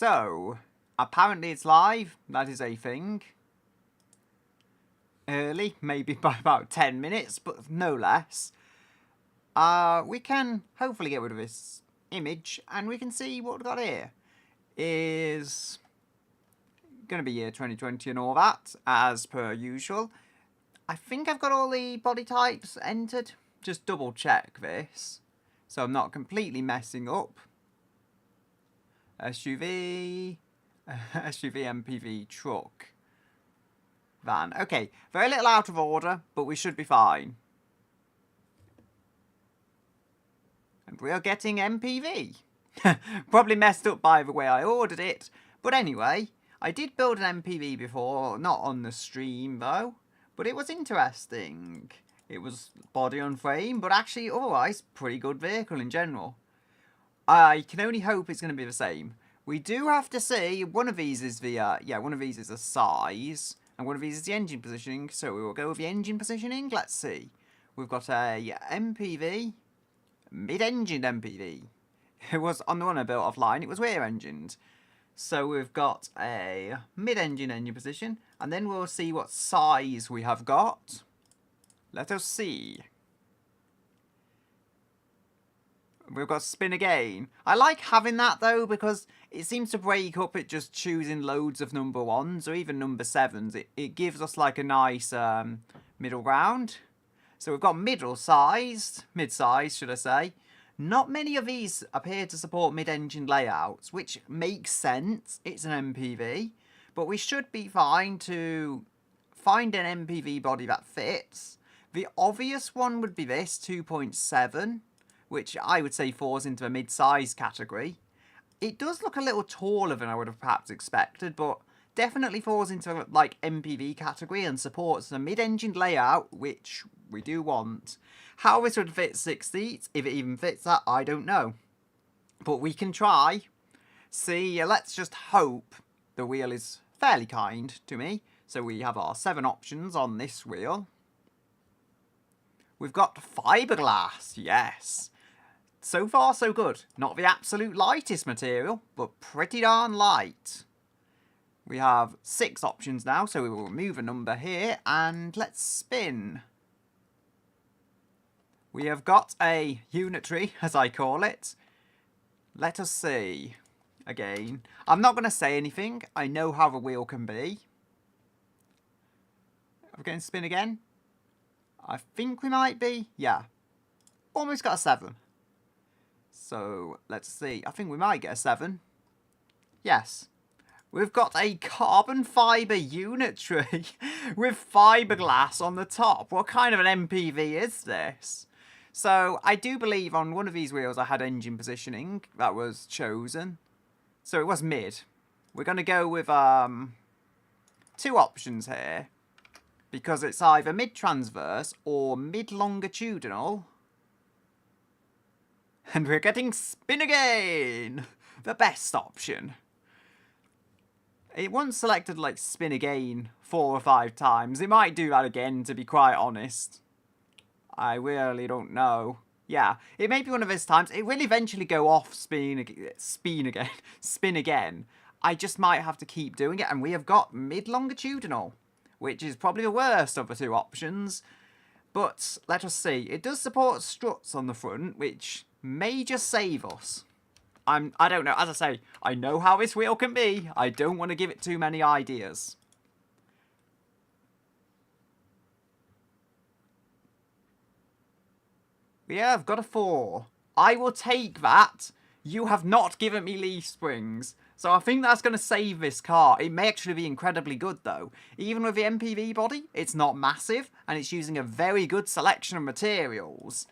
So, apparently it's live. That is a thing. Early, maybe by about 10 minutes, but no less. We can hopefully get rid of this image, and we can see what we've got here. Is going to be year 2020 and all that, as per usual. I think I've got all the body types entered. Just double check this, so I'm not completely messing up. SUV, MPV, truck, van. Okay, very little out of order, but we should be fine. And we are getting MPV. Probably messed up by the way I ordered it. But anyway, I did build an MPV before, not on the stream though. But it was interesting. It was body on frame, but actually otherwise pretty good vehicle in general. I can only hope it's going to be the same. We do have to see, one of these is the, one of these is the size, and one of these is the engine positioning, so we will go with the engine positioning. Let's see. We've got a MPV, mid-engined MPV. It was, on the one I built offline, it was rear-engined. So we've got a mid-engine engine position, and then we'll see what size we have got. Let us see. We've got spin again. I like having that though, because it seems to break up it just choosing loads of number 1s or even number 7s. It gives us like a nice middle ground. So we've got mid-sized should I say. Not many of these appear to support mid-engine layouts, which makes sense. It's an MPV, but we should be fine to find an MPV body that fits. The obvious one would be this, 2.7, which I would say falls into the mid-size category. It does look a little taller than I would have perhaps expected, but definitely falls into like MPV category and supports the mid-engine layout, which we do want. How this would fit 6 seats, if it even fits that, I don't know. But we can try. See, let's just hope the wheel is fairly kind to me. So we have our 7 options on this wheel. We've got fiberglass, yes. So far so good. Not the absolute lightest material, but pretty darn light. We have 6 options now, so we will remove a number here and let's spin. We have got a unitary, as I call it. Let us see. Again, I'm not going to say anything. I know how the wheel can be. Are we going to spin again? I think we might be. Yeah. Almost got a 7. So, let's see. I think we might get a 7. Yes. We've got a carbon fibre unitary with fiberglass on the top. What kind of an MPV is this? So, I do believe on one of these wheels I had engine positioning that was chosen. So, it was mid. We're going to go with 2 options here. Because it's either mid-transverse or mid-longitudinal. And we're getting spin again! The best option. It once selected like spin again 4 or 5 times. It might do that again, to be quite honest. I really don't know. Yeah, it may be one of those times. It will eventually go off spin again. I just might have to keep doing it. And we have got mid-longitudinal, which is probably the worst of the 2 options. But let us see. It does support struts on the front, which may just save us. I don't know. As I say, I know how this wheel can be. I don't want to give it too many ideas. Yeah, I've got a 4. I will take that. You have not given me leaf springs. So I think that's going to save this car. It may actually be incredibly good though. Even with the MPV body, it's not massive. And it's using a very good selection of materials.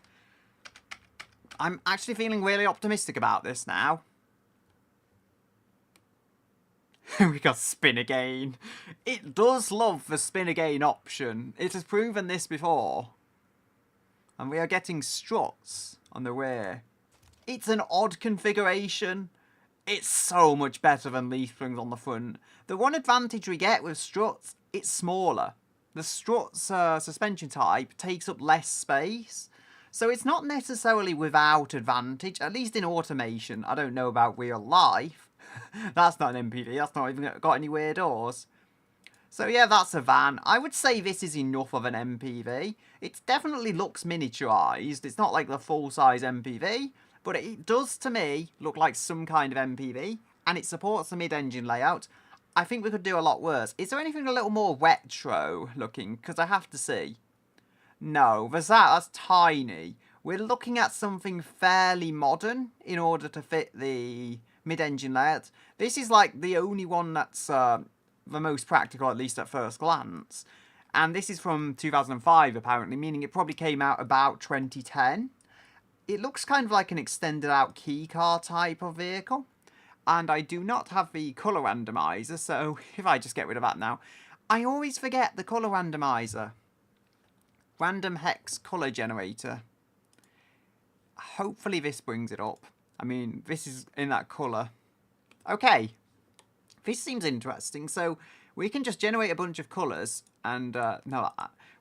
I'm actually feeling really optimistic about this now. We got spin again. It does love the spin again option. It has proven this before. And we are getting struts on the rear. It's an odd configuration. It's so much better than leaf springs on the front. The one advantage we get with struts, it's smaller. The struts suspension type takes up less space. So it's not necessarily without advantage, at least in automation. I don't know about real life. That's not an MPV. That's not even got any weird doors. So yeah, that's a van. I would say this is enough of an MPV. It definitely looks miniaturized. It's not like the full-size MPV, but it does, to me, look like some kind of MPV, and it supports the mid-engine layout. I think we could do a lot worse. Is there anything a little more retro looking? Because I have to see. No, there's that. That's tiny. We're looking at something fairly modern in order to fit the mid-engine layout. This is like the only one that's the most practical, at least at first glance. And this is from 2005, apparently, meaning it probably came out about 2010. It looks kind of like an extended out key car type of vehicle. And I do not have the colour randomizer, so if I just get rid of that now. I always forget the colour randomizer. Random hex colour generator. Hopefully this brings it up. I mean, this is in that colour. Okay. This seems interesting. So we can just generate a bunch of colours and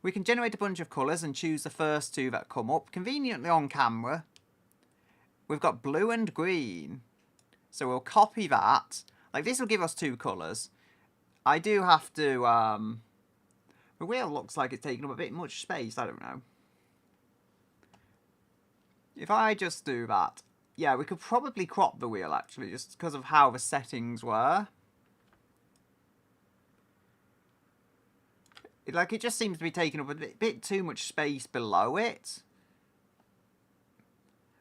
we can generate a bunch of colours and choose the first two that come up conveniently on camera. We've got blue and green. So we'll copy that. Like, this will give us two colours. I do have to the wheel looks like it's taking up a bit much space, I don't know. If I just do that, yeah, we could probably crop the wheel actually, just because of how the settings were. It just seems to be taking up a bit too much space below it.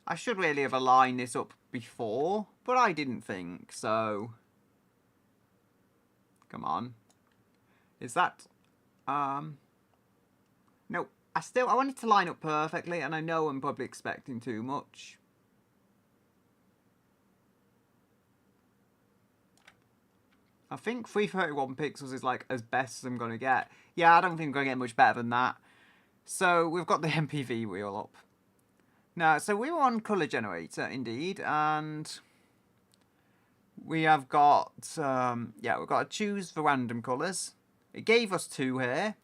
I should really have aligned this up before, but I didn't think, so... Come on. Is that... No, I want it to line up perfectly, and I know I'm probably expecting too much. I think 331 pixels is like as best as I'm going to get. Yeah, I don't think I'm going to get much better than that. So we've got the MPV wheel up. Now, so we were on colour generator, indeed, and we have got, yeah, we've got to choose the random colours. It gave us two here.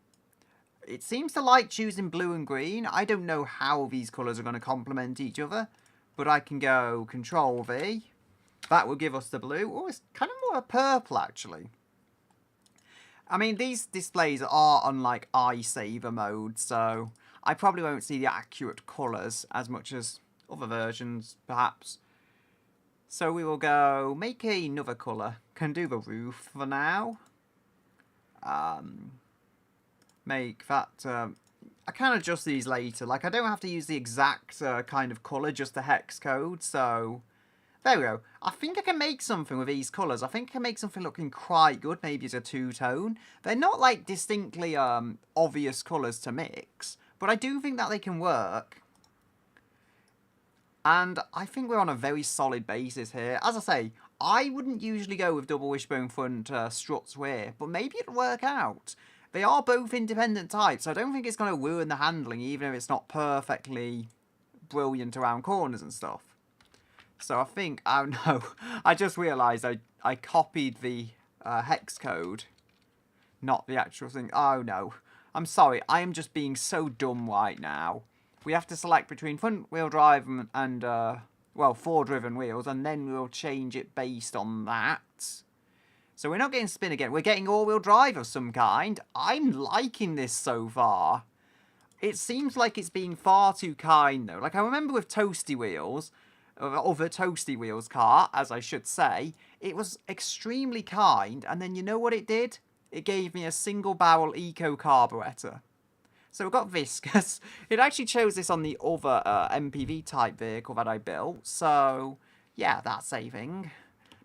It seems to like choosing blue and green. I don't know how these colours are going to complement each other, but I can go Control V. That will give us the blue. Oh, it's kind of more a purple, actually. I mean, these displays are on, like, eye saver mode, so I probably won't see the accurate colours as much as other versions, perhaps. So we will go make another colour. Can do the roof for now. Make that... I can adjust these later. Like, I don't have to use the exact kind of colour, just the hex code, so... There we go. I think I can make something with these colours. I think I can make something looking quite good, maybe as a two-tone. They're not, like, distinctly obvious colours to mix, but I do think that they can work. And I think we're on a very solid basis here. As I say, I wouldn't usually go with double wishbone front struts here, but maybe it'll work out. They are both independent types, so I don't think it's going to ruin the handling, even if it's not perfectly brilliant around corners and stuff. So I think, oh no, I just realised I copied the hex code, not the actual thing. Oh no, I'm sorry, I am just being so dumb right now. We have to select between front wheel drive and well, 4-driven wheels, and then we'll change it based on that. So we're not getting spin again, we're getting all-wheel drive of some kind. I'm liking this so far. It seems like it's being far too kind though. Like, I remember with Toasty Wheels, or the Toasty Wheels car, as I should say, it was extremely kind, and then you know what it did? It gave me a single barrel eco carburetor. So we've got viscous. It actually chose this on the other MPV type vehicle that I built, so yeah, that's saving.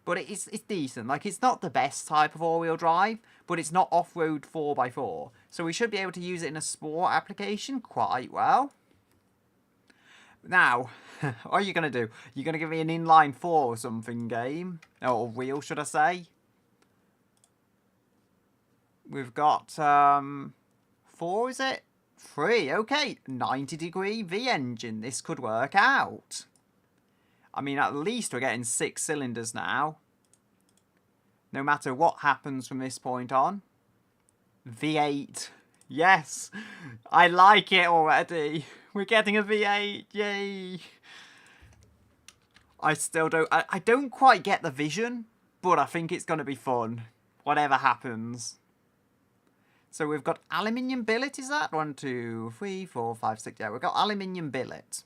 But it's decent. Like, it's not the best type of all-wheel drive, but it's not off-road 4x4. So we should be able to use it in a sport application quite well. Now, what are you going to do? You're going to give me an inline 4 or something game? Or wheel, should I say? We've got 4, is it? 3, okay. 90-degree V-engine. This could work out. I mean, at least we're getting 6 cylinders now. No matter what happens from this point on. V8. Yes. I like it already. We're getting a V8. Yay. I still don't... I don't quite get the vision but I think it's going to be fun, whatever happens. So we've got aluminium billet, is that? 1, 2, 3, 4, 5, 6. Yeah, we've got aluminium billet.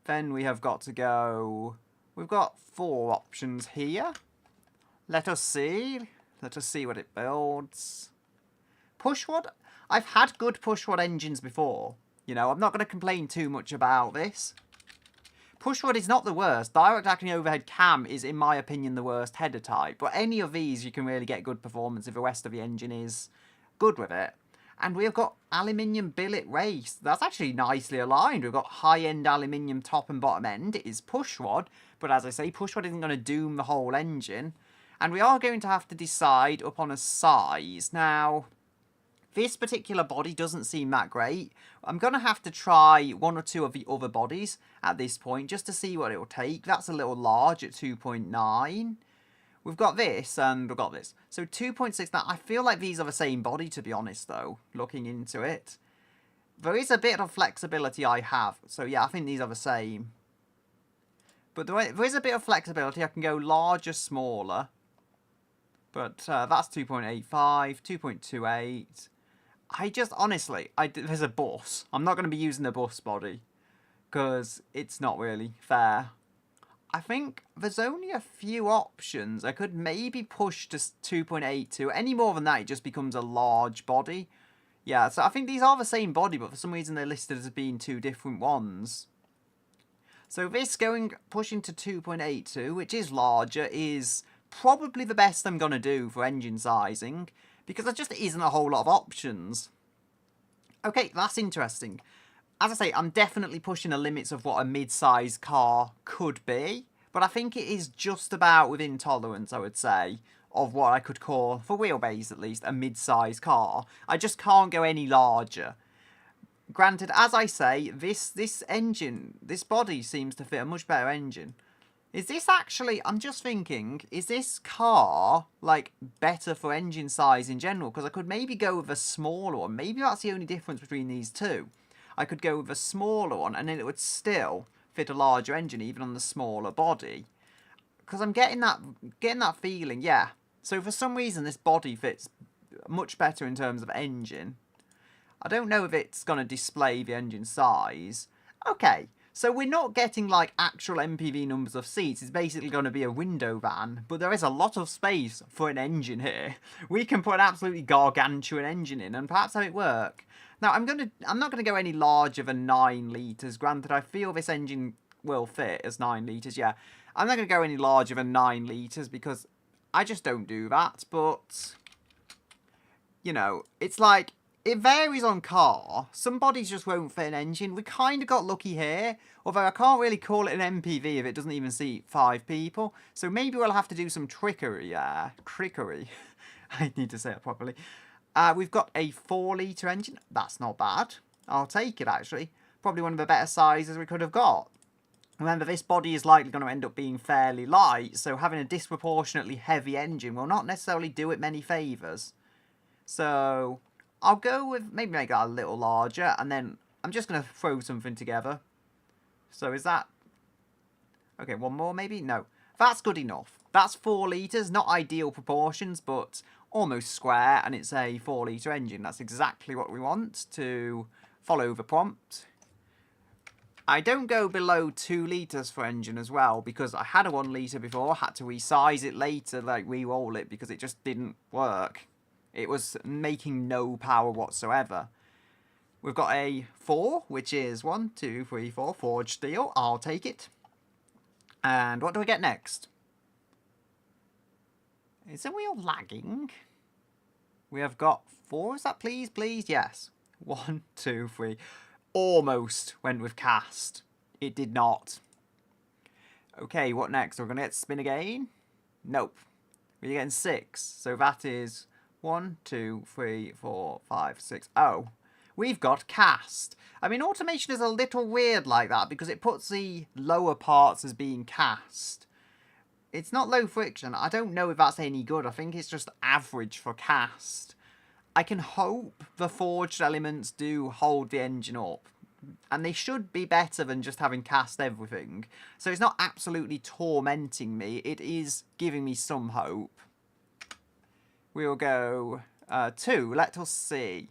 Then we have got to go... We've got 4 options here. Let us see. Let us see what it builds. Pushrod. I've had good pushrod engines before. You know, I'm not going to complain too much about this. Pushrod is not the worst. Direct acting overhead cam is, in my opinion, the worst header type. But any of these, you can really get good performance if the rest of the engine is good with it. And we've got aluminium billet race. That's actually nicely aligned. We've got high-end aluminium top and bottom end. It is pushrod. But as I say, pushrod isn't going to doom the whole engine. And we are going to have to decide upon a size. Now... This particular body doesn't seem that great. I'm going to have to try 1 or 2 of the other bodies at this point just to see what it will take. That's a little large at 2.9. We've got this and we've got this. So 2.6. Now, I feel like these are the same body, to be honest, though, looking into it. There is a bit of flexibility I have. So, yeah, I think these are the same. But there is a bit of flexibility. I can go larger, smaller. But that's 2.85, 2.28. I just, honestly, there's a bus. I'm not going to be using the bus body because it's not really fair. I think there's only a few options. I could maybe push to 2.82. Any more than that, it just becomes a large body. Yeah, so I think these are the same body, but for some reason they're listed as being 2 different ones. So this pushing to 2.82, which is larger, is probably the best I'm going to do for engine sizing. Because there just isn't a whole lot of options. Okay, that's interesting. As I say, I'm definitely pushing the limits of what a mid-sized car could be. But I think it is just about within tolerance, I would say, of what I could call, for wheelbase at least, a mid-sized car. I just can't go any larger. Granted, as I say, this engine, this body seems to fit a much better engine. Is this actually, I'm just thinking, is this car, like, better for engine size in general? Because I could maybe go with a smaller one. Maybe that's the only difference between these two. I could go with a smaller one, and then it would still fit a larger engine, even on the smaller body. Because I'm getting that feeling, yeah. So for some reason, this body fits much better in terms of engine. I don't know if it's going to display the engine size. Okay. So we're not getting, like, actual MPV numbers of seats. It's basically going to be a window van. But there is a lot of space for an engine here. We can put an absolutely gargantuan engine in and perhaps have it work. Now, I'm not going to go any larger than 9 litres. Granted, I feel this engine will fit as 9 litres, yeah. I'm not going to go any larger than 9 litres because I just don't do that. But, you know, it's like... It varies on car. Some bodies just won't fit an engine. We kind of got lucky here. Although I can't really call it an MPV if it doesn't even seat 5 people. So maybe we'll have to do some trickery. Trickery. I need to say it properly. We've got a 4-litre engine. That's not bad. I'll take it, actually. Probably one of the better sizes we could have got. Remember, this body is likely going to end up being fairly light. So having a disproportionately heavy engine will not necessarily do it many favours. So... I'll go with, maybe make that a little larger, and then I'm just going to throw something together. So is that... Okay, one more maybe? No. That's good enough. That's 4 litres, not ideal proportions, but almost square, and it's a 4-litre engine. That's exactly what we want to follow the prompt. I don't go below 2 litres for engine as well, because I had a 1 litre before, had to resize it later, like re-roll it, because it just didn't work. It was making no power whatsoever. We've got a 4, which is 1, 2, 3, 4, forged steel. I'll take it. And what do we get next? Is the wheel lagging? We have got 4. Is that please? Please? Yes. 1, 2, 3. Almost went with cast. It did not. Okay, what next? We're going to get spin again? Nope. We're getting 6. So that is... 1, 2, 3, 4, 5, 6. Oh, we've got cast. I mean, automation is a little weird like that because it puts the lower parts as being cast. It's not low friction. I don't know if that's any good. I think it's just average for cast. I can hope the forged elements do hold the engine up. and they should be better than just having cast everything. So it's not absolutely tormenting me. It is giving me some hope. We'll go 2. Let us see.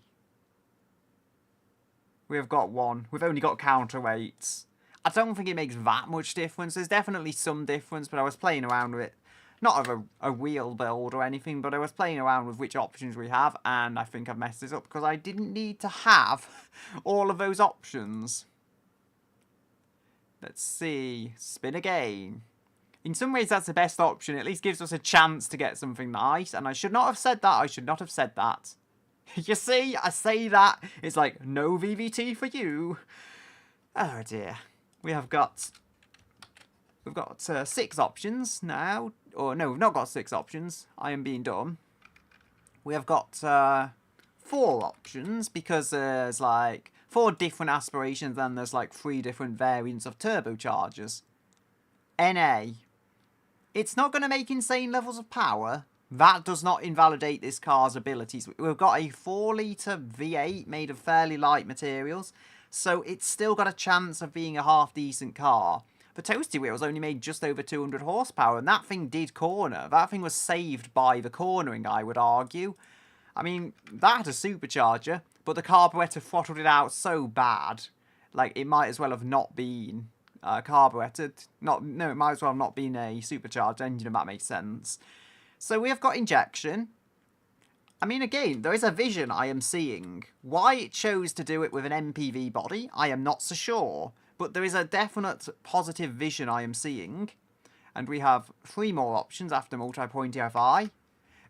We've got 1. We've only got counterweights. I don't think it makes that much difference. There's definitely some difference, but I was playing around with it. Not of a wheel build or anything, but I was playing around with which options we have, and I think I've messed this up because I didn't need to have all of those options. Let's see. Spin again. In some ways, that's the best option. It at least gives us a chance to get something nice, and I should not have said that. I should not have said that. You see, I say that. It's like, no VVT for you. Oh, dear. We've got 6 options now. Or no, we've not got 6 options. I am being dumb. We have got 4 options because there's like 4 different aspirations and there's like 3 different variants of turbochargers. NA. It's not going to make insane levels of power. That does not invalidate this car's abilities. We've got a 4-litre V8 made of fairly light materials, so it's still got a chance of being a half-decent car. The Toasty Wheels only made just over 200 horsepower, and that thing did corner. That thing was saved by the cornering, I would argue. I mean, that had a supercharger, but the carburetor throttled it out so bad. Like, it might as well have not been carbureted. No, it might as well have not been a supercharged engine, if that makes sense. So we have got injection. I mean, again, there is a vision I am seeing. Why it chose to do it with an MPV body, I am not so sure. But there is a definite positive vision I am seeing. And we have 3 more options after multi-point EFI.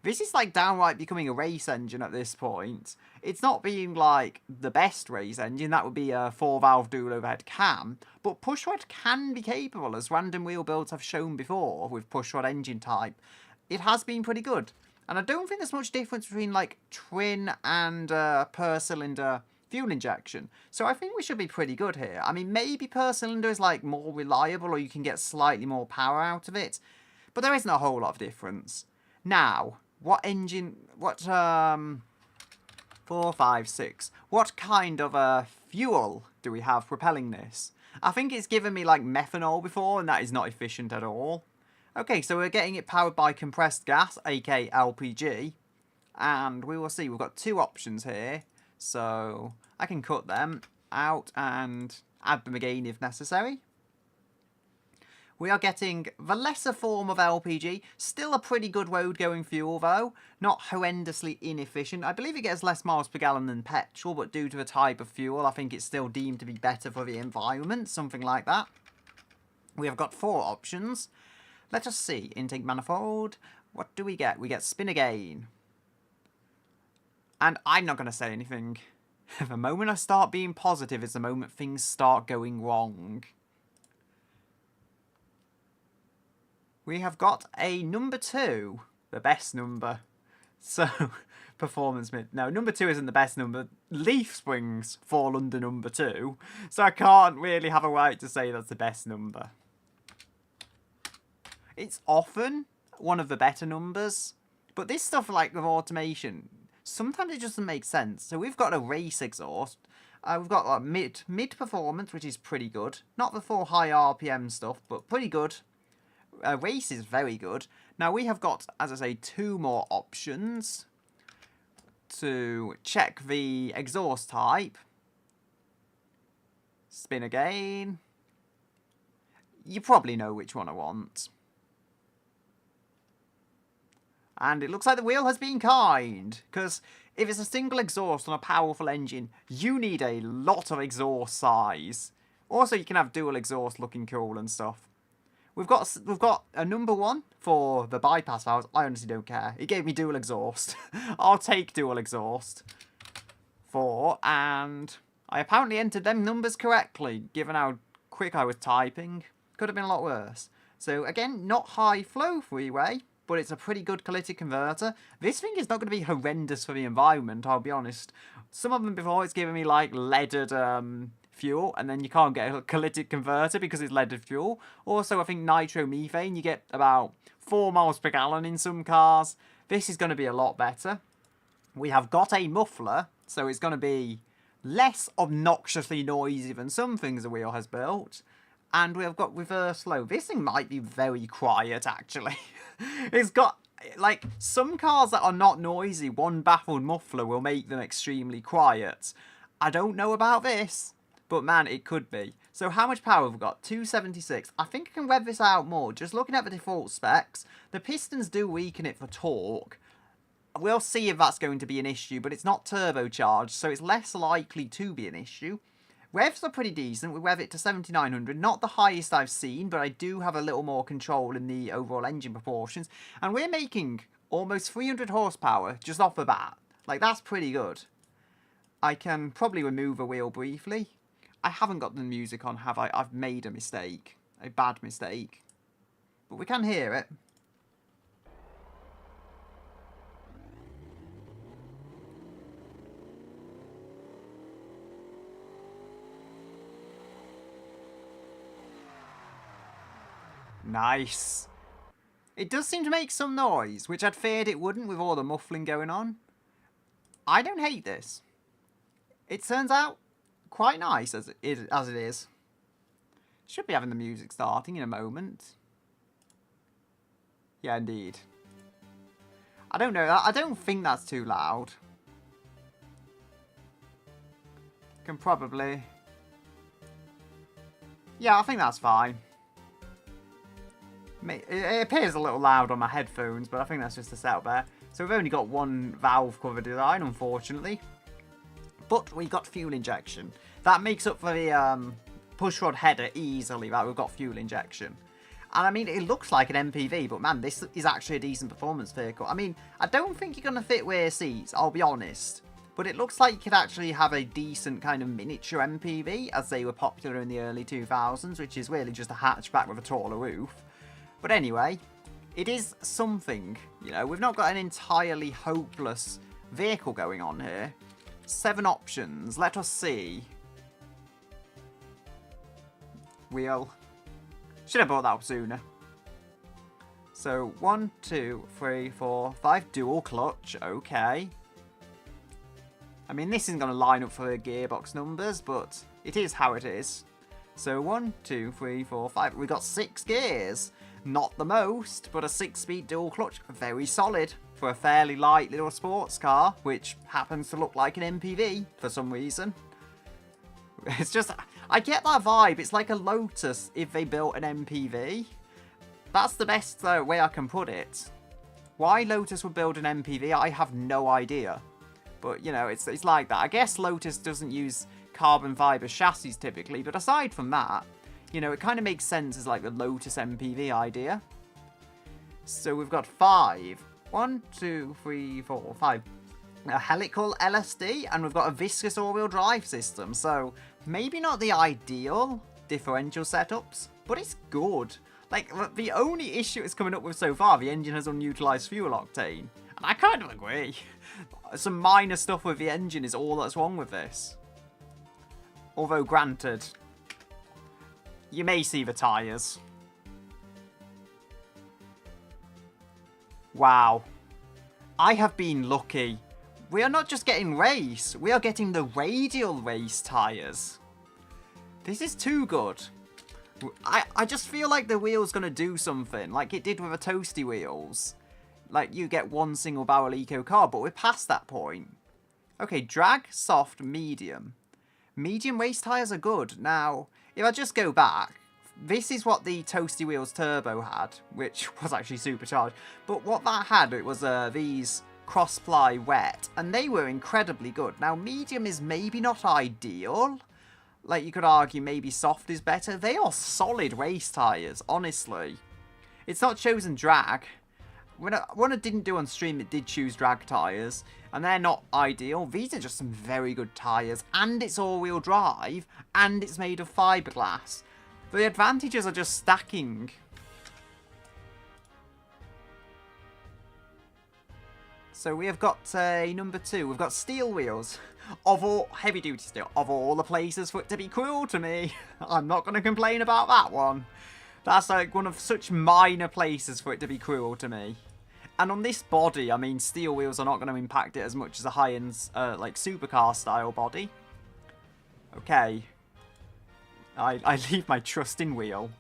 This is like downright becoming a race engine at this point. It's not being like the best race engine, that would be a 4-valve dual overhead cam. But pushrod can be capable, as random wheel builds have shown before with pushrod engine type. It has been pretty good. And I don't think there's much difference between like twin and per cylinder fuel injection. So I think we should be pretty good here. I mean, maybe per cylinder is like more reliable or you can get slightly more power out of it. But there isn't a whole lot of difference. Now, what engine, 4, 5, 6. What kind of fuel do we have propelling this? I think it's given me like methanol before and that is not efficient at all. Okay, so we're getting it powered by compressed gas, aka LPG. And we will see, we've got 2 options here. So I can cut them out and add them again if necessary. We are getting the lesser form of LPG. Still a pretty good road-going fuel, though. Not horrendously inefficient. I believe it gets less miles per gallon than petrol, but due to the type of fuel, I think it's still deemed to be better for the environment. Something like that. We have got 4 options. Let us see. Intake manifold. What do we get? We get spin again. And I'm not going to say anything. The moment I start being positive is the moment things start going wrong. We have got a number 2. The best number. So, performance mid. No, number 2 isn't the best number. Leaf springs fall under number 2. So I can't really have a right to say that's the best number. It's often one of the better numbers. But this stuff like with automation, sometimes it doesn't make sense. So we've got a race exhaust. We've got like mid performance, which is pretty good. Not the full high RPM stuff, but pretty good. Race is very good. Now we have got, as I say, 2 more options to check the exhaust type. Spin again. You probably know which one I want. And it looks like the wheel has been kind, because if it's a single exhaust on a powerful engine, you need a lot of exhaust size. Also, you can have dual exhaust looking cool and stuff. We've got a number 1 for the bypass valves. I honestly don't care. It gave me dual exhaust. I'll take dual exhaust. 4, and I apparently entered them numbers correctly, given how quick I was typing. Could have been a lot worse. So again, not high flow freeway, but it's a pretty good catalytic converter. This thing is not going to be horrendous for the environment, I'll be honest. Some of them before, it's given me like leaded fuel, and then you can't get a catalytic converter because it's leaded fuel. Also, I think nitromethane, you get about 4 miles per gallon in some cars. This is going to be a lot better. We have got a muffler, so it's going to be less obnoxiously noisy than some things the wheel has built. And we've got reverse low. This thing might be very quiet, actually. It's got, like, some cars that are not noisy, one baffled muffler will make them extremely quiet. I don't know about this, but man, it could be. So how much power have we got? 276. I think I can rev this out more. Just looking at the default specs, the pistons do weaken it for torque. We'll see if that's going to be an issue, but it's not turbocharged, so it's less likely to be an issue. Revs are pretty decent. We rev it to 7,900. Not the highest I've seen, but I do have a little more control in the overall engine proportions. And we're making almost 300 horsepower just off the bat. Like, that's pretty good. I can probably remove a wheel briefly. I haven't got the music on, have I? I've made a mistake. A bad mistake. But we can hear it. Nice. It does seem to make some noise, which I'd feared it wouldn't with all the muffling going on. I don't hate this. It turns out quite nice as it is. Should be having the music starting in a moment. Yeah, indeed. I don't know. I don't think that's too loud. Can probably... Yeah, I think that's fine. It appears a little loud on my headphones, but I think that's just the setup there. So we've only got one valve cover design, unfortunately. But we got fuel injection. That makes up for the pushrod header easily, that we've got fuel injection. And I mean, it looks like an MPV, but man, this is actually a decent performance vehicle. I mean, I don't think you're going to fit rear seats, I'll be honest. But it looks like you could actually have a decent kind of miniature MPV, as they were popular in the early 2000s, which is really just a hatchback with a taller roof. But anyway, it is something, you know. We've not got an entirely hopeless vehicle going on here. 7 options. Let us see. Wheel. Should have brought that up sooner. So, 1, 2, 3, 4, 5. Dual clutch. Okay. I mean, this isn't going to line up for the gearbox numbers, but it is how it is. So, 1, 2, 3, 4, 5. We've got 6 gears. Not the most, but a 6-speed dual clutch. Very solid for a fairly light little sports car, which happens to look like an MPV for some reason. It's just, I get that vibe. It's like a Lotus if they built an MPV. That's the best way I can put it. Why Lotus would build an MPV, I have no idea. But, you know, it's like that. I guess Lotus doesn't use carbon fibre chassis typically, but aside from that, you know, it kind of makes sense as like the Lotus MPV idea. So we've got 5. 1, 2, 3, 4, 5. A helical LSD, and we've got a viscous all-wheel drive system. So maybe not the ideal differential setups, but it's good. Like, the only issue it's coming up with so far, the engine has unutilized fuel octane. And I kind of agree. Some minor stuff with the engine is all that's wrong with this. Although, granted, you may see the tyres. Wow. I have been lucky. We are not just getting race, we are getting the radial race tyres. This is too good. I just feel like the wheel's going to do something, like it did with the toasty wheels. Like, you get one single barrel eco car, but we're past that point. Okay, drag, soft, medium. Medium race tyres are good. Now, if I just go back, this is what the Toasty Wheels Turbo had, which was actually supercharged. But what that had, it was these cross-ply wet, and they were incredibly good. Now, medium is maybe not ideal. Like, you could argue maybe soft is better. They are solid race tyres, honestly. It's not chosen drag. When I didn't do on stream, it did choose drag tyres, and they're not ideal. These are just some very good tyres, and it's all-wheel drive, and it's made of fiberglass. The advantages are just stacking. So we have got number 2. We've got steel wheels. Of all heavy-duty steel, of all the places for it to be cruel to me. I'm not going to complain about that one. That's like one of such minor places for it to be cruel to me. And on this body, I mean, steel wheels are not going to impact it as much as a high-end, like, supercar-style body. Okay. I leave my trust in Wheel.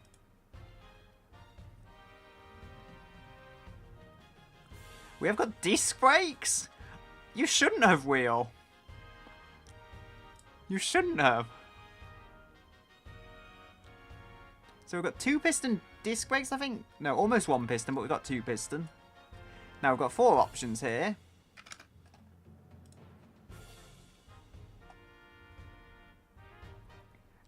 We have got disc brakes? You shouldn't have, Wheel. You shouldn't have. So we've got 2-piston disc brakes, I think. No, almost 1 piston, but we've got 2 piston. Now we've got 4 options here.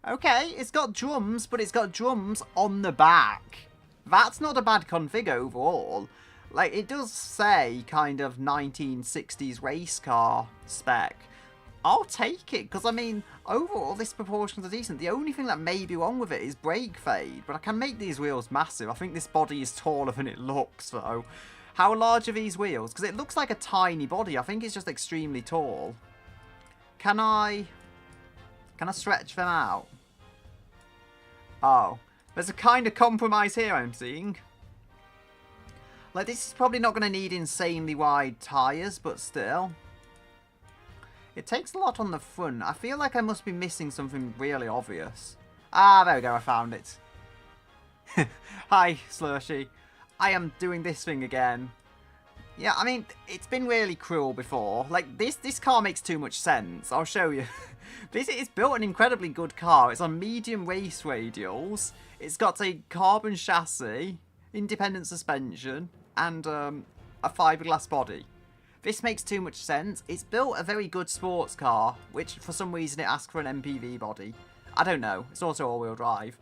Okay, it's got drums, but it's got drums on the back. That's not a bad config overall. Like, it does say kind of 1960s race car spec. I'll take it, because, I mean, overall, this proportions are decent. The only thing that may be wrong with it is brake fade, but I can make these wheels massive. I think this body is taller than it looks, though. How large are these wheels? Because it looks like a tiny body. I think it's just extremely tall. Can I stretch them out? Oh. There's a kind of compromise here I'm seeing. Like, this is probably not going to need insanely wide tyres, but still. It takes a lot on the front. I feel like I must be missing something really obvious. Ah, there we go, I found it. Hi, Slurshy. I am doing this thing again. Yeah, I mean, it's been really cruel before. Like, this car makes too much sense. I'll show you. This is built an incredibly good car. It's on medium race radials. It's got a carbon chassis, independent suspension, and a fiberglass body. This makes too much sense. It's built a very good sports car, which for some reason it asks for an MPV body. I don't know. It's also all-wheel drive.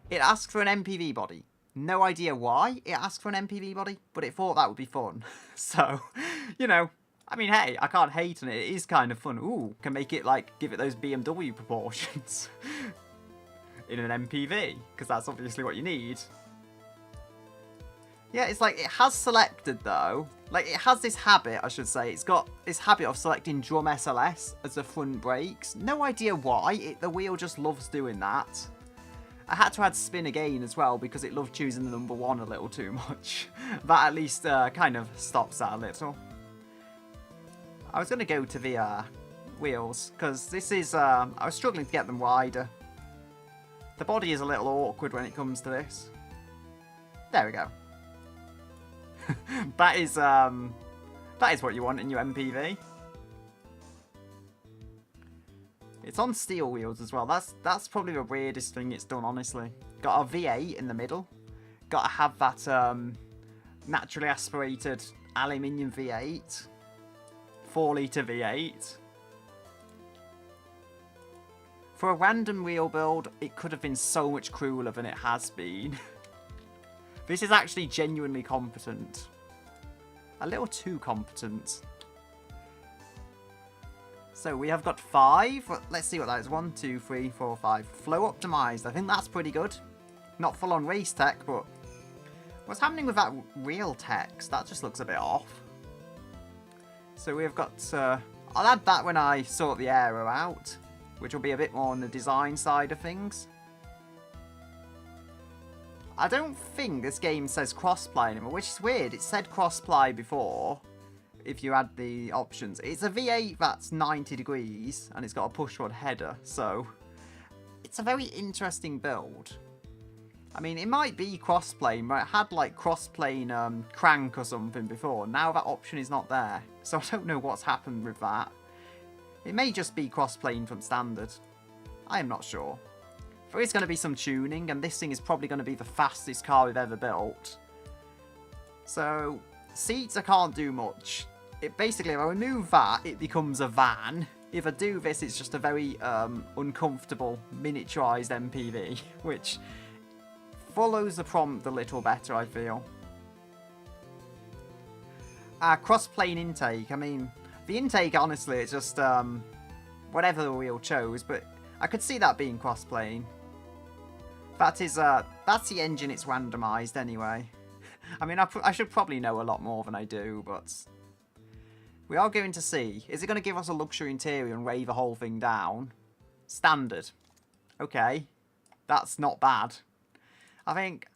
It asks for an MPV body. No idea why it asked for an MPV body, but it thought that would be fun. So, you know, I mean, hey, I can't hate on it. It is kind of fun. Ooh, can make it, like, give it those BMW proportions in an MPV, because that's obviously what you need. Yeah, it's like, it has selected, though. Like, it has this habit, I should say. It's got this habit of selecting drum SLS as the front brakes. No idea why. The wheel just loves doing that. I had to add spin again as well because it loved choosing the number 1 a little too much. That at least kind of stops that a little. I was going to go to the wheels because this is... I was struggling to get them wider. The body is a little awkward when it comes to this. There we go. That is what you want in your MPV. It's on steel wheels as well. That's probably the weirdest thing it's done, honestly. Got a V8 in the middle. Got to have that naturally aspirated aluminium V8. 4-litre V8. For a random wheel build, it could have been so much crueler than it has been. This is actually genuinely competent. A little too competent. So we have got 5. Let's see what that is. 1, 2, 3, 4, 5. Flow optimized. I think that's pretty good. Not full on race tech, but what's happening with that real text? That just looks a bit off. So we've got... I'll add that when I sort the aero out, which will be a bit more on the design side of things. I don't think this game says crossplay anymore, which is weird. It said crossplay before, if you add the options. It's a V8 that's 90 degrees, and it's got a push-rod header, so it's a very interesting build. I mean, it might be crossplane, but it had, like, crossplane crank or something before. Now that option is not there, so I don't know what's happened with that. It may just be crossplane from standard. I am not sure. There is going to be some tuning, and this thing is probably going to be the fastest car we've ever built. So, seats, I can't do much. It basically, if I remove that, it becomes a van. If I do this, it's just a very uncomfortable, miniaturized MPV, which follows the prompt a little better, I feel. Cross-plane intake. I mean, the intake, honestly, it's just whatever the wheel chose, but I could see that being cross-plane. That's the engine, it's randomized anyway. I mean, I should probably know a lot more than I do, but we are going to see. Is it going to give us a luxury interior and weigh the whole thing down? Standard. Okay. That's not bad. I think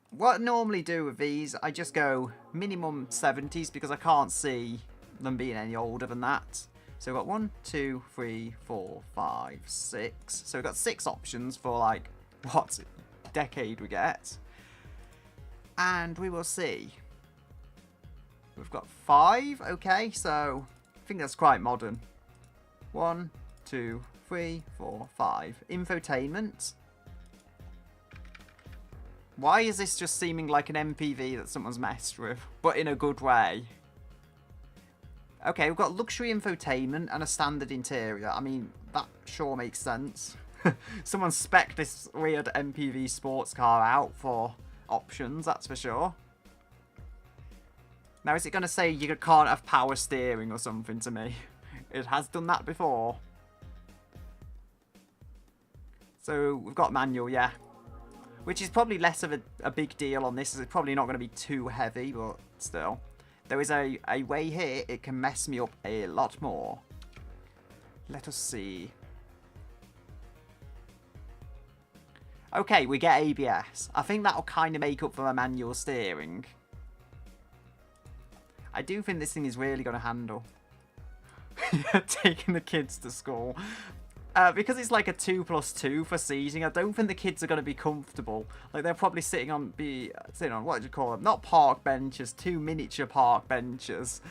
what I normally do with these, I just go minimum 70s because I can't see them being any older than that. So we've got 1, 2, 3, 4, 5, 6. So we've got 6 options for like what decade we get. And we will see. We've got 5. Okay, so I think that's quite modern. 1, 2, 3, 4, 5. Infotainment. Why is this just seeming like an MPV that someone's messed with, but in a good way? Okay, we've got luxury infotainment and a standard interior. I mean, that sure makes sense. Someone spec'd this weird MPV sports car out for options, that's for sure. Now, is it going to say you can't have power steering or something to me? It has done that before. So, we've got manual, yeah. Which is probably less of a big deal on this. It's probably not going to be too heavy, but still. There is a way here it can mess me up a lot more. Let us see. Okay, we get ABS. I think that'll kind of make up for my manual steering. I do think this thing is really going to handle. Taking the kids to school. Because it's like a 2+2 for seating, I don't think the kids are going to be comfortable. Like, they're probably sitting on, what do you call them? Not park benches, 2 miniature park benches.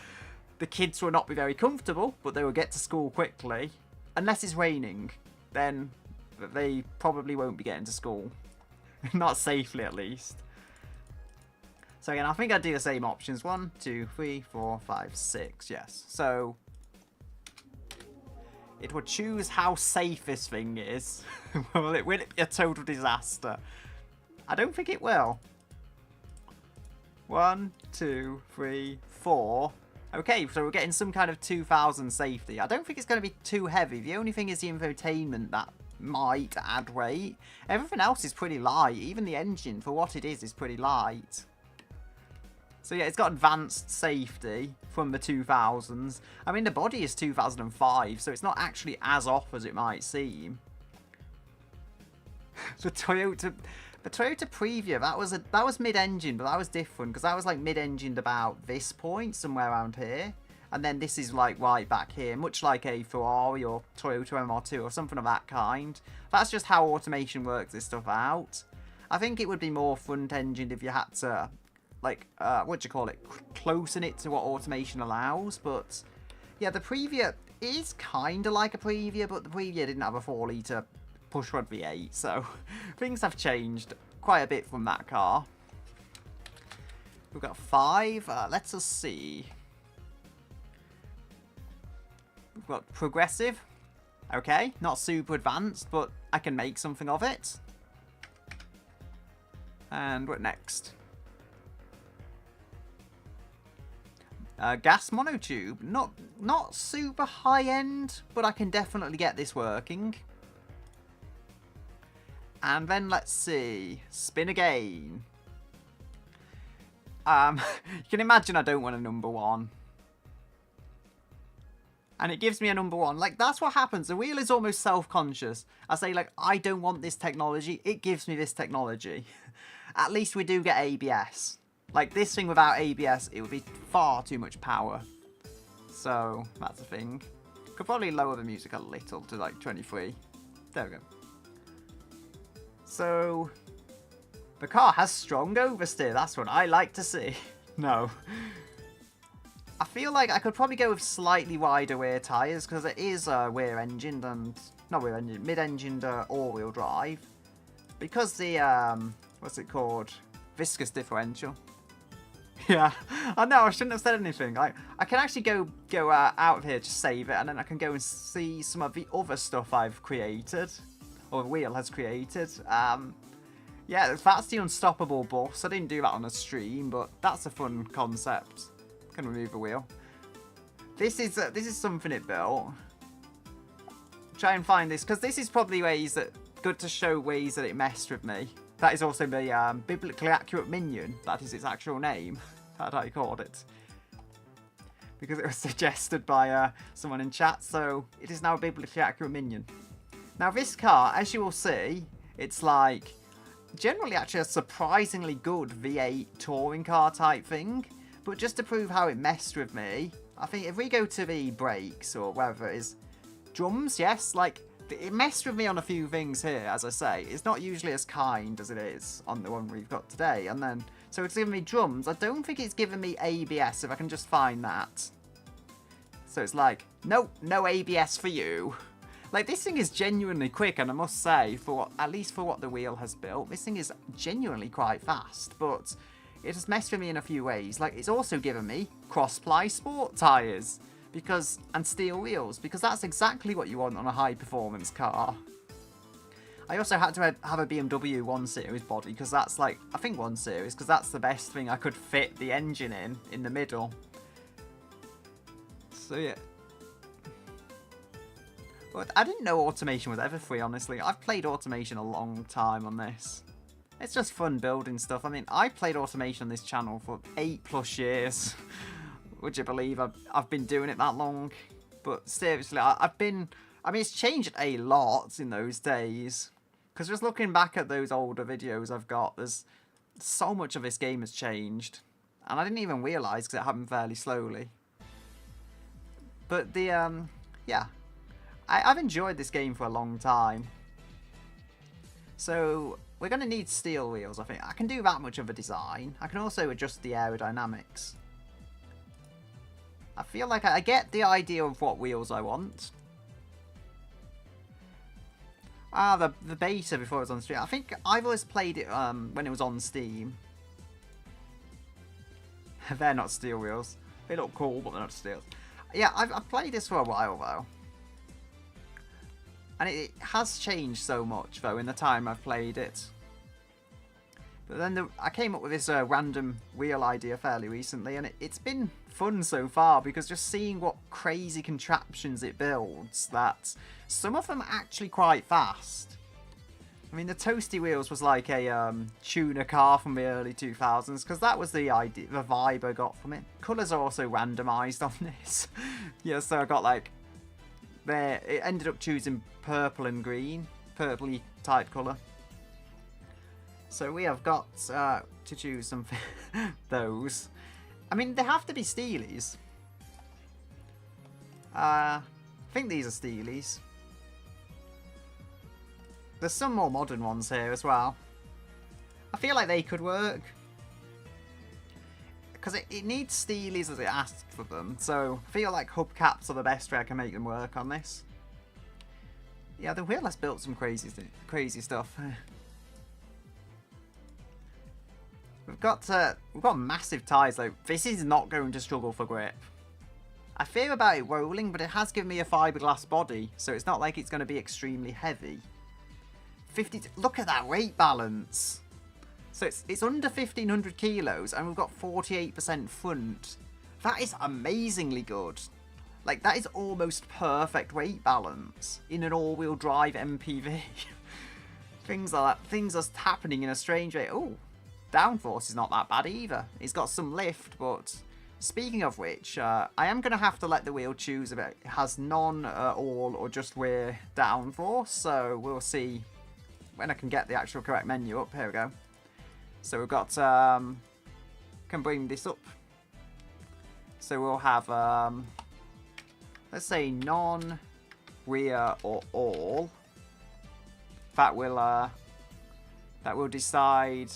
The kids will not be very comfortable, but they will get to school quickly. Unless it's raining, then they probably won't be getting to school. Not safely, at least. So again, I think I'd do the same options. 1, 2, 3, 4, 5, 6, yes. So it will choose how safe this thing is. Will it be a total disaster? I don't think it will. 1, 2, 3, 4. Okay, so we're getting some kind of 2000 safety. I don't think it's going to be too heavy. The only thing is the infotainment that might add weight. Everything else is pretty light. Even the engine, for what it is pretty light. So yeah, it's got advanced safety from the 2000s. I mean, the body is 2005, so it's not actually as off as it might seem. The Toyota Previa, that was mid-engine, but that was different because that was like mid-engined about this point, somewhere around here. And then this is like right back here, much like a Ferrari or Toyota MR2 or something of that kind. That's just how automation works this stuff out. I think it would be more front-engined if you had to, like, what do you call it, closen it to what automation allows. But yeah, the Previa is kind of like a Previa, but the Previa didn't have a 4-litre push-rod V8, so things have changed quite a bit from that car. We've got 5. Let's us see. We've got progressive. Okay, not super advanced, but I can make something of it. And what next? Gas monotube. Not super high-end, but I can definitely get this working. And then let's see. Spin again. You can imagine I don't want a number 1. And it gives me a number 1. Like, that's what happens. The wheel is almost self-conscious. I say, like, I don't want this technology. It gives me this technology. At least we do get ABS. Like, this thing without ABS, it would be far too much power. So, that's the thing. Could probably lower the music a little to, like, 23. There we go. So, the car has strong oversteer. That's what I like to see. No. I feel like I could probably go with slightly wider rear tyres because it is rear-engined and... Not rear-engined, mid-engined all-wheel drive. Because the, what's it called? Viscous differential. Yeah, I know, I shouldn't have said anything. I can actually go out of here, just save it, and then I can go and see some of the other stuff I've created. Or the wheel has created. Yeah, that's the unstoppable bus. I didn't do that on a stream, but that's a fun concept. Can remove the wheel. This is something it built. Try and find this, because this is probably good to show ways that it messed with me. That is also the biblically accurate minion. That is its actual name. That's how I called it. Because it was suggested by someone in chat, so it is now a biblically accurate minion. Now this car, as you will see, it's like generally actually a surprisingly good V8 touring car type thing. But just to prove how it messed with me, I think if we go to the brakes or whatever it is, drums, yes, like, it messed with me on a few things here, as I say. It's not usually as kind as it is on the one we've got today. And then, so it's giving me drums. I don't think it's giving me ABS, if I can just find that. So it's like, nope, no ABS for you. Like, this thing is genuinely quick, and I must say, for what, at least for what the wheel has built, this thing is genuinely quite fast, but it has messed with me in a few ways. Like, it's also given me cross-ply sport tyres, and steel wheels, because that's exactly what you want on a high-performance car. I also had to have a BMW 1 Series body, because that's like, I think 1 Series, because that's the best thing I could fit the engine in the middle. So yeah. But I didn't know automation was ever free, honestly. I've played automation a long time on this. It's just fun building stuff. I mean, I played automation on this channel for 8+ years. Would you believe I've been doing it that long? But seriously, I mean, it's changed a lot in those days. Because just looking back at those older videos I've got, there's so much of this game has changed. And I didn't even realise because it happened fairly slowly. But yeah. I've enjoyed this game for a long time. So, we're going to need steel wheels, I think. I can do that much of a design. I can also adjust the aerodynamics. I feel like I get the idea of what wheels I want. The beta before it was on Steam. I think I've always played it when it was on Steam. They're not steel wheels. They look cool, but they're not steel. Yeah, I've played this for a while, though. And it has changed so much, though, in the time I've played it. But then I came up with this random wheel idea fairly recently, and it's been fun so far, because just seeing what crazy contraptions it builds, that some of them are actually quite fast. I mean, the Toasty Wheels was like a tuner car from the early 2000s, because that was the idea, the vibe I got from it. Colours are also randomised on this. Yeah, so I got like... There, it ended up choosing purple and green, purpley type colour. So we have got to choose some those. I mean, they have to be Steelies. I think these are Steelies. There's some more modern ones here as well. I feel like they could work. Because it needs Steelies as it asks for them. So I feel like hubcaps are the best way I can make them work on this. Yeah, the wheel has built some crazy stuff. We've got massive tyres though. This is not going to struggle for grip. I fear about it rolling, but it has given me a fiberglass body, so it's not like it's going to be extremely heavy. Look at that weight balance. So it's under 1,500 kilos, and we've got 48% front. That is amazingly good. Like, that is almost perfect weight balance in an all-wheel drive MPV. Things are happening in a strange way. Oh, downforce is not that bad either. It's got some lift, but speaking of which, I am going to have to let the wheel choose if it has none, all, or just rear downforce. So we'll see when I can get the actual correct menu up. Here we go. So we've got, can bring this up. So we'll have, let's say none, rear, or all. That will decide.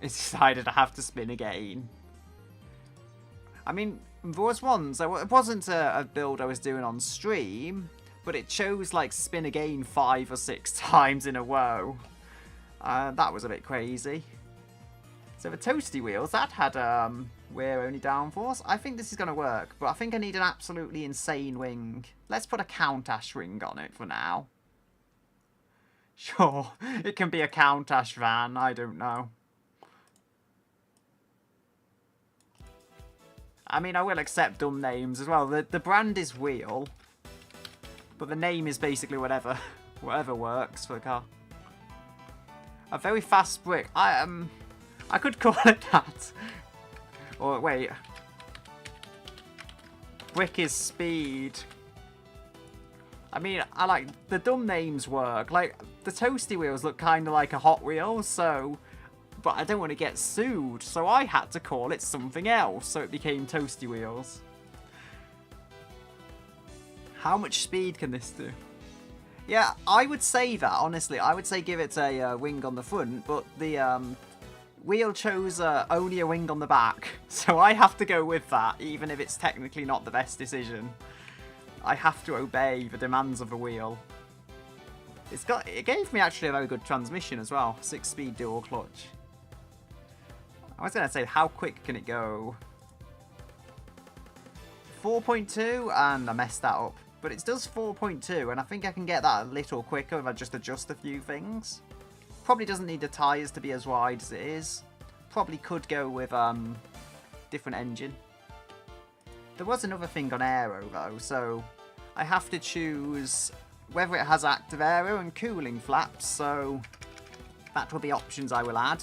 It's decided I have to spin again. I mean, there was ones, it wasn't a build I was doing on stream, but it chose like spin again 5 or 6 times in a row. That was a bit crazy. So the Toasty Wheels, that had rear only downforce. I think this is going to work, but I think I need an absolutely insane wing. Let's put a Countach ring on it for now. Sure, it can be a Countach van, I don't know. I mean, I will accept dumb names as well. The brand is Wheel, but the name is basically whatever works for the car. A very fast brick. I could call it that. Or wait. Brick is speed. I mean, I like the dumb names work. Like the Toasty Wheels look kind of like a Hot Wheels, so. But I don't want to get sued, so I had to call it something else, so it became Toasty Wheels. How much speed can this do? Yeah, I would say that, honestly. I would say give it a wing on the front, but the wheel chose only a wing on the back. So I have to go with that, even if it's technically not the best decision. I have to obey the demands of the wheel. It gave me actually a very good transmission as well. 6-speed dual clutch. I was going to say, how quick can it go? 4.2, and I messed that up. But it does 4.2, and I think I can get that a little quicker if I just adjust a few things. Probably doesn't need the tyres to be as wide as it is. Probably could go with different engine. There was another thing on aero though, so I have to choose whether it has active aero and cooling flaps, so that will be options I will add.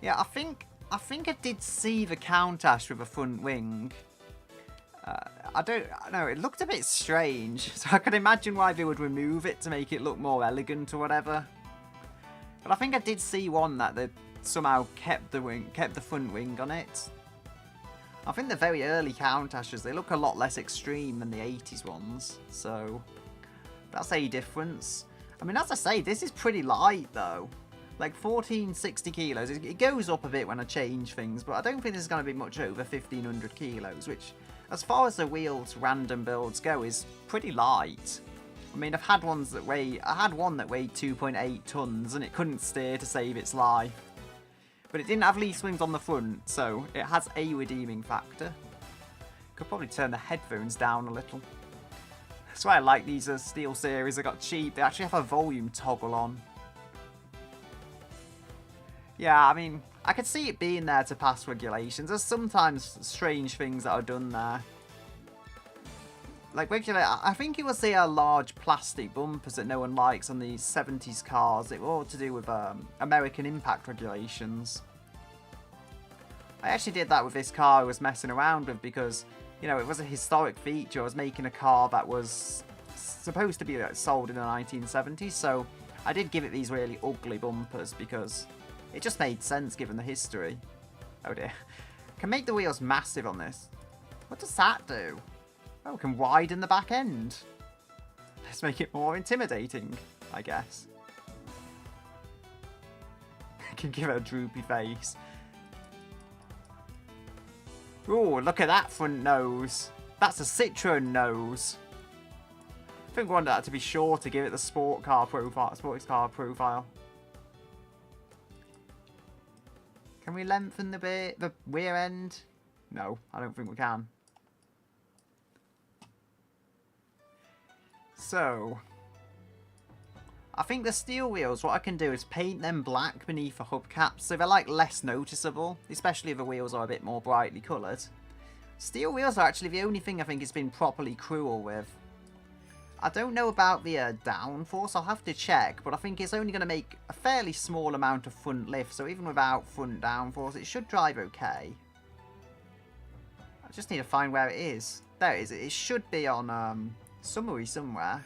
Yeah, I think I did see the Countach with a front wing. I don't know, it looked a bit strange, so I can imagine why they would remove it to make it look more elegant or whatever. But I think I did see one that they somehow kept the front wing on it. I think the very early Countachs, they look a lot less extreme than the 80s ones, so that's a difference. I mean, as I say, this is pretty light though. Like 1460 kilos. It goes up a bit when I change things, but I don't think this is going to be much over 1500 kilos, which, as far as the wheels random builds go, is pretty light. I mean, I had one that weighed 2.8 tons, and it couldn't steer to save its life. But it didn't have leaf springs on the front, so it has a redeeming factor. Could probably turn the headphones down a little. That's why I like these Steel Series. They got cheap. They actually have a volume toggle on. Yeah, I mean, I could see it being there to pass regulations. There's sometimes strange things that are done there. Like, I think it was the large plastic bumpers that no one likes on these 70s cars. It was all to do with American impact regulations. I actually did that with this car I was messing around with because, you know, it was a historic feature. I was making a car that was supposed to be sold in the 1970s, so I did give it these really ugly bumpers because it just made sense given the history. Oh dear. Can make the wheels massive on this. What does that do? Oh, can widen the back end. Let's make it more intimidating, I guess. I can give it a droopy face. Ooh, look at that front nose. That's a Citroen nose. I think we want that to be short to give it the sports car profile. Can we lengthen the rear end? No, I don't think we can. So, I think the steel wheels, what I can do is paint them black beneath the hubcaps, so they're like less noticeable, especially if the wheels are a bit more brightly coloured. Steel wheels are actually the only thing I think it's been properly cruel with. I don't know about the downforce, I'll have to check, but I think it's only going to make a fairly small amount of front lift, so even without front downforce, it should drive okay. I just need to find where it is. There it is. It should be on summary somewhere.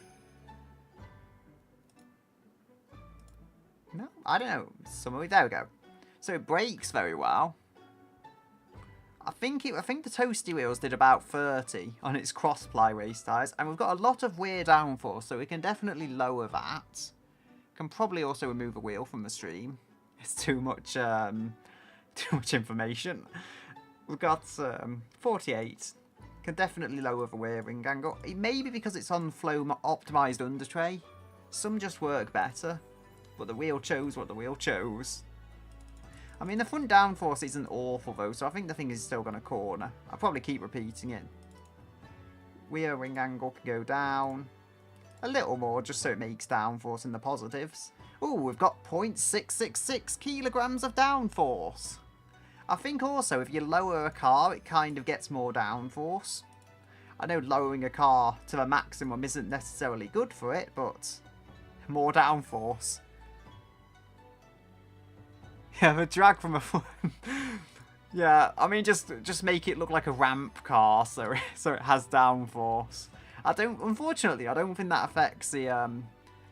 No, I don't know. Summary. There we go. So it brakes very well. I think the Toasty Wheels did about 30 on its cross-ply race tyres, and we've got a lot of rear downforce, so we can definitely lower that. Can probably also remove a wheel from the stream. It's too much information. We've got 48. Can definitely lower the rear wing angle. Maybe because it's on flow optimised under tray. Some just work better, but the wheel chose what the wheel chose. I mean, the front downforce isn't awful though, so I think the thing is still going to corner. I'll probably keep repeating it. Rear wing angle can go down a little more just so it makes downforce in the positives. Ooh, we've got 0.666 kilograms of downforce. I think also if you lower a car, it kind of gets more downforce. I know lowering a car to the maximum isn't necessarily good for it, but more downforce. Yeah, the drag from a foot. Yeah, I mean, just make it look like a ramp car, so it has downforce. Unfortunately, I don't think that affects the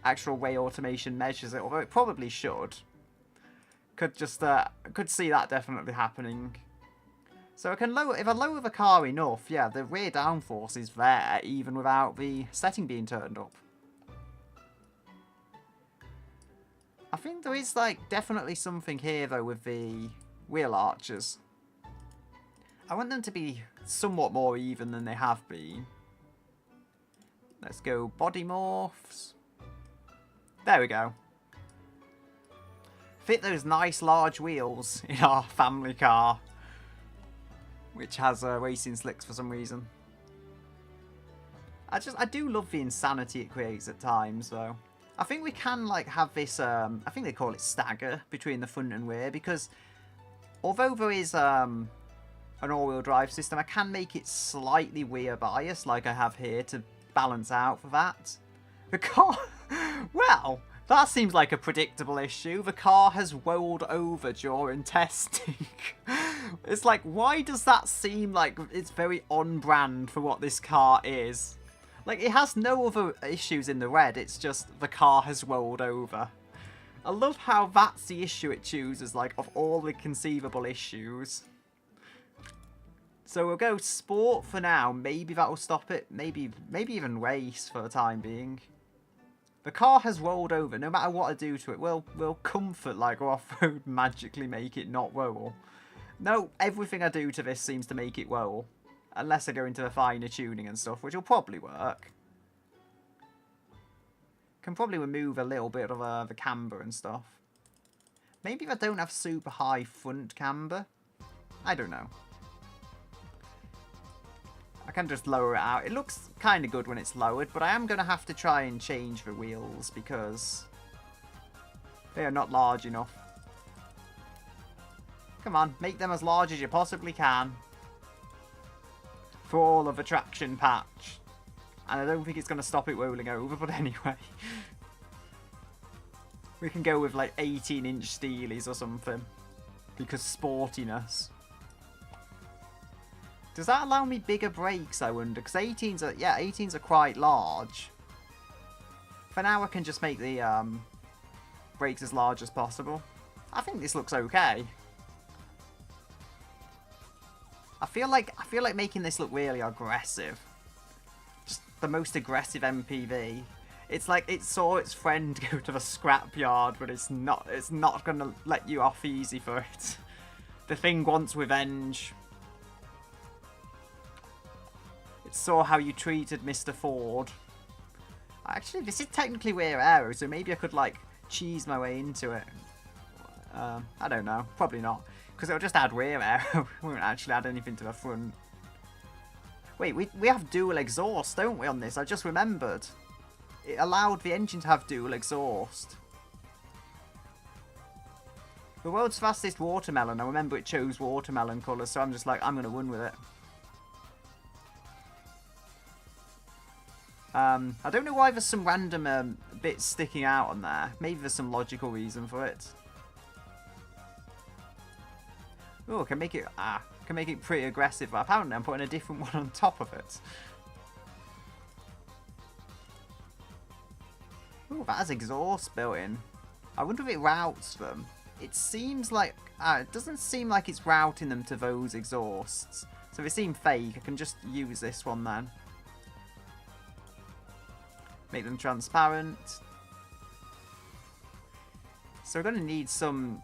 actual way automation measures it, although it probably should. Could see that definitely happening. So I can lower, if I lower the car enough, yeah, the rear downforce is there, even without the setting being turned up. I think there is, like, definitely something here, though, with the wheel arches. I want them to be somewhat more even than they have been. Let's go body morphs. There we go. Fit those nice large wheels in our family car, which has racing slicks for some reason. I do love the insanity it creates at times, though. I think we can, like, have this, I think they call it stagger between the front and rear, because although there is an all-wheel drive system, I can make it slightly rear biased, like I have here, to balance out for that. The car, well, that seems like a predictable issue. The car has rolled over during testing. It's like, why does that seem like it's very on-brand for what this car is? Like, it has no other issues in the red, it's just the car has rolled over. I love how that's the issue it chooses, like, of all the conceivable issues. So we'll go sport for now. Maybe that'll stop it. Maybe even race for the time being. The car has rolled over. No matter what I do to it, we'll comfort, like, or off-road magically make it not roll. No, everything I do to this seems to make it roll. Unless I go into the finer tuning and stuff, which will probably work. Can probably remove a little bit of the camber and stuff. Maybe if I don't have super high front camber. I don't know. I can just lower it out. It looks kind of good when it's lowered, but I am going to have to try and change the wheels because they are not large enough. Come on, make them as large as you possibly can. For all of the traction patch. And I don't think it's going to stop it rolling over, but anyway. We can go with like 18-inch steelies or something. Because sportiness. Does that allow me bigger brakes, I wonder? Because 18s are quite large. For now I can just make the brakes as large as possible. I think this looks okay. I feel like making this look really aggressive. Just the most aggressive MPV. It's like it saw its friend go to the scrapyard, but it's not gonna let you off easy for it. The thing wants revenge. It saw how you treated Mr. Ford. Actually, this is technically rear aero, so maybe I could like cheese my way into it. I don't know. Probably not. Because it'll just add rear aero. We won't actually add anything to the front. Wait, we have dual exhaust, don't we, on this? I just remembered. It allowed the engine to have dual exhaust. The world's fastest watermelon. I remember it chose watermelon colours, so I'm just like, I'm going to run with it. I don't know why there's some random bits sticking out on there. Maybe there's some logical reason for it. Oh, can make it pretty aggressive, but apparently I'm putting a different one on top of it. Oh, that has exhaust built in. I wonder if it routes them. It seems like it doesn't seem like it's routing them to those exhausts. So if it seems fake, I can just use this one then. Make them transparent. So we're gonna need some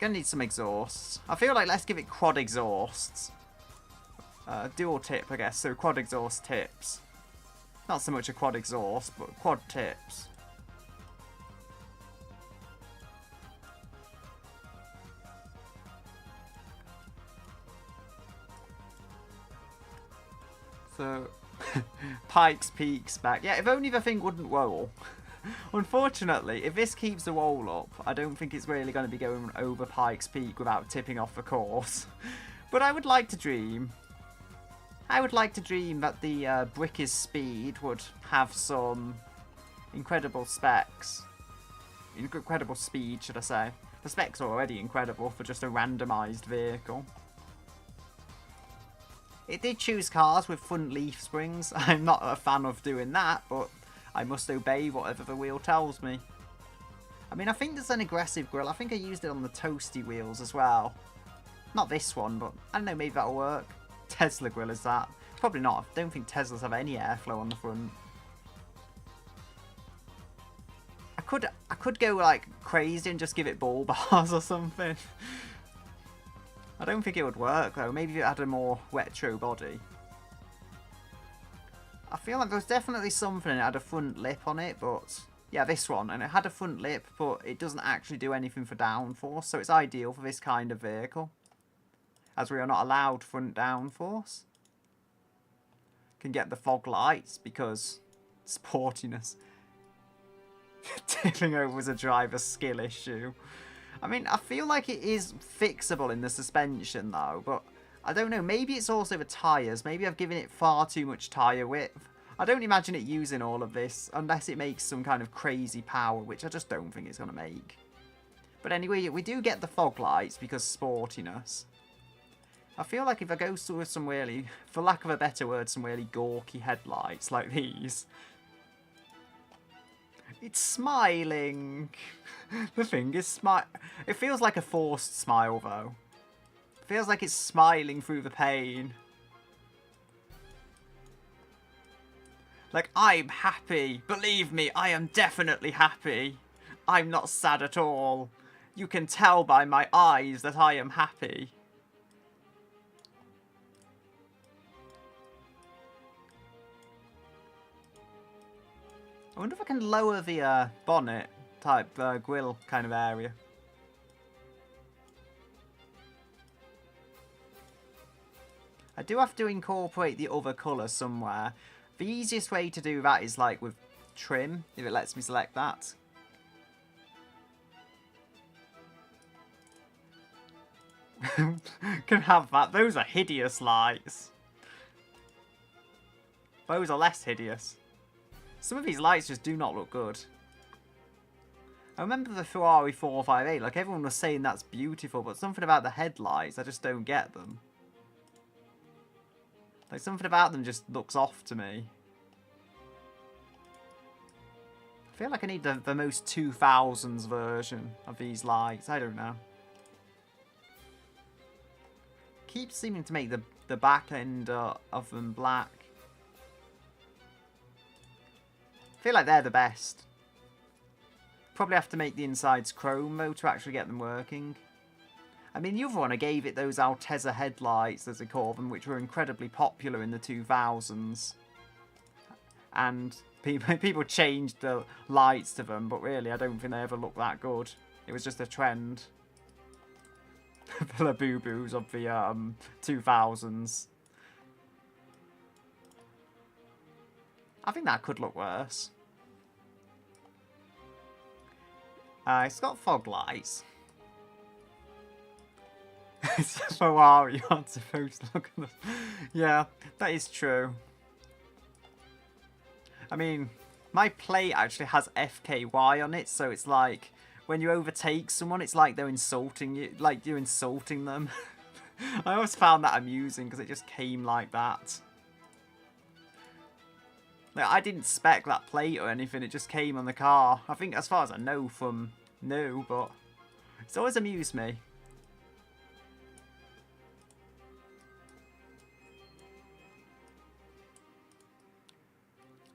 exhausts. I feel like let's give it quad exhausts. Dual tip, I guess, so quad exhaust tips. Not so much a quad exhaust, but quad tips. So, Pikes Peak's back. Yeah, if only the thing wouldn't roll. Unfortunately, if this keeps the roll up, I don't think it's really going to be going over Pikes Peak without tipping off the course. But I would like to dream. I would like to dream that the Bricky's speed would have some incredible specs. Incredible speed, should I say. The specs are already incredible for just a randomised vehicle. It did choose cars with front leaf springs. I'm not a fan of doing that, but I must obey whatever the wheel tells me. I mean, I think there's an aggressive grille. I think I used it on the toasty wheels as well. Not this one, but I don't know, maybe that'll work. Tesla grill is that? Probably not. I don't think Teslas have any airflow on the front. I could go like crazy and just give it ball bars or something. I don't think it would work though. Maybe if it had a more retro body. I feel like there's definitely something that had a front lip on it, but yeah, this one. And it had a front lip, but it doesn't actually do anything for downforce, so it's ideal for this kind of vehicle. As we are not allowed front downforce. Can get the fog lights because sportiness. Tipping over was a driver's skill issue. I mean, I feel like it is fixable in the suspension though, but I don't know, maybe it's also the tyres. Maybe I've given it far too much tyre width. I don't imagine it using all of this unless it makes some kind of crazy power, which I just don't think it's going to make. But anyway, we do get the fog lights because sportiness. I feel like if I go with some really, for lack of a better word, some really gawky headlights like these. It's smiling. The thing is it feels like a forced smile though. It feels like it's smiling through the pain. Like, I'm happy. Believe me, I am definitely happy. I'm not sad at all. You can tell by my eyes that I am happy. I wonder if I can lower the bonnet type grill kind of area. I do have to incorporate the other colour somewhere. The easiest way to do that is like with trim, if it lets me select that. Can have that. Those are hideous lights. Those are less hideous. Some of these lights just do not look good. I remember the Ferrari 458, like everyone was saying that's beautiful, but something about the headlights, I just don't get them. Like something about them just looks off to me. I feel like I need the most 2000s version of these lights, I don't know. Keeps seeming to make the back end of them black. I feel like they're the best. Probably have to make the insides chrome though to actually get them working. I mean, the other one I gave it those Altezza headlights, as they call them, which were incredibly popular in the 2000s. And people changed the lights to them, but really I don't think they ever looked that good. It was just a trend. The boo-boos of the 2000s. I think that could look worse. It's got fog lights. It's a Ferrari, you aren't supposed to look at them. Yeah, that is true. I mean, my plate actually has FKY on it, so it's like, when you overtake someone, it's like they're insulting you, like you're insulting them. I always found that amusing, because it just came like that. Like, I didn't spec that plate or anything, it just came on the car. I think, as far as I know from new, but it's always amused me.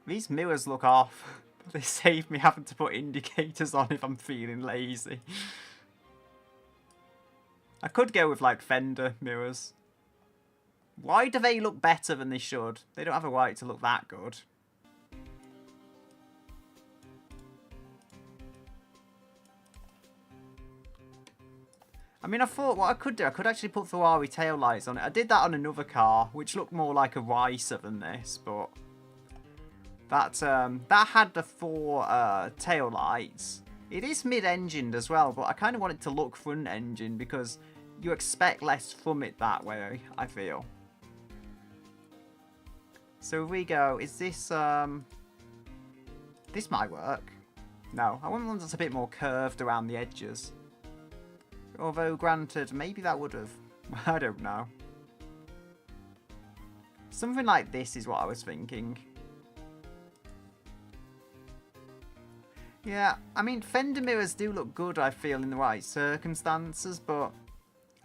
These mirrors look off. They save me having to put indicators on if I'm feeling lazy. I could go with, like, fender mirrors. Why do they look better than they should? They don't have a right to look that good. I mean, I thought what I could do, I could actually put Ferrari taillights on it. I did that on another car, which looked more like a Ricer than this, but that had the 4 tail lights. It is mid-engined as well, but I kind of want it to look front-engined because you expect less from it that way, I feel. So here we go. Is this, this might work. No, I want one that's a bit more curved around the edges. Although, granted, maybe that would have. I don't know. Something like this is what I was thinking. Yeah, I mean, fender mirrors do look good, I feel, in the right circumstances, but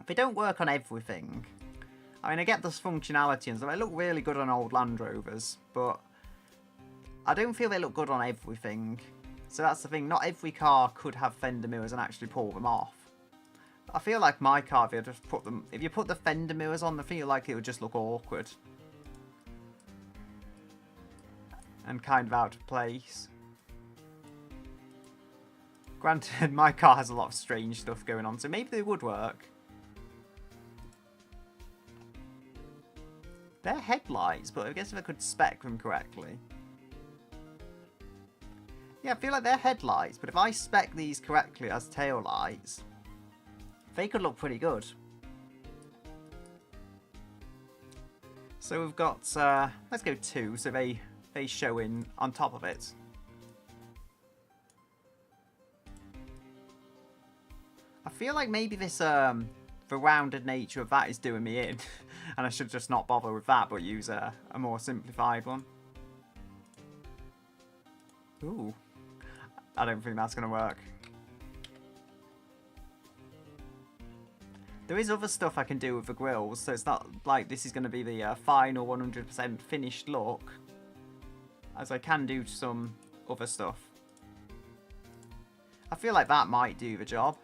They don't work on everything. I mean, I get this functionality and stuff. They look really good on old Land Rovers, but I don't feel they look good on everything. So that's the thing. Not every car could have fender mirrors and actually pull them off. I feel like my car, if you just put them, if you put the fender mirrors on, I feel like it would just look awkward and kind of out of place. Granted, my car has a lot of strange stuff going on, so maybe they would work. They're headlights, but I guess if I could spec them correctly. Yeah, I feel like they're headlights, but if I spec these correctly as tail lights, they could look pretty good. So we've got, let's go 2, so they show in on top of it. I feel like maybe this, the rounded nature of that is doing me in. And I should just not bother with that, but use a more simplified one. Ooh. I don't think that's going to work. There is other stuff I can do with the grills, so it's not like this is going to be the final 100% finished look. As I can do some other stuff. I feel like that might do the job.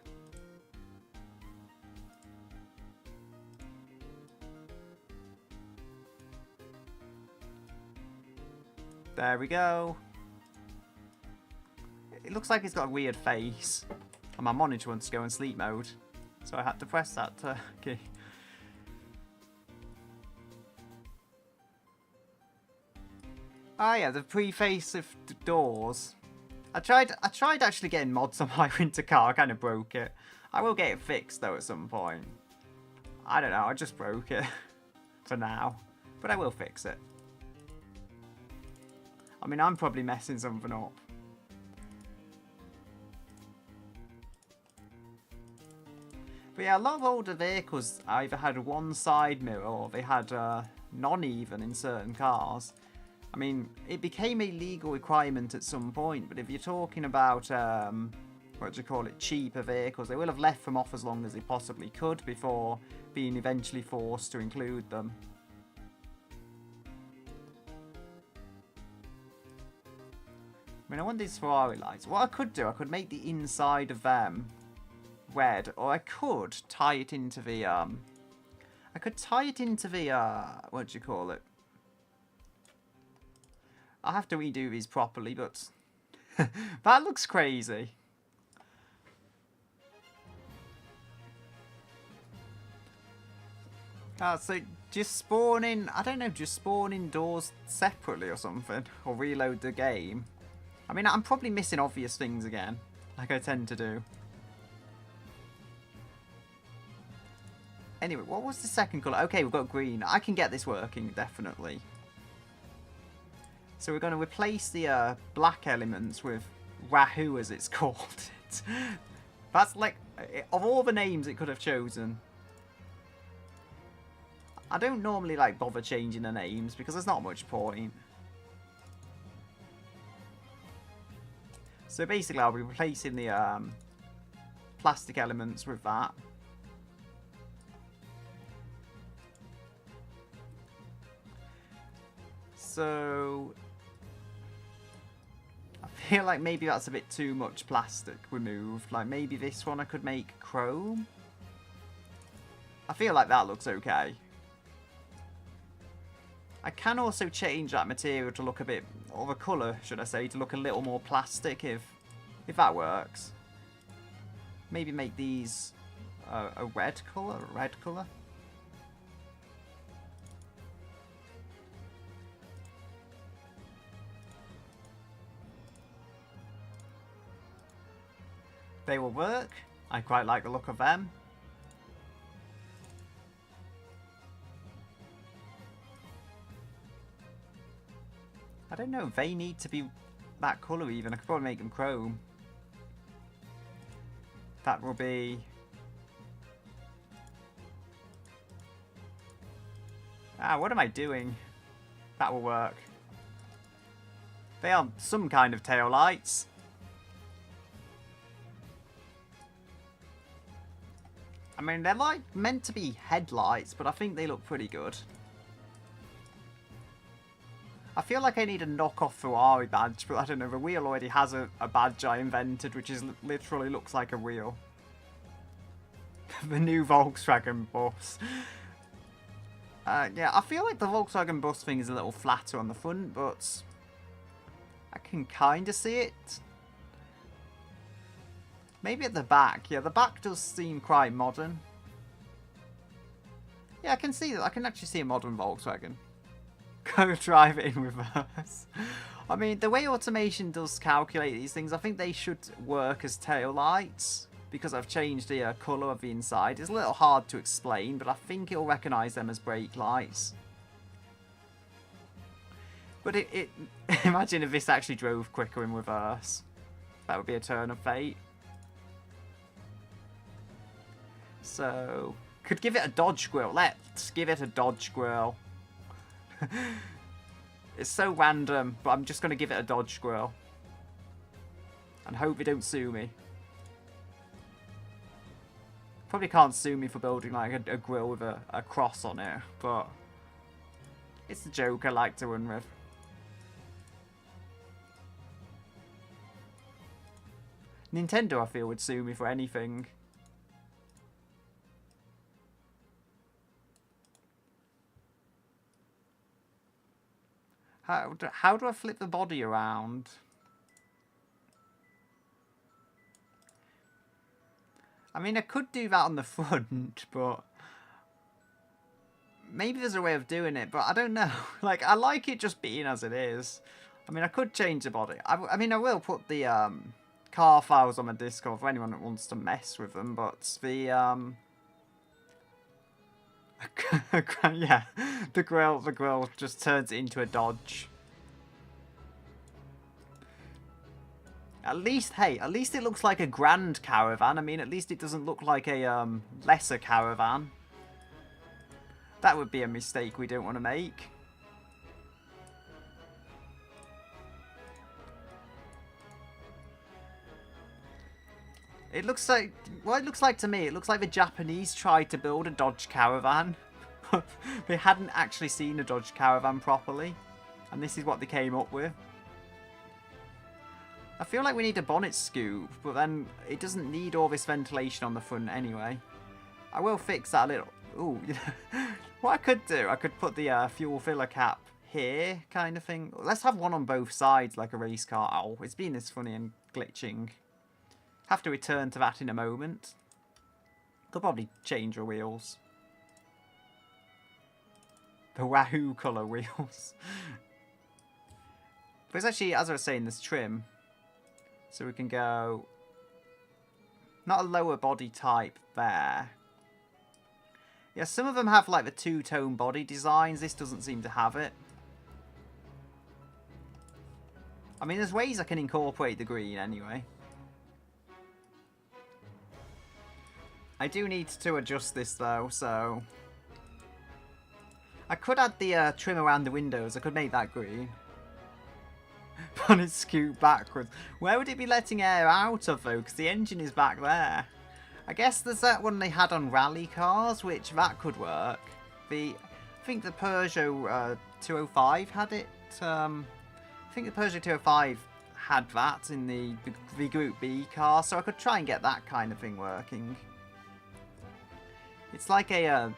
There we go. It looks like it's got a weird face. And my monitor wants to go in sleep mode. So I had to press that key. Ah yeah, the pre-face of doors. I tried actually getting mods on my winter car. I kind of broke it. I will get it fixed though at some point. I don't know, I just broke it. For now. But I will fix it. I mean, I'm probably messing something up. But yeah, a lot of older vehicles either had one side mirror or they had none even in certain cars. I mean, it became a legal requirement at some point, but if you're talking about, what do you call it, cheaper vehicles, they will have left them off as long as they possibly could before being eventually forced to include them. I mean, I want these Ferrari lights. What I could do, I could make the inside of them red, or I could tie it into the, what do you call it? I'll have to redo these properly, but that looks crazy. So just spawn in, I don't know, just spawn in doors separately or something, or reload the game. I mean, I'm probably missing obvious things again, like I tend to do. Anyway, what was the second colour? Okay, we've got green. I can get this working, definitely. So we're going to replace the black elements with Wahoo, as it's called. That's like, of all the names it could have chosen. I don't normally like bother changing the names because there's not much point. So basically I'll be replacing the plastic elements with that. So I feel like maybe that's a bit too much plastic removed. Like maybe this one I could make chrome. I feel like that looks okay. I can also change that material to look a bit, or the colour, should I say, to look a little more plastic if that works. Maybe make these a red colour, They will work. I quite like the look of them. I don't know, they need to be that colour even. I could probably make them chrome. That will be... what am I doing? That will work. They are some kind of tail lights. I mean, they're like meant to be headlights, but I think they look pretty good. I feel like I need a knockoff Ferrari badge, but I don't know, the wheel already has a badge I invented, which is literally looks like a wheel. The new Volkswagen bus. Yeah, I feel like the Volkswagen bus thing is a little flatter on the front, but I can kind of see it. Maybe at the back. Yeah, the back does seem quite modern. Yeah, I can see that. I can actually see a modern Volkswagen. Go drive it in reverse. I mean, the way automation does calculate these things, I think they should work as tail lights. Because I've changed the colour of the inside. It's a little hard to explain, but I think it'll recognise them as brake lights. But imagine if this actually drove quicker in reverse. That would be a turn of fate. So, could give it a dodge grill. Let's give it a dodge grill. It's so random, but I'm just going to give it a dodge grill. And hope they don't sue me. Probably can't sue me for building like a grill with a cross on it, but it's the joke I like to run with. Nintendo, I feel, would sue me for anything. How do I flip the body around? I mean, I could do that on the front, but maybe there's a way of doing it, but I don't know. Like, I like it just being as it is. I mean, I could change the body. I mean, I will put the car files on my Discord for anyone that wants to mess with them, but the yeah, the grill just turns it into a Dodge. At least, hey, at least it looks like a Grand Caravan. I mean, at least it doesn't look like a lesser Caravan. That would be a mistake we don't want to make. It looks like, well, it looks like to me, it looks like the Japanese tried to build a Dodge Caravan. They hadn't actually seen a Dodge Caravan properly. And this is what they came up with. I feel like we need a bonnet scoop, but then it doesn't need all this ventilation on the front anyway. I will fix that a little. Ooh, what I could do, I could put the fuel filler cap here, kind of thing. Let's have one on both sides, like a race car. Oh, it's been this funny and glitching. Have to return to that in a moment. Could probably change the wheels. The Wahoo colour wheels. But it's actually, as I was saying, there's trim. So we can go... Not a lower body type there. Yeah, some of them have like the two-tone body designs. This doesn't seem to have it. I mean, there's ways I can incorporate the green anyway. I do need to adjust this though, so... I could add the trim around the windows. I could make that green. Bonnet scoot backwards. Where would it be letting air out of though? Because the engine is back there. I guess there's that one they had on rally cars, which that could work. I think the Peugeot 205 had it. I think the Peugeot 205 had that in the Group B car, so I could try and get that kind of thing working. It's like a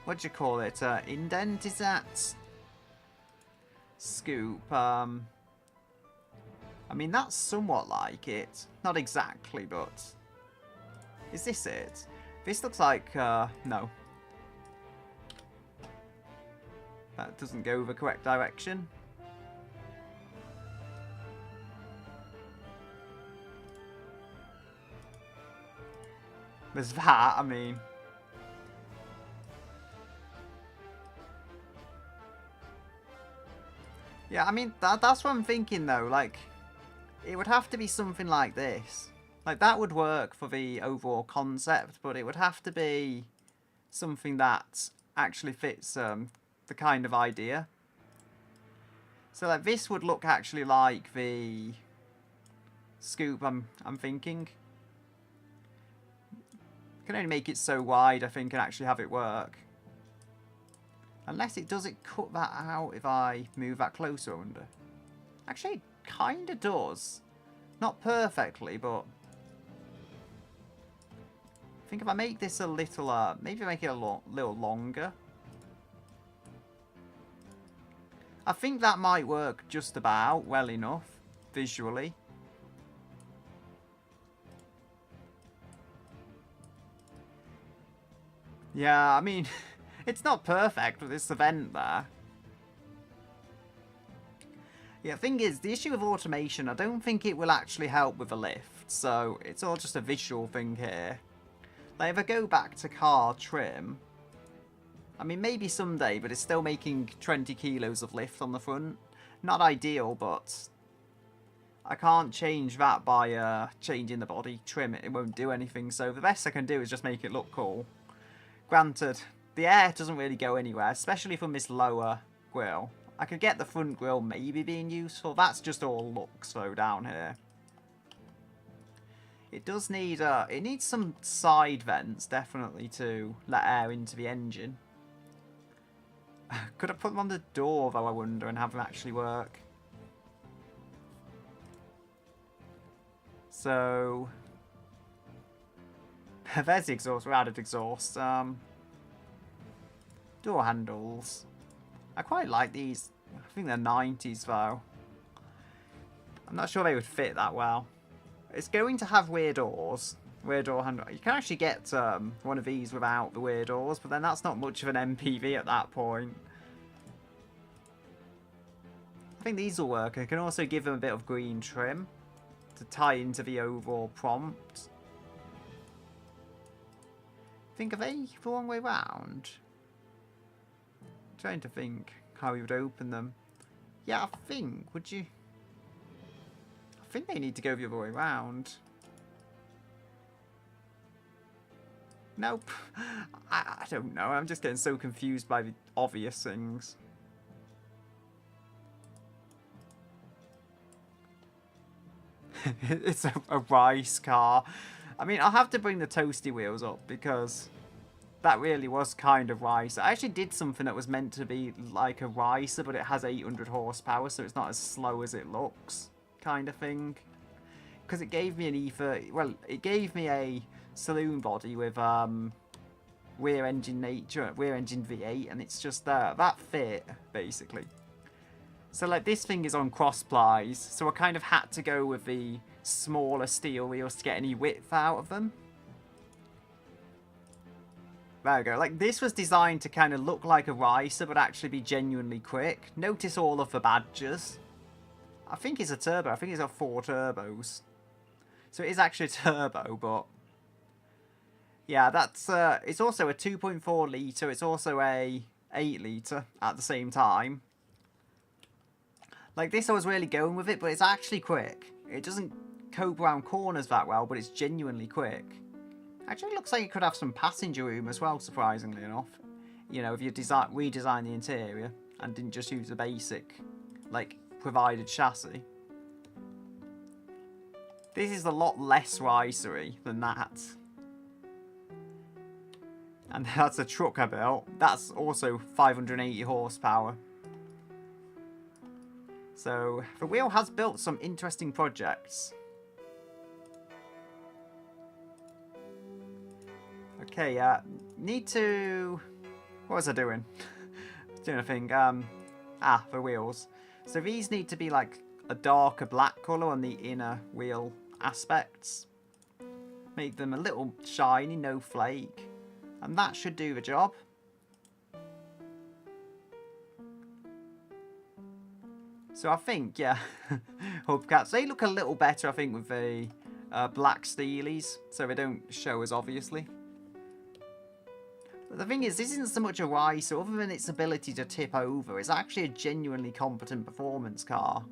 what do you call it? Indent, is that? Scoop. I mean, that's somewhat like it. Not exactly, but... Is this it? This looks like... no. That doesn't go the correct direction. There's that, I mean... Yeah, I mean, that's what I'm thinking, though. Like, it would have to be something like this. Like, that would work for the overall concept, but it would have to be something that actually fits the kind of idea. So, like, this would look actually like the scoop I'm thinking. Can only make it so wide, I think, and actually have it work. Unless does it cut that out if I move that closer, I wonder. Actually, it kind of does. Not perfectly, but... I think if I make this a little, maybe make it a little longer. I think that might work just about well enough, visually. Yeah, I mean, it's not perfect with this event there. Yeah, the thing is, the issue with automation, I don't think it will actually help with the lift. So, it's all just a visual thing here. Like, if I go back to car trim... I mean, maybe someday, but it's still making 20 kilos of lift on the front. Not ideal, but... I can't change that by changing the body trim. It won't do anything, so the best I can do is just make it look cool. Granted, the air doesn't really go anywhere, especially from this lower grille. I could get the front grille maybe being useful. That's just all looks though down here. It does need it needs some side vents definitely to let air into the engine. Could I put them on the door though, I wonder, and have them actually work? So there's the exhaust, we're added exhaust. Door handles. I quite like these. I think they're 90s though. I'm not sure they would fit that well. It's going to have rear doors. Rear door handle. You can actually get one of these without the rear doors, but then that's not much of an MPV at that point. I think these will work. I can also give them a bit of green trim to tie into the overall prompt. Think, are they the wrong way round? I'm trying to think how you would open them. Yeah, I think, would you? I think they need to go the other way round. Nope. I don't know. I'm just getting so confused by the obvious things. It's a rice car. I mean, I'll have to bring the toasty wheels up because that really was kind of rice. I actually did something that was meant to be like a ricer, but it has 800 horsepower, so it's not as slow as it looks, kind of thing. Because it gave me an E30. Well, it gave me a saloon body with rear engine V8, and it's just that fit basically. So like this thing is on cross plies, so I kind of had to go with the smaller steel wheels to get any width out of them. There we go. Like this was designed to kind of look like a ricer, but actually be genuinely quick. Notice all of the badges. I think it's a turbo. I think it's got 4 turbos. So it is actually a turbo, but yeah, that's it's also a 2.4 litre. It's also a 8 litre at the same time. Like this, I was really going with it, but it's actually quick. It doesn't cope around corners that well, but it's genuinely quick. Actually, it looks like it could have some passenger room as well, surprisingly enough. You know, if you redesign the interior and didn't just use the basic, like, provided chassis. This is a lot less ricery than that. And that's a truck I built. That's also 580 horsepower. So, the wheel has built some interesting projects. Okay, need to... What was I doing? Doing a thing. The wheels. So these need to be like a darker black colour on the inner wheel aspects. Make them a little shiny, no flake. And that should do the job. So I think, yeah, hubcaps, they look a little better, I think, with the black steelies, so they don't show as obviously. But the thing is, this isn't so much a ricer, other than its ability to tip over. It's actually a genuinely competent performance car.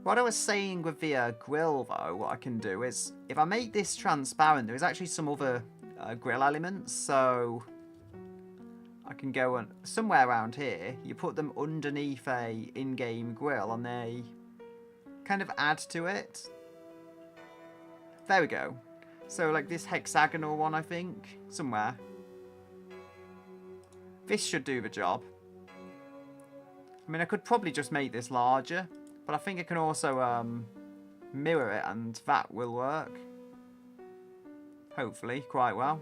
What I was saying with the grille, though, what I can do is, if I make this transparent, there is actually some other grille elements, so I can go on somewhere around here. You put them underneath a in-game grille and they kind of add to it. There we go. So like this hexagonal one, I think, somewhere. This should do the job. I mean, I could probably just make this larger, but I think I can also mirror it, and that will work. Hopefully, quite well.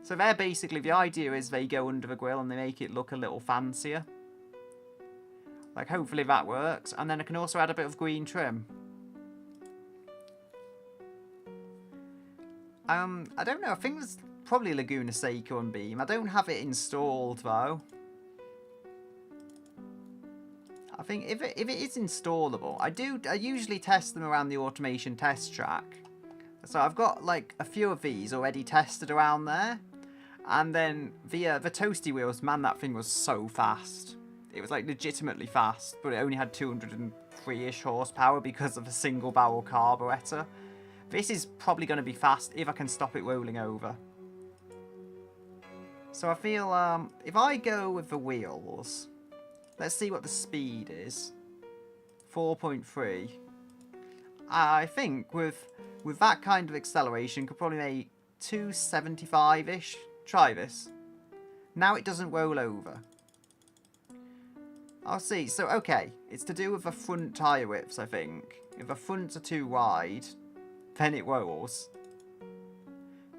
So they're basically, the idea is they go under the grill and they make it look a little fancier. Like, hopefully that works. And then I can also add a bit of green trim. I don't know, I think there's probably Laguna Seca on Beam. I don't have it installed, though. I think if it is installable, I usually test them around the automation test track. So I've got like a few of these already tested around there. And then the toasty wheels, man, that thing was so fast. It was like legitimately fast, but it only had 203-ish horsepower because of a single barrel carburetor. This is probably going to be fast if I can stop it rolling over. So I feel if I go with the wheels, let's see what the speed is. 4.3. I think with that kind of acceleration, could probably make 275-ish. Try this. Now it doesn't roll over. I'll see. So, okay. It's to do with the front tyre widths, I think. If the fronts are too wide, then it rolls.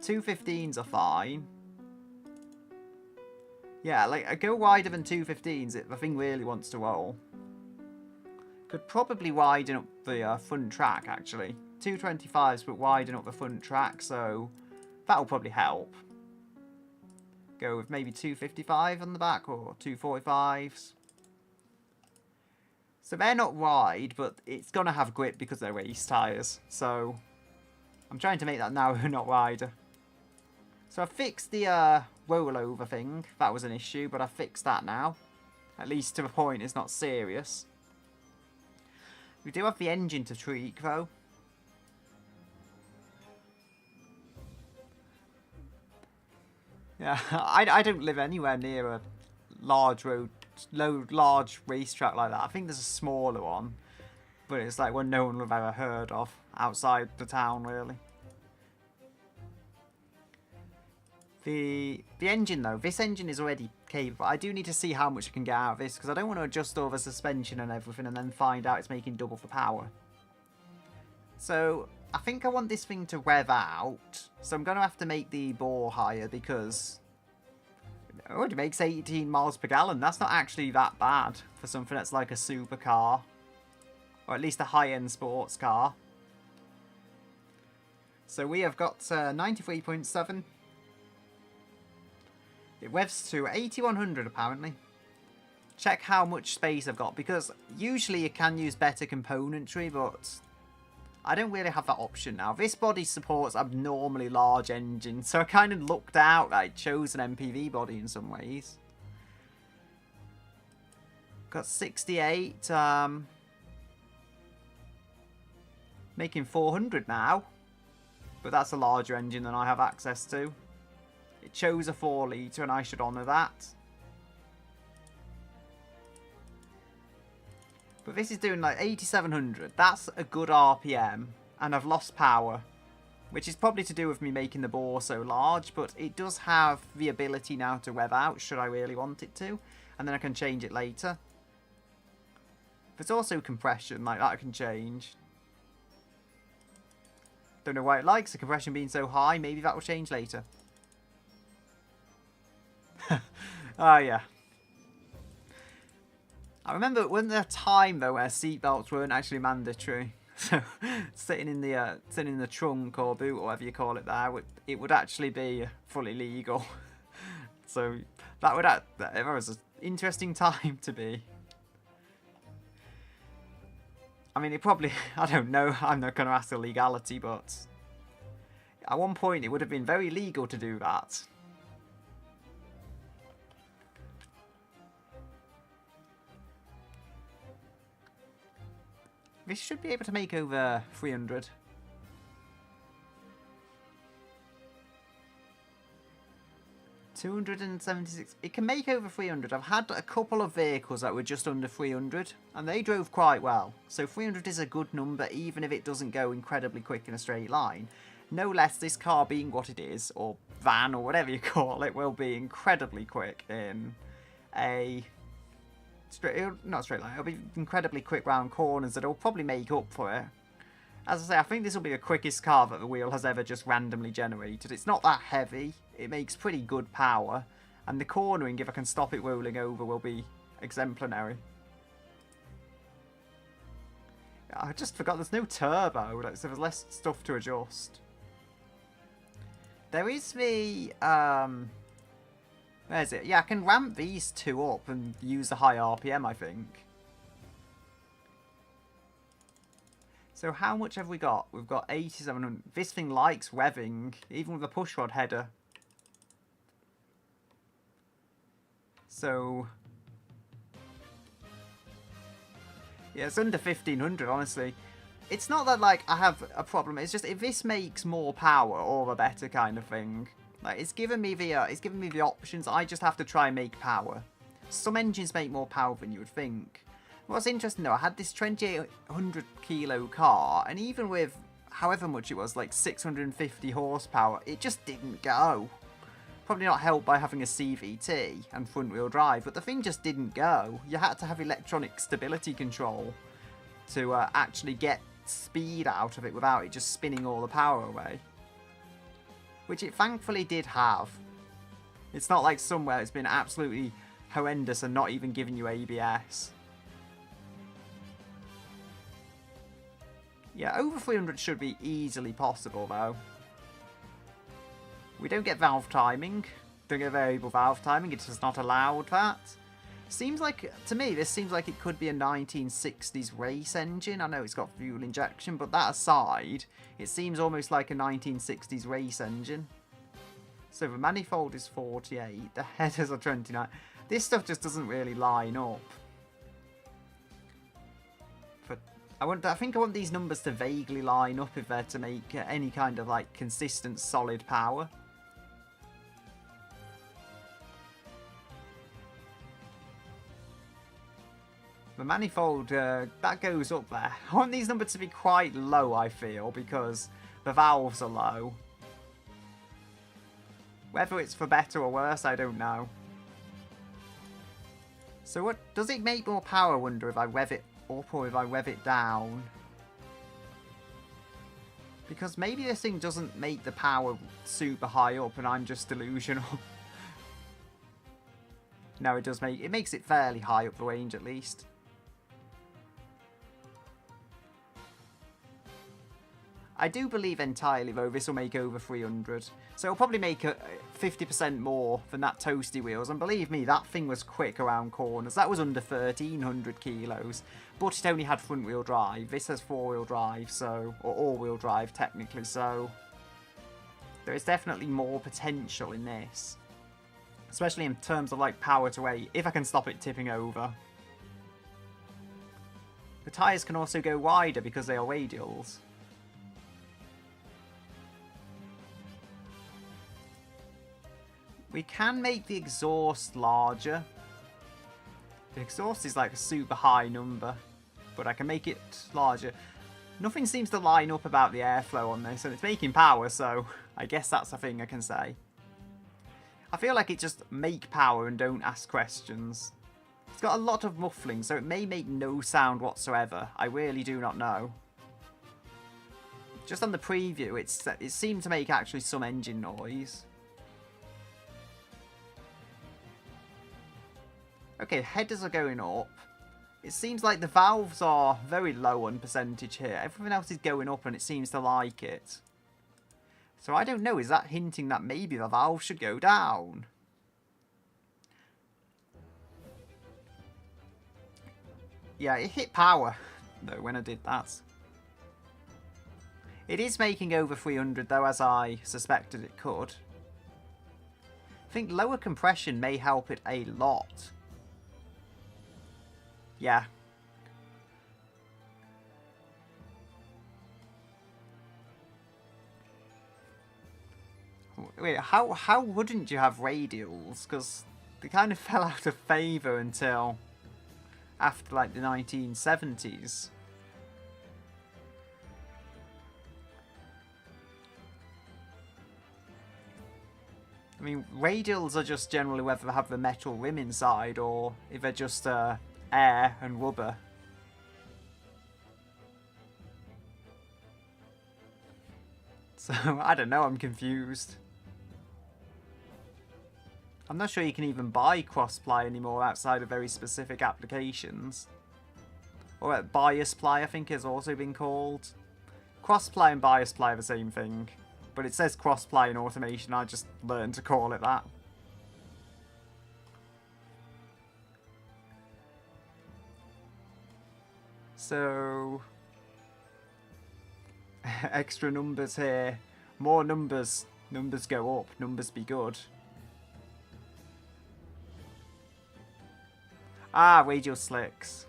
215s are fine. Yeah, like, I go wider than 215s if the thing really wants to roll. Could probably widen up the front track, actually. 225s, but widen up the front track, so that'll probably help. Go with maybe 255 on the back, or 245s. So they're not wide, but it's going to have grip because they're race tyres. So I'm trying to make that narrower, not wider. So I fixed the rollover thing. That was an issue, but I fixed that now. At least to the point it's not serious. We do have the engine to tweak, though. Yeah, I don't live anywhere near a large large racetrack like that. I think there's a smaller one, but it's like one no one would have ever heard of outside the town, really. The engine, though, this engine is already capable. I do need to see how much I can get out of this, because I don't want to adjust all the suspension and everything and then find out it's making double the power. So I think I want this thing to rev out, so I'm going to have to make the bore higher, because it already makes 18 miles per gallon. That's not actually that bad for something that's like a supercar, or at least a high-end sports car. So we have got 93.7. It revs to 8100 apparently. Check how much space I've got, because usually you can use better componentry, but I don't really have that option now. This body supports abnormally large engines, so I kind of lucked out that I chose an MPV body in some ways. Got 68, making 400 now, but that's a larger engine than I have access to. It chose a 4 litre and I should honour that. But this is doing like 8700. That's a good RPM. And I've lost power. Which is probably to do with me making the bore so large. But it does have the ability now to rev out should I really want it to. And then I can change it later. There's also compression, like that I can change. Don't know why it likes the compression being so high. Maybe that will change later. Oh, yeah. I remember, wasn't there a time, though, where seatbelts weren't actually mandatory? So, sitting in the trunk or boot, or whatever you call it there, it would actually be fully legal. So, that was an interesting time to be. I mean, it probably, I don't know, I'm not going to ask the legality, but at one point it would have been very legal to do that. This should be able to make over 300. 276. It can make over 300. I've had a couple of vehicles that were just under 300, and they drove quite well. So 300 is a good number, even if it doesn't go incredibly quick in a straight line. No less, this car being what it is, or van, or whatever you call it, will be incredibly quick in a not straight line. It'll be incredibly quick round corners that'll probably make up for it. As I say, I think this will be the quickest car that the wheel has ever just randomly generated. It's not that heavy. It makes pretty good power. And the cornering, if I can stop it rolling over, will be exemplary. I just forgot there's no turbo, so there's less stuff to adjust. There is the... where is it? Yeah, I can ramp these two up and use the high RPM, I think. So how much have we got? We've got 8,700. This thing likes revving, even with a pushrod header. So... yeah, it's under 1,500, honestly. It's not that, like, I have a problem. It's just if this makes more power, or the better kind of thing. Like, it's given me the options. I just have to try and make power. Some engines make more power than you would think. What's interesting though, I had this 2,800 kilo car, and even with however much it was, like 650 horsepower, it just didn't go. Probably not helped by having a CVT and front wheel drive, but the thing just didn't go. You had to have electronic stability control to actually get speed out of it without it just spinning all the power away. Which it thankfully did have. It's not like somewhere it's been absolutely horrendous and not even giving you ABS. Yeah, over 300 should be easily possible, though. We don't get valve timing. Don't get variable valve timing. It does not allow that. Seems like, to me, this seems like it could be a 1960s race engine. I know it's got fuel injection, but that aside, it seems almost like a 1960s race engine. So the manifold is 48. The headers are 29. This stuff just doesn't really line up. I think I want these numbers to vaguely line up if they're to make any kind of like consistent solid power. The manifold, that goes up there. I want these numbers to be quite low, I feel, because the valves are low. Whether it's for better or worse, I don't know. So what, does it make more power, I wonder, if I rev it up or if I rev it down? Because maybe this thing doesn't make the power super high up and I'm just delusional. No, it makes it fairly high up the range at least. I do believe entirely, though, this will make over 300. So it'll probably make 50% more than that toasty wheels. And believe me, that thing was quick around corners. That was under 1,300 kilos. But it only had front-wheel drive. This has four-wheel drive, so... or all-wheel drive, technically, so... there is definitely more potential in this. Especially in terms of, like, power to weight, if I can stop it tipping over. The tyres can also go wider because they are radials. We can make the exhaust larger. The exhaust is like a super high number, but I can make it larger. Nothing seems to line up about the airflow on this, and it's making power, so I guess that's a thing I can say. I feel like it just make power and don't ask questions. It's got a lot of muffling, so it may make no sound whatsoever. I really do not know. Just on the preview, it seemed to make actually some engine noise. Okay, headers are going up. It seems like the valves are very low on percentage here. Everything else is going up and it seems to like it. So I don't know, is that hinting that maybe the valve should go down? Yeah, it hit power, though, when I did that. It is making over 300, though, as I suspected it could. I think lower compression may help it a lot. Yeah. wait, how wouldn't you have radials? Because they kind of fell out of favour until after like the 1970s. I mean, radials are just generally whether they have the metal rim inside or if they're just air and rubber. So, I don't know, I'm confused. I'm not sure you can even buy cross-ply anymore outside of very specific applications. Or bias ply, I think, has also been called. Cross-ply and bias ply are the same thing. But it says cross-ply in automation, I just learned to call it that. So... extra numbers here. More numbers. Numbers go up. Numbers be good. Ah, radial slicks.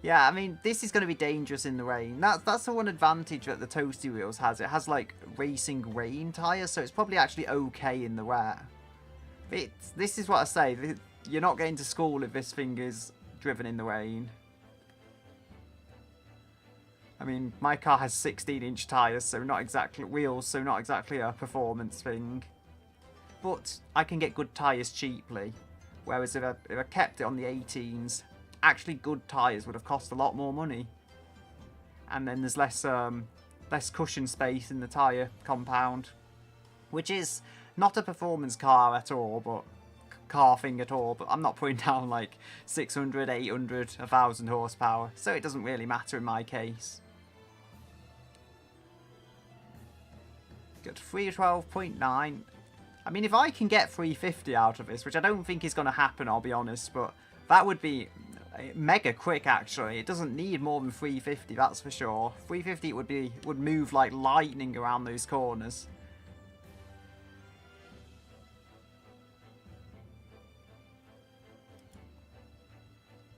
Yeah, I mean, this is going to be dangerous in the rain. That's the one advantage that the Toasty Wheels has. It has, like, racing rain tyres, so it's probably actually okay in the wet. This is what I say. You're not getting to school if this thing is driven in the rain. I mean, my car has 16-inch tyres, so not exactly wheels, so not exactly a performance thing. But I can get good tyres cheaply. Whereas if I kept it on the 18s, actually good tyres would have cost a lot more money. And then there's less cushion space in the tyre compound. Which is not a performance car at all, but car thing at all. But I'm not putting down like 600, 800, 1000 horsepower. So it doesn't really matter in my case. Got 312.9. I mean, if I can get 350 out of this, which I don't think is going to happen, I'll be honest, but that would be mega quick, actually. It doesn't need more than 350, that's for sure. 350 would move like lightning around those corners.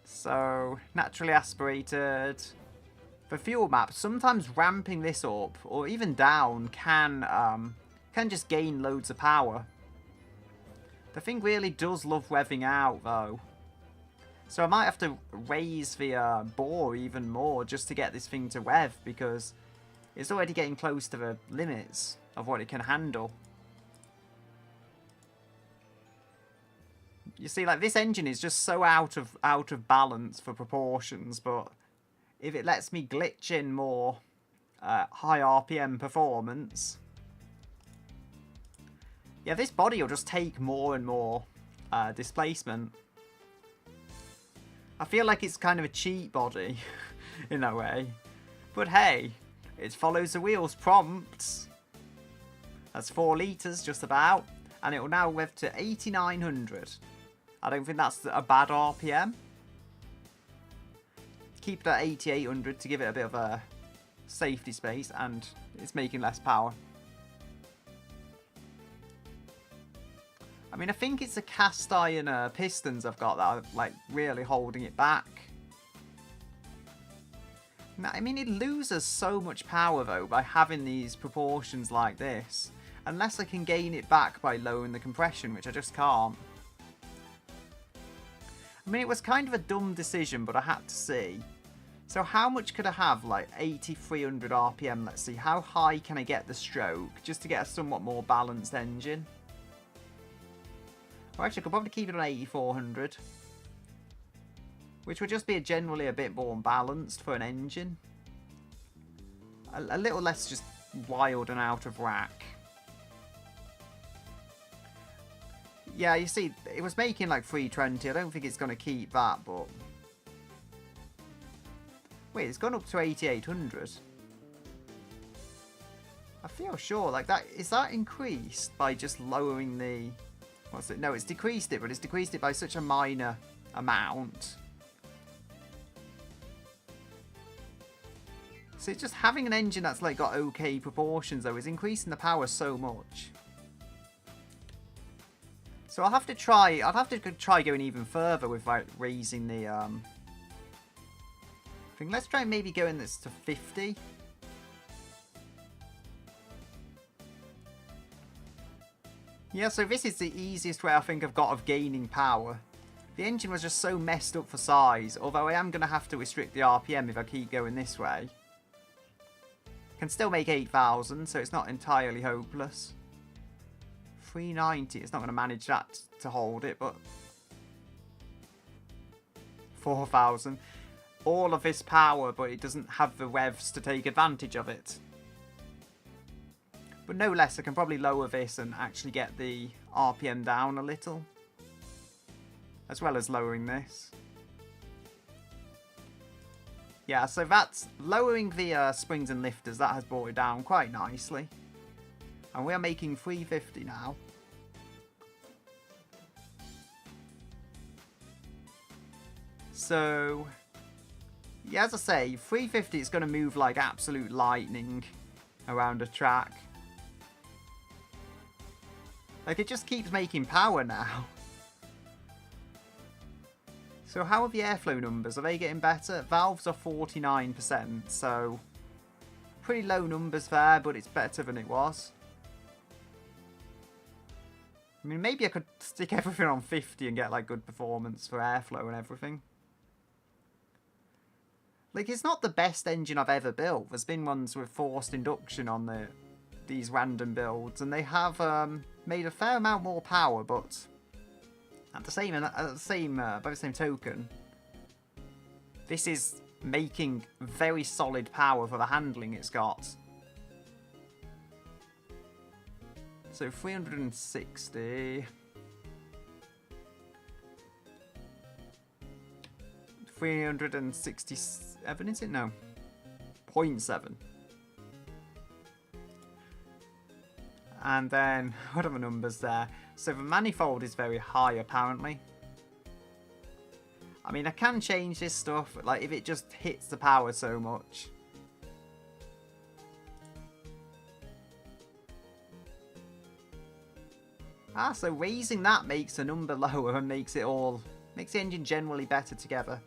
So, naturally aspirated. For fuel maps, sometimes ramping this up, or even down, can just gain loads of power. The thing really does love revving out, though. So I might have to raise the bore even more just to get this thing to rev, because it's already getting close to the limits of what it can handle. You see, like, this engine is just so out of balance for proportions, but if it lets me glitch in more high RPM performance... Yeah, this body will just take more and more displacement. I feel like it's kind of a cheat body, in a way. But hey, it follows the wheel's prompts. That's 4 litres, just about. And it will now rev to 8900. I don't think that's a bad RPM. Keep it at 8800 to give it a bit of a safety space, and it's making less power. I mean, I think it's the cast iron pistons I've got that are, like, really holding it back. I mean, it loses so much power, though, by having these proportions like this. Unless I can gain it back by lowering the compression, which I just can't. I mean, it was kind of a dumb decision, but I had to see. So how much could I have? Like 8300 RPM, let's see. How high can I get the stroke, just to get a somewhat more balanced engine? Or actually, I could probably keep it on 8400. Which would just be generally a bit more balanced for an engine. A little less just wild and out of whack. Yeah, you see, it was making like 320. I don't think it's going to keep that, but... Wait, it's gone up to 8800. I feel sure, like that... Is that increased by just lowering the... What's it? No, it's decreased it, but it's decreased it by such a minor amount. So it's just having an engine that's like got okay proportions, though, is increasing the power so much. So I'll have to try going even further with like raising the thing. Let's try maybe going this to 50. Yeah, so this is the easiest way I think I've got of gaining power. The engine was just so messed up for size, although I am going to have to restrict the RPM if I keep going this way. Can still make 8,000, so it's not entirely hopeless. 390, it's not going to manage that to hold it, but 4,000. All of this power, but it doesn't have the revs to take advantage of it. But no less, I can probably lower this and actually get the RPM down a little. As well as lowering this. Yeah, so that's lowering the springs and lifters. That has brought it down quite nicely. And we are making 350 now. So, yeah, as I say, 350 is going to move like absolute lightning around a track. Like, it just keeps making power now. So how are the airflow numbers? Are they getting better? Valves are 49%, so pretty low numbers there, but it's better than it was. I mean, maybe I could stick everything on 50 and get like good performance for airflow and everything. Like, it's not the best engine I've ever built. There's been ones with forced induction on these random builds, and they have made a fair amount more power, but by the same token, this is making very solid power for the handling it's got. So 360. 367, is it? No. 0.7. And then, what are the numbers there? So the manifold is very high, apparently. I mean, I can change this stuff, like, if it just hits the power so much. Ah, so raising that makes the number lower and makes the engine generally better together.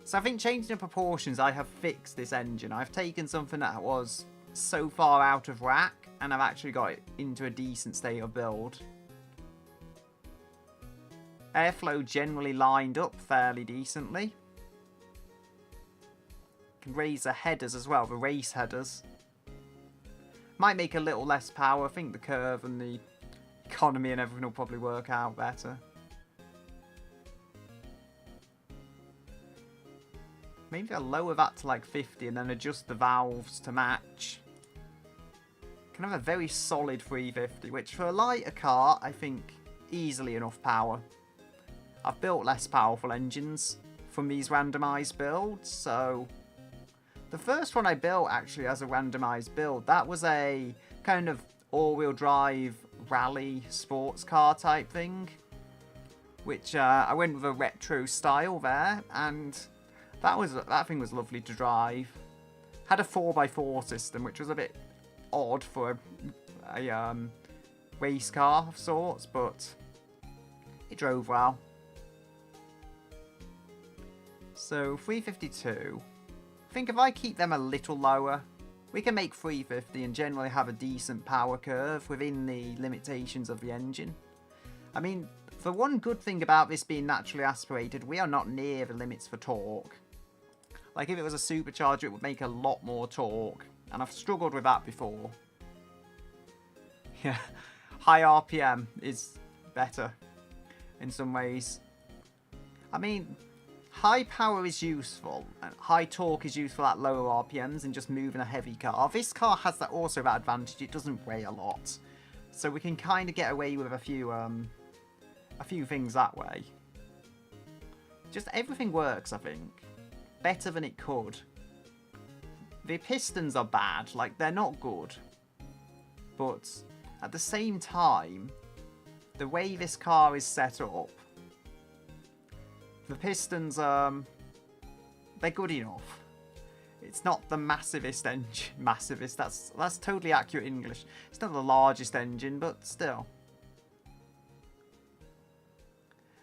So I think changing the proportions, I have fixed this engine. I've taken something that was so far out of whack, and I've actually got it into a decent state of build. Airflow generally lined up fairly decently. Can raise the headers as well, the race headers. Might make a little less power. I think the curve and the economy and everything will probably work out better. Maybe I'll lower that to like 50 and then adjust the valves to match. Can have a very solid 350, which for a lighter car, I think easily enough power. I've built less powerful engines from these randomised builds, so the first one I built actually as a randomised build, that was a kind of all-wheel drive rally sports car type thing, which I went with a retro style there, and that thing was lovely to drive. Had a 4x4 system, which was a bit odd for a race car of sorts, but it drove well. So 352. I think if I keep them a little lower, we can make 350 and generally have a decent power curve within the limitations of the engine. I mean, the one good thing about this being naturally aspirated, we are not near the limits for torque. Like, if it was a supercharger, it would make a lot more torque, and I've struggled with that before. Yeah, high RPM is better in some ways. I mean, high power is useful, and high torque is useful at lower RPMs and just moving a heavy car. This car has that advantage, it doesn't weigh a lot. So we can kind of get away with a few things that way. Just everything works, I think. Better than it could. The pistons are bad, like, they're not good. But at the same time, the way this car is set up, the pistons, they're good enough. It's not the massivest engine. Massivest, that's totally accurate English. It's not the largest engine, but still.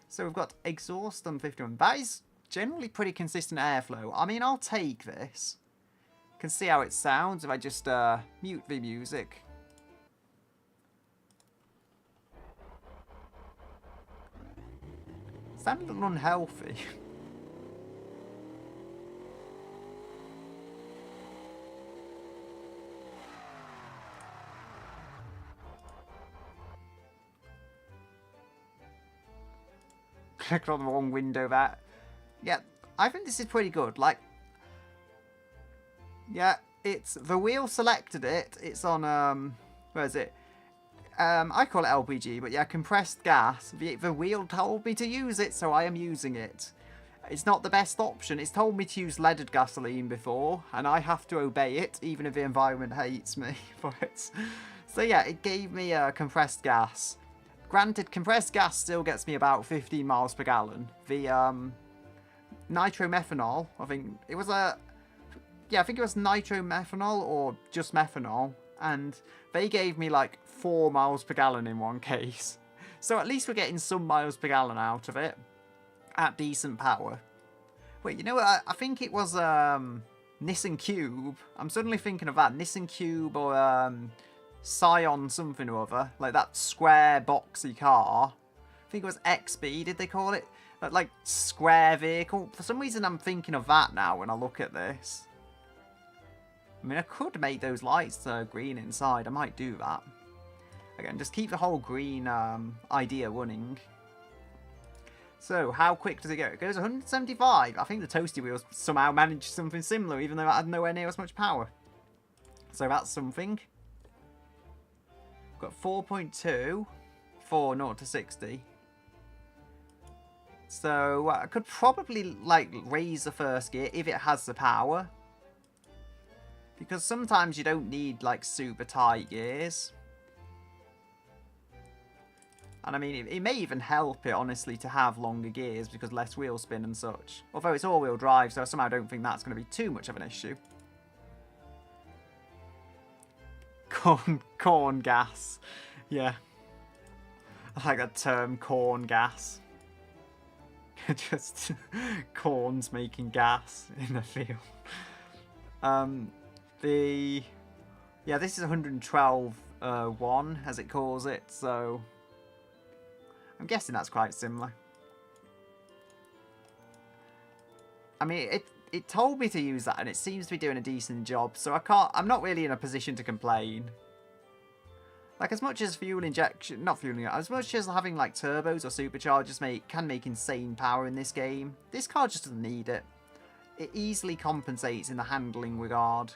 So we've got exhaust on 51. That is generally pretty consistent airflow. I mean, I'll take this. Can see how it sounds if I just mute the music. starting to look unhealthy. Clicked on the wrong window there. Yeah, I think this is pretty good. Like, yeah, it's the wheel selected it. It's on where is it? I call it LPG, but yeah, compressed gas. The wheel told me to use it, so I am using it. It's not the best option. It's told me to use leaded gasoline before, and I have to obey it, even if the environment hates me for it. So yeah, it gave me compressed gas. Granted, compressed gas still gets me about 15 miles per gallon. The nitromethanol, I think it was yeah, I think it was nitromethanol or just methanol, and they gave me like 4 miles per gallon in one case. So at least we're getting some miles per gallon out of it at decent power. Wait, you know what? I think it was Nissan Cube. I'm suddenly thinking of that. Nissan Cube or Scion something or other. Like that square boxy car. I think it was XB, did they call it? That like square vehicle. For some reason I'm thinking of that now when I look at this. I mean, I could make those lights green inside. I might do that. Again, just keep the whole green idea running. So, how quick does it go? It goes 175. I think the toasty wheels somehow managed something similar, even though it had nowhere near as much power. So that's something. Got 4.2 for 0 to 60. So, I could probably, like, raise the first gear if it has the power. Because sometimes you don't need, like, super tight gears. And I mean, it may even help it, honestly, to have longer gears because less wheel spin and such. Although it's all-wheel drive, so I somehow don't think that's going to be too much of an issue. Corn gas. Yeah. I like that term, corn gas. Just corns making gas in the field. Yeah, this is 112.1 as it calls it, so I'm guessing that's quite similar. I mean, it told me to use that, and it seems to be doing a decent job, so I'm not really in a position to complain. Like, as much as fuel injection, not fuel injection, as much as having, like, turbos or superchargers can make insane power in this game, this car just doesn't need it. It easily compensates in the handling regard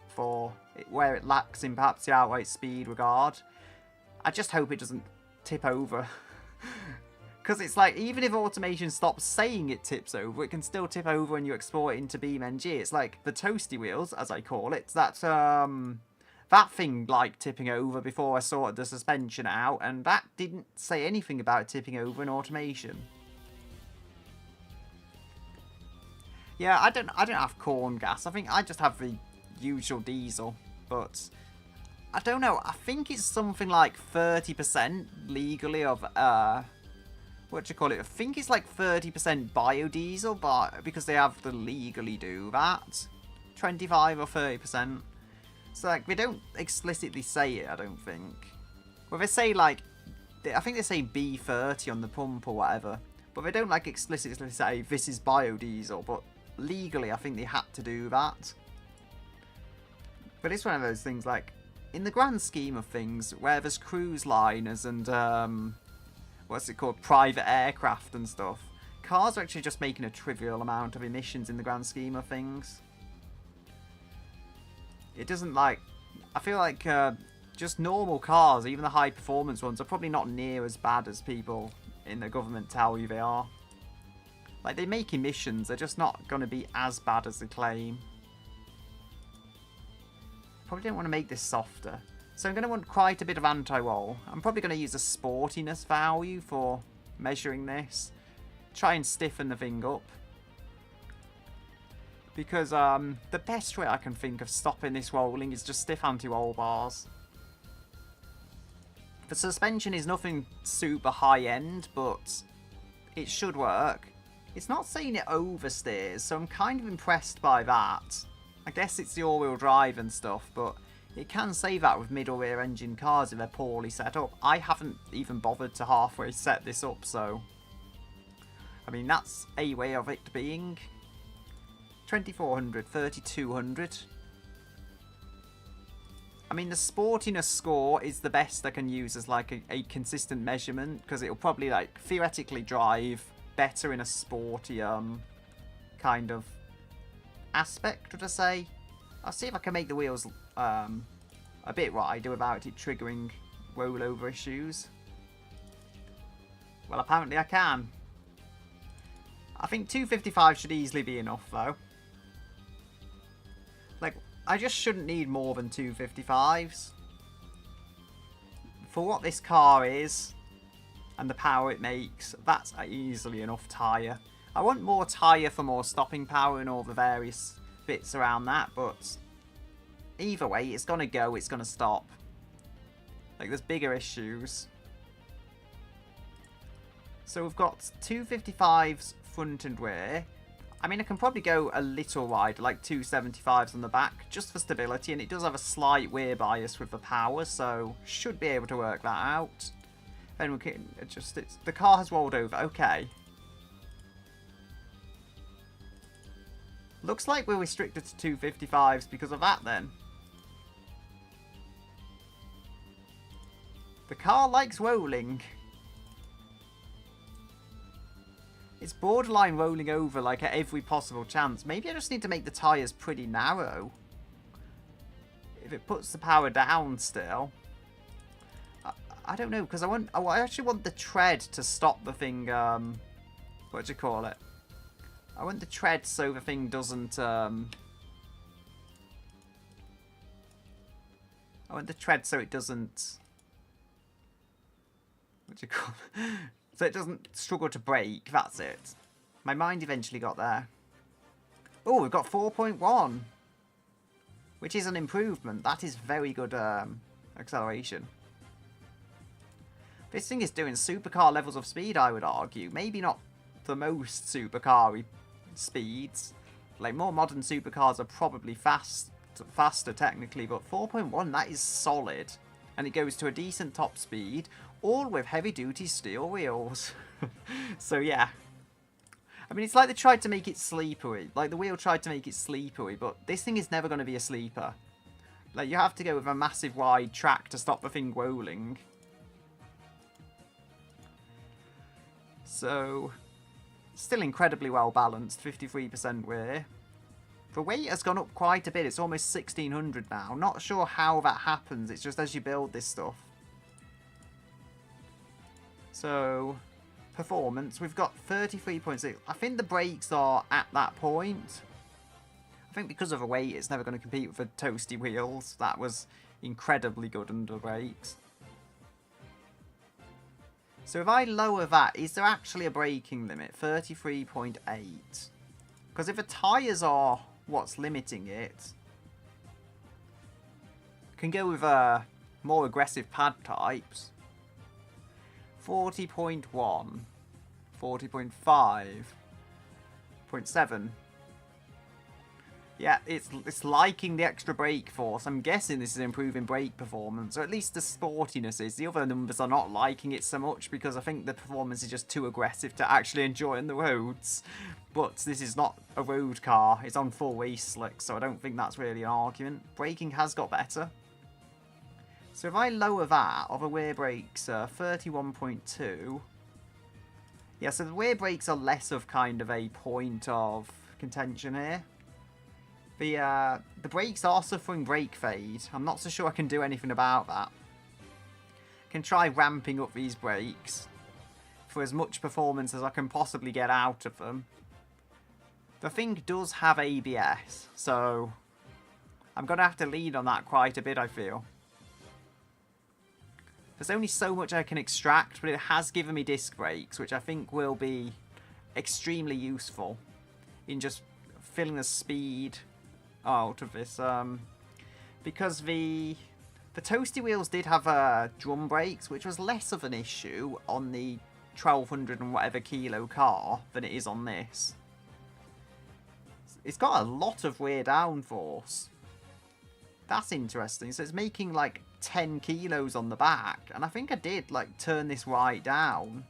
for where it lacks in perhaps the outright speed regard. I just hope it doesn't tip over. Because it's like, even if automation stops saying it tips over, it can still tip over when you export it into BeamNG. It's like the toasty wheels, as I call it. That thing liked tipping over before I sorted the suspension out, and that didn't say anything about tipping over in automation. Yeah, I don't have corn gas. I think I just have the usual diesel, but I don't know. I think it's something like 30% legally of what do you call it? I think it's like 30% biodiesel, but because they have to legally do that, 25 or 30%. So like they don't explicitly say it, I don't think. Well, they say like, I think they say B30 on the pump or whatever, but they don't like explicitly say this is biodiesel. But legally, I think they had to do that. But it's one of those things, like, in the grand scheme of things, where there's cruise liners and, what's it called, private aircraft and stuff, cars are actually just making a trivial amount of emissions in the grand scheme of things. It doesn't, like, I feel like just normal cars, even the high performance ones, are probably not near as bad as people in the government tell you they are. Like, they make emissions, they're just not going to be as bad as they claim. Probably don't want to make this softer. So I'm going to want quite a bit of anti-roll. I'm probably going to use a sportiness value for measuring this. Try and stiffen the thing up. Because the best way I can think of stopping this rolling is just stiff anti-roll bars. The suspension is nothing super high-end, but it should work. It's not saying it oversteers, so I'm kind of impressed by that. I guess it's the all-wheel drive and stuff, but it can say that with mid or rear engine cars if they're poorly set up. I haven't even bothered to halfway set this up, so I mean, that's a way of it being. 2400, 3200. I mean, the sportiness score is the best I can use as like a consistent measurement, because it'll probably like theoretically drive better in a sporty kind of aspect, would I say. I'll see if I can make the wheels a bit wider without it triggering rollover issues. Well, apparently I can. I think 255 should easily be enough though. Like, I just shouldn't need more than 255s. For what this car is, and the power it makes, that's easily enough tyre. I want more tyre for more stopping power and all the various bits around that, but either way, it's going to go, it's going to stop. Like, there's bigger issues. So we've got 255s front and rear. I mean, I can probably go a little wider, like 275s on the back, just for stability, and it does have a slight rear bias with the power, so should be able to work that out. Then we can adjust it. The car has rolled over, okay. Looks like we're restricted to 255s because of that then. The car likes rolling. It's borderline rolling over like at every possible chance. Maybe I just need to make the tyres pretty narrow. If it puts the power down still. I don't know, because I actually want the tread to stop the thing, what do you call it? I want the tread so the thing doesn't, I want the tread so it doesn't, what do you call it? So it doesn't struggle to brake, that's it. My mind eventually got there. Oh, we've got 4.1. Which is an improvement. That is very good acceleration. This thing is doing supercar levels of speed, I would argue. Maybe not the most supercar-y speeds. Like, more modern supercars are probably faster technically, but 4.1, that is solid. And it goes to a decent top speed. All with heavy-duty steel wheels. So, yeah. I mean, it's like they tried to make it sleepery. Like, the wheel tried to make it sleepery, but this thing is never going to be a sleeper. Like, you have to go with a massive wide track to stop the thing rolling. So, still incredibly well balanced, 53% rear. The weight has gone up quite a bit. It's almost 1600 now. Not sure how that happens. It's just as you build this stuff. So, performance, we've got 33.6. I think the brakes are at that point. I think because of the weight, it's never going to compete with the toasty wheels. That was incredibly good under brakes. So if I lower that, is there actually a braking limit? 33.8. Because if the tyres are what's limiting it, can go with more aggressive pad types. 40.1, 40.5, 0.7. Yeah, it's liking the extra brake force. I'm guessing this is improving brake performance, or at least the sportiness is. The other numbers are not liking it so much because I think the performance is just too aggressive to actually enjoy on the roads. But this is not a road car. It's on full race slick, so I don't think that's really an argument. Braking has got better. So if I lower that, of the rear brakes, 31.2. Yeah, so the rear brakes are less of kind of a point of contention here. The brakes are suffering brake fade. I'm not so sure I can do anything about that. I can try ramping up these brakes for as much performance as I can possibly get out of them. The thing does have ABS, so I'm going to have to lean on that quite a bit, I feel. There's only so much I can extract, but it has given me disc brakes, which I think will be extremely useful in just filling the speed out of this. Because the toasty wheels did have drum brakes, which was less of an issue on the 1200 and whatever kilo car than it is on this. It's got a lot of rear downforce. That's interesting. So it's making like 10 kilos on the back. And I think I did like turn this right down.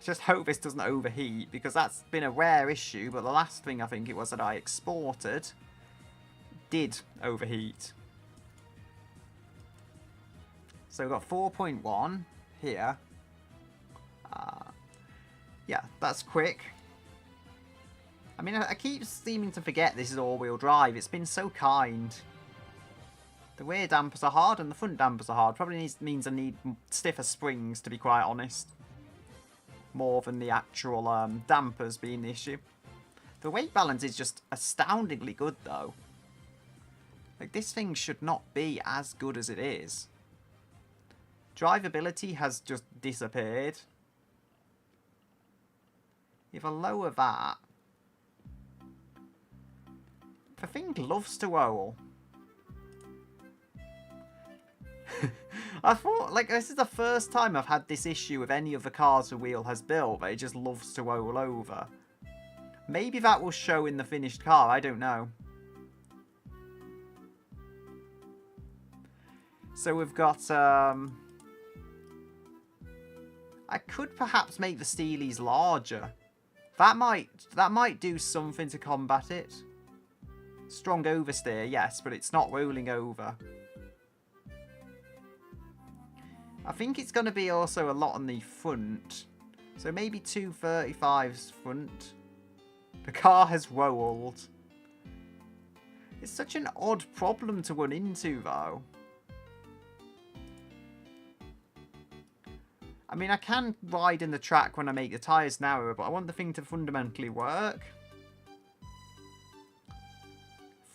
Just hope this doesn't overheat, because that's been a rare issue, but the last thing I think it was that I exported did overheat. So we've got 4.1 here. Yeah, that's quick. I mean, I keep seeming to forget this is all-wheel drive. It's been so kind. The rear dampers are hard and the front dampers are hard. Probably means I need stiffer springs, to be quite honest. More than the actual dampers being the issue. The weight balance is just astoundingly good, though. Like, this thing should not be as good as it is. Drivability has just disappeared. If I lower that... The thing loves to roll. I thought, like, this is the first time I've had this issue with any of the cars the Wheel has built, but it just loves to roll over. Maybe that will show in the finished car, I don't know. So we've got, I could perhaps make the Steelies larger. That might do something to combat it. Strong oversteer, yes, but it's not rolling over. I think it's going to be also a lot on the front. So maybe 235's front. The car has rolled. It's such an odd problem to run into, though. I mean, I can widen the track when I make the tyres narrower, but I want the thing to fundamentally work.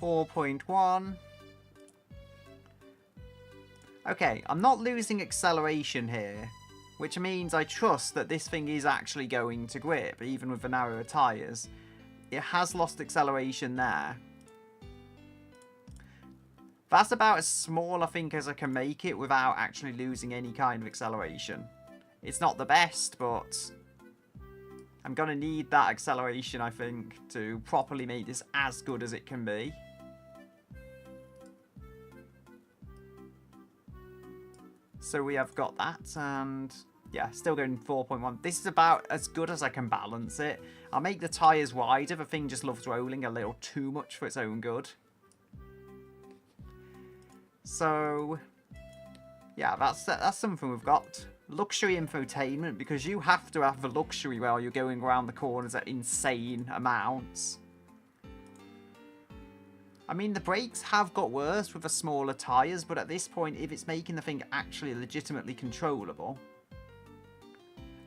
4.1. Okay, I'm not losing acceleration here, which means I trust that this thing is actually going to grip, even with the narrower tyres. It has lost acceleration there. That's about as small, I think, as I can make it without actually losing any kind of acceleration. It's not the best, but I'm going to need that acceleration, I think, to properly make this as good as it can be. So we have got that, and yeah, still going 4.1. This is about as good as I can balance it. I'll make the tyres wider. The thing just loves rolling a little too much for its own good. So, yeah, that's something we've got. Luxury infotainment, because you have to have the luxury while you're going around the corners at insane amounts. I mean, the brakes have got worse with the smaller tyres, but at this point, if it's making the thing actually legitimately controllable,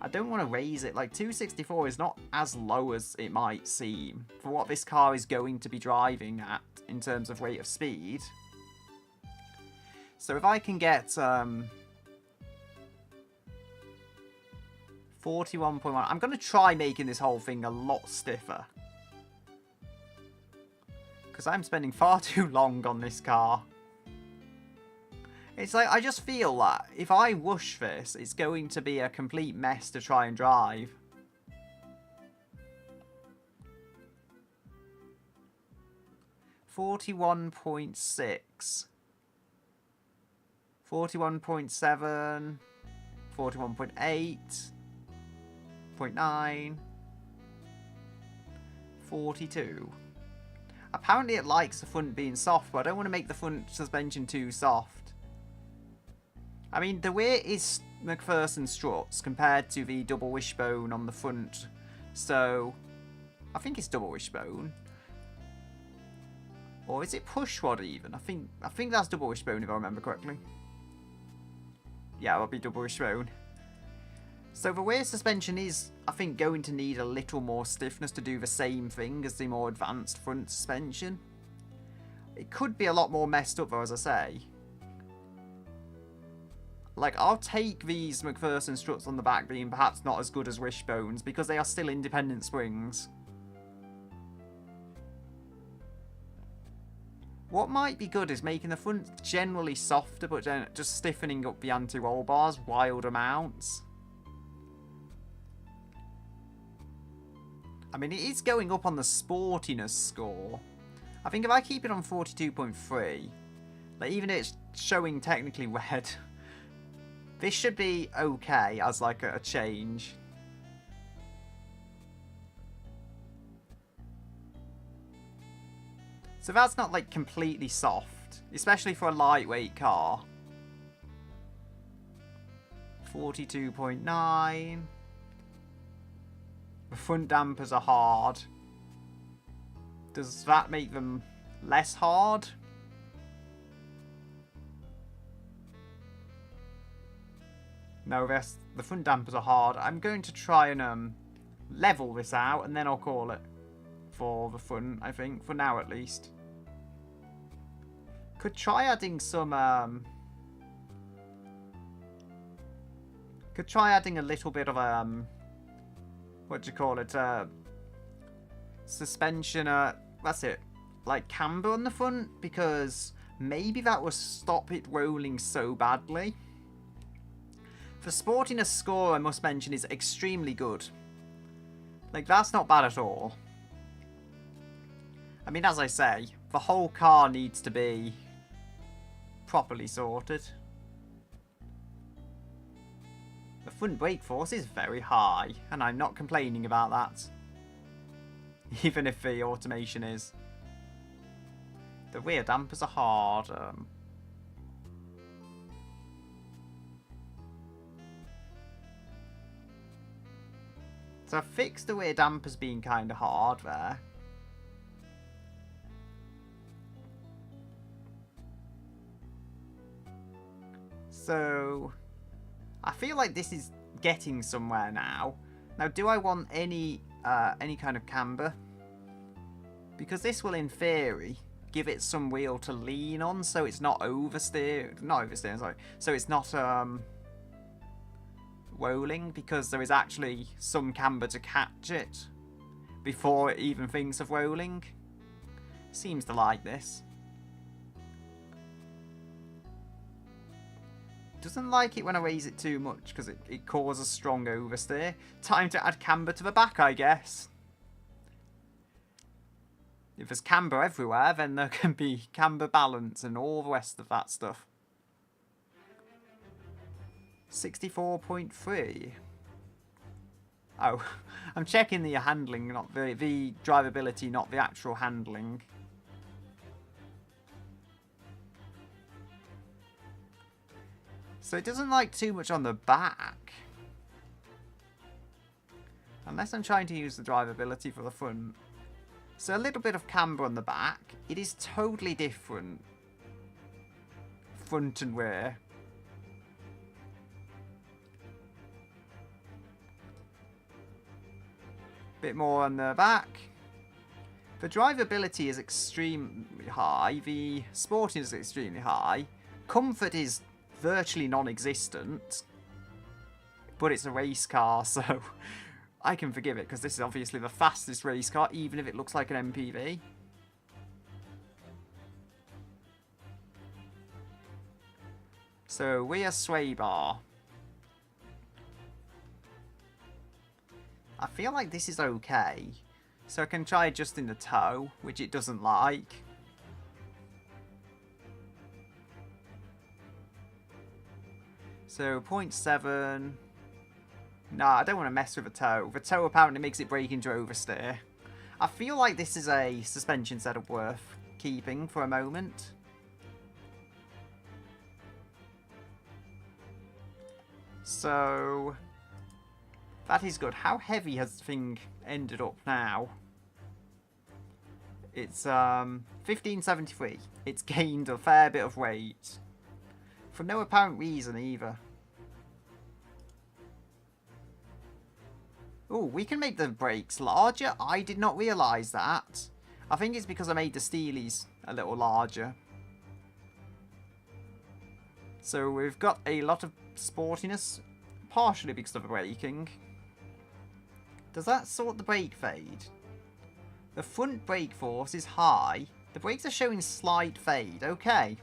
I don't want to raise it. Like, 264 is not as low as it might seem for what this car is going to be driving at in terms of rate of speed. So if I can get 41.1, I'm going to try making this whole thing a lot stiffer. Because I'm spending far too long on this car. It's like, I just feel that if I rush this, it's going to be a complete mess to try and drive. $41.6. 41.7. 41.8. 0.9. 42. Apparently it likes the front being soft, but I don't want to make the front suspension too soft. I mean, the rear is McPherson struts compared to the double wishbone on the front. So, I think it's double wishbone. Or is it push rod even? I think that's double wishbone if I remember correctly. Yeah, it'll be double wishbone. So the rear suspension is, I think, going to need a little more stiffness to do the same thing as the more advanced front suspension. It could be a lot more messed up though, as I say. Like, I'll take these McPherson struts on the back being perhaps not as good as wishbones because they are still independent springs. What might be good is making the front generally softer but just stiffening up the anti-roll bars wild amounts. I mean, it is going up on the sportiness score. I think if I keep it on 42.3, like, even if it's showing technically red, this should be okay as like a change. So that's not like completely soft, especially for a lightweight car. 42.9. The front dampers are hard. Does that make them less hard? No, the front dampers are hard. I'm going to try and level this out, and then I'll call it for the front, I think, for now at least. Could try adding some could try adding a little bit of what do you call it, suspension, that's it, like camber on the front, because maybe that will stop it rolling so badly. For sportiness score, I must mention, is extremely good. Like, that's not bad at all. I mean, as I say, the whole car needs to be properly sorted. The front brake force is very high, and I'm not complaining about that. Even if the automation is. The rear dampers are hard. So I fixed the rear dampers being kind of hard there. So I feel like this is getting somewhere now. Now, do I want any kind of camber? Because this will, in theory, give it some wheel to lean on, so it's not oversteer. Not oversteering, sorry. So it's not rolling, because there is actually some camber to catch it before it even thinks of rolling. Seems to like this. Doesn't like it when I raise it too much, because it causes strong oversteer. Time to add camber to the back, I guess. If there's camber everywhere, then there can be camber balance and all the rest of that stuff. 64.3. Oh, I'm checking the handling, not the drivability, not the actual handling. So it doesn't like too much on the back. Unless I'm trying to use the drivability for the front. So a little bit of camber on the back. It is totally different. Front and rear. Bit more on the back. The drivability is extremely high. The sporting is extremely high. Comfort is virtually non-existent. But it's a race car, so I can forgive it, because this is obviously the fastest race car, even if it looks like an MPV. So, rear sway bar. I feel like this is okay. So I can try adjusting the toe, which it doesn't like. So 0.7. Nah, I don't want to mess with the toe. The toe apparently makes it brake into oversteer. I feel like this is a suspension setup worth keeping for a moment. So that is good. How heavy has the thing ended up now? It's 1573. It's gained a fair bit of weight. For no apparent reason either. Oh, we can make the brakes larger. I did not realise that. I think it's because I made the steelies a little larger. So we've got a lot of sportiness, partially because of the braking. Does that sort the brake fade? The front brake force is high. The brakes are showing slight fade. Okay.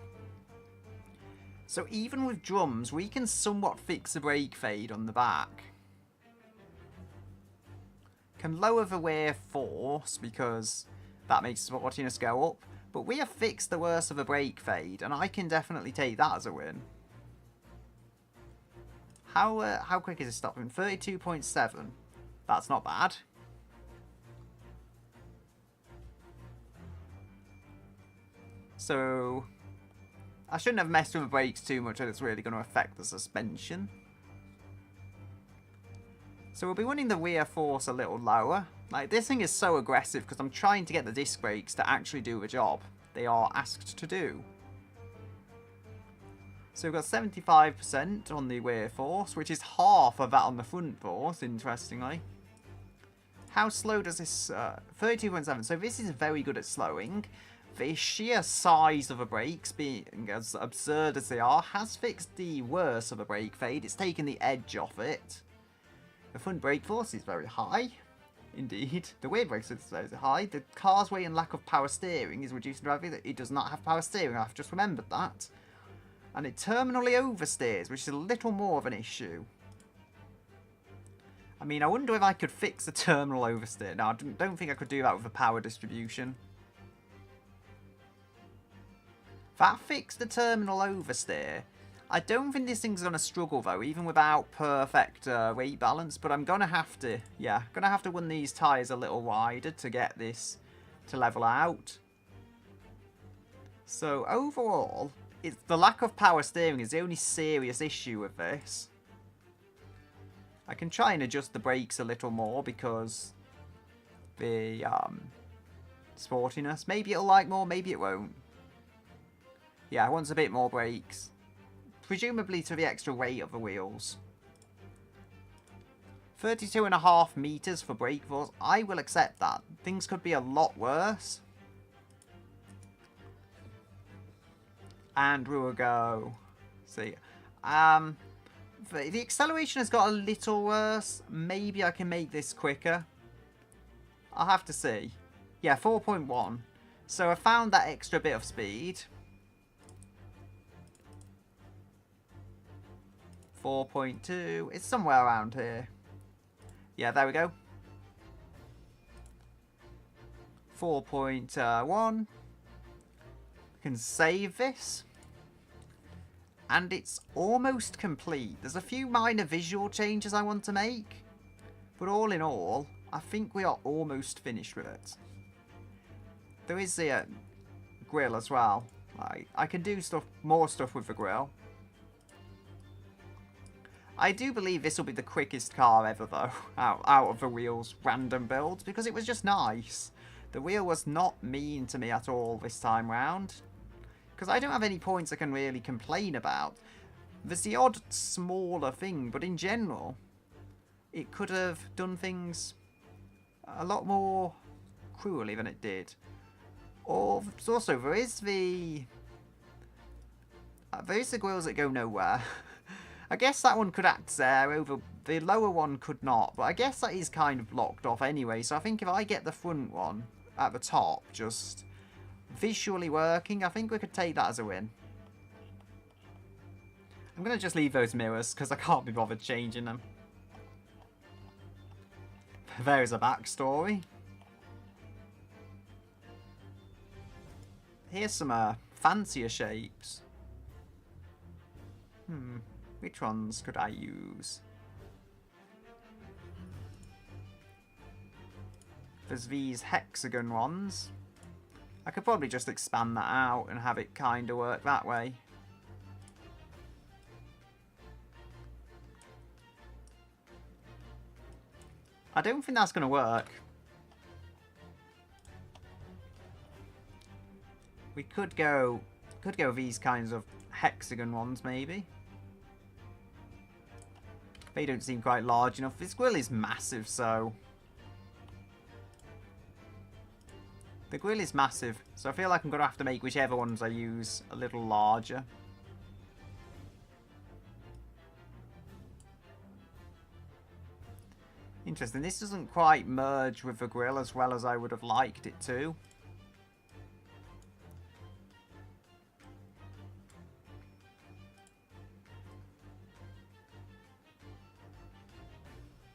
So even with drums, we can somewhat fix the brake fade on the back. Can lower the rear force, because that makes sportiness go up. But we have fixed the worst of the brake fade, and I can definitely take that as a win. How quick is it stopping? 32.7. That's not bad. So I shouldn't have messed with the brakes too much, and it's really going to affect the suspension. So we'll be running the rear force a little lower. Like, this thing is so aggressive because I'm trying to get the disc brakes to actually do the job they are asked to do. So we've got 75% on the rear force, which is half of that on the front force, interestingly. How slow does this... 32.7, so this is very good at slowing. The sheer size of the brakes, being as absurd as they are, has fixed the worst of the brake fade. It's taken the edge off it. The front brake force is very high. Indeed. The rear brake force is very high. The car's weight and lack of power steering is reducing driving. It does not have power steering. I've just remembered that. And it terminally oversteers, which is a little more of an issue. I mean, I wonder if I could fix the terminal oversteer. No, I don't think I could do that with a power distribution. That fixed the terminal oversteer. I don't think this thing's going to struggle, though, even without perfect weight balance. But I'm going to have to, yeah, going to have to run these tyres a little wider to get this to level out. So, overall, it's the lack of power steering is the only serious issue with this. I can try and adjust the brakes a little more because the sportiness. Maybe it'll like more, maybe it won't. Yeah, it wants a bit more brakes. Presumably to the extra weight of the wheels. 32.5 meters for brake force. I will accept that. Things could be a lot worse. And we will go. See. The acceleration has got a little worse. Maybe I can make this quicker. I'll have to see. Yeah, 4.1. So I found that extra bit of speed. 4.2. It's somewhere around here. Yeah, there we go. 4.1. We can save this. And it's almost complete. There's a few minor visual changes I want to make. But all in all, I think we are almost finished with it. There is the grill as well. I can do more stuff with the grill. I do believe this will be the quickest car ever, though, out of the Wheel's random builds, because it was just nice. The Wheel was not mean to me at all this time round, because I don't have any points I can really complain about. There's the odd smaller thing, but in general, it could have done things a lot more cruelly than it did. Or, also, there is the grills that go nowhere. I guess that one could act there over... The lower one could not, but I guess that is kind of blocked off anyway. So I think if I get the front one at the top just visually working, I think we could take that as a win. I'm going to just leave those mirrors because I can't be bothered changing them. There's a backstory. Here's some fancier shapes. Which ones could I use? There's these hexagon ones. I could probably just expand that out and have it kind of work that way. I don't think that's going to work. We could go these kinds of hexagon ones maybe. They don't seem quite large enough. This grill is massive, so... The grill is massive, so I feel like I'm going to have to make whichever ones I use a little larger. Interesting. This doesn't quite merge with the grill as well as I would have liked it to.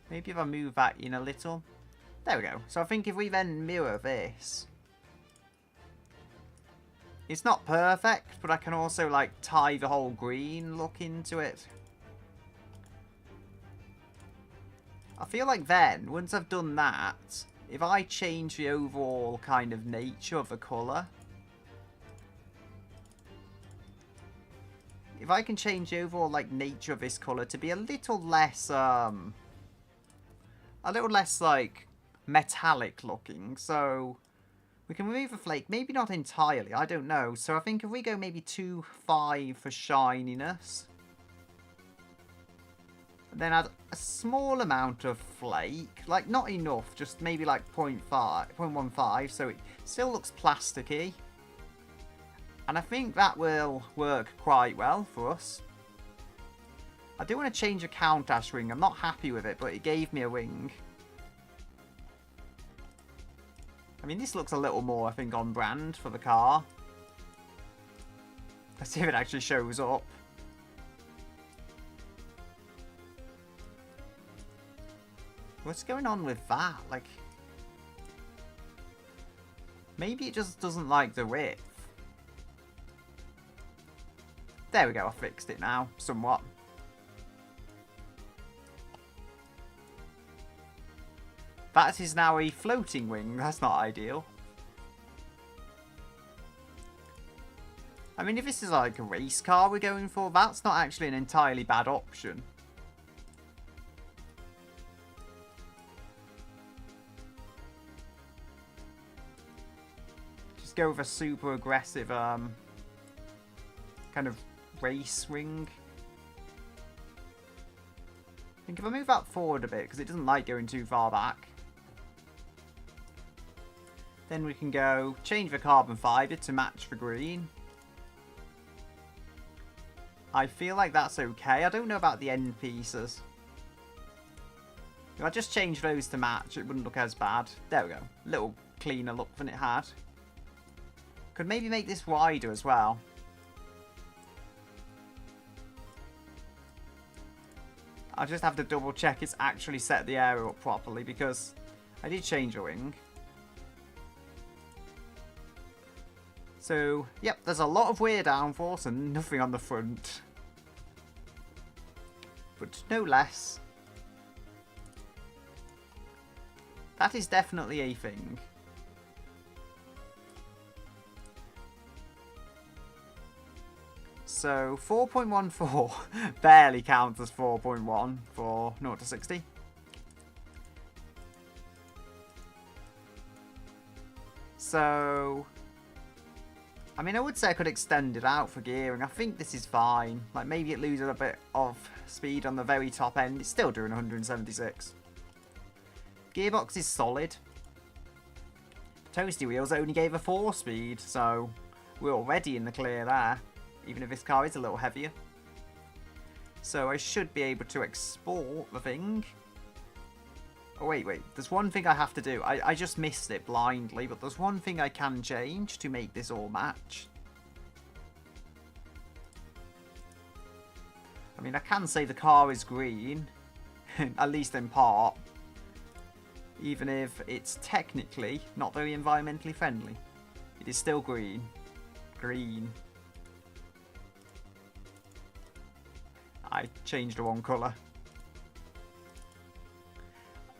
Maybe if I move that in a little. There we go. So I think if we then mirror this. It's not perfect, but I can also like tie the whole green look into it. I feel like then, once I've done that, if I change the overall kind of nature of the colour, if I can change the overall like nature of this colour to be a little less like metallic looking, so we can remove a flake, maybe not entirely, I don't know. So I think if we go maybe 2.5 for shininess, then add a small amount of flake, like not enough, just maybe like 0.15, so it still looks plasticky. And I think that will work quite well for us. I do want to change a Countach ring. I'm not happy with it, but it gave me a ring. I mean, this looks a little more, I think, on brand for the car. Let's see if it actually shows up. What's going on with that? Like, maybe it just doesn't like the width. There we go, I fixed it now, somewhat. That is now a floating wing, that's not ideal. I mean, if this is like a race car we're going for, that's not actually an entirely bad option. Just go with a super aggressive kind of race ring. I think if I move that forward a bit, because it doesn't like going too far back, then we can go change the carbon fibre to match the green. I feel like that's okay. I don't know about the end pieces. If I just change those to match, it wouldn't look as bad. There we go. A little cleaner look than it had. Could maybe make this wider as well. I'll just have to double check it's actually set the area up properly, because I did change a wing. So, yep, there's a lot of wear downforce and nothing on the front. But no less. That is definitely a thing. So, 4.14 barely counts as 4.1 for 0 to 60. So, I mean, I would say I could extend it out for gearing. I think this is fine. Like, maybe it loses a bit of speed on the very top end. It's still doing 176. Gearbox is solid. Toasty wheels only gave a 4 speed, so we're already in the clear there, even if this car is a little heavier. So I should be able to export the thing. Oh, wait. There's one thing I have to do. I just missed it blindly, but there's one thing I can change to make this all match. I mean, I can say the car is green, at least in part, even if it's technically not very environmentally friendly. It is still green. Green. I changed the wrong colour.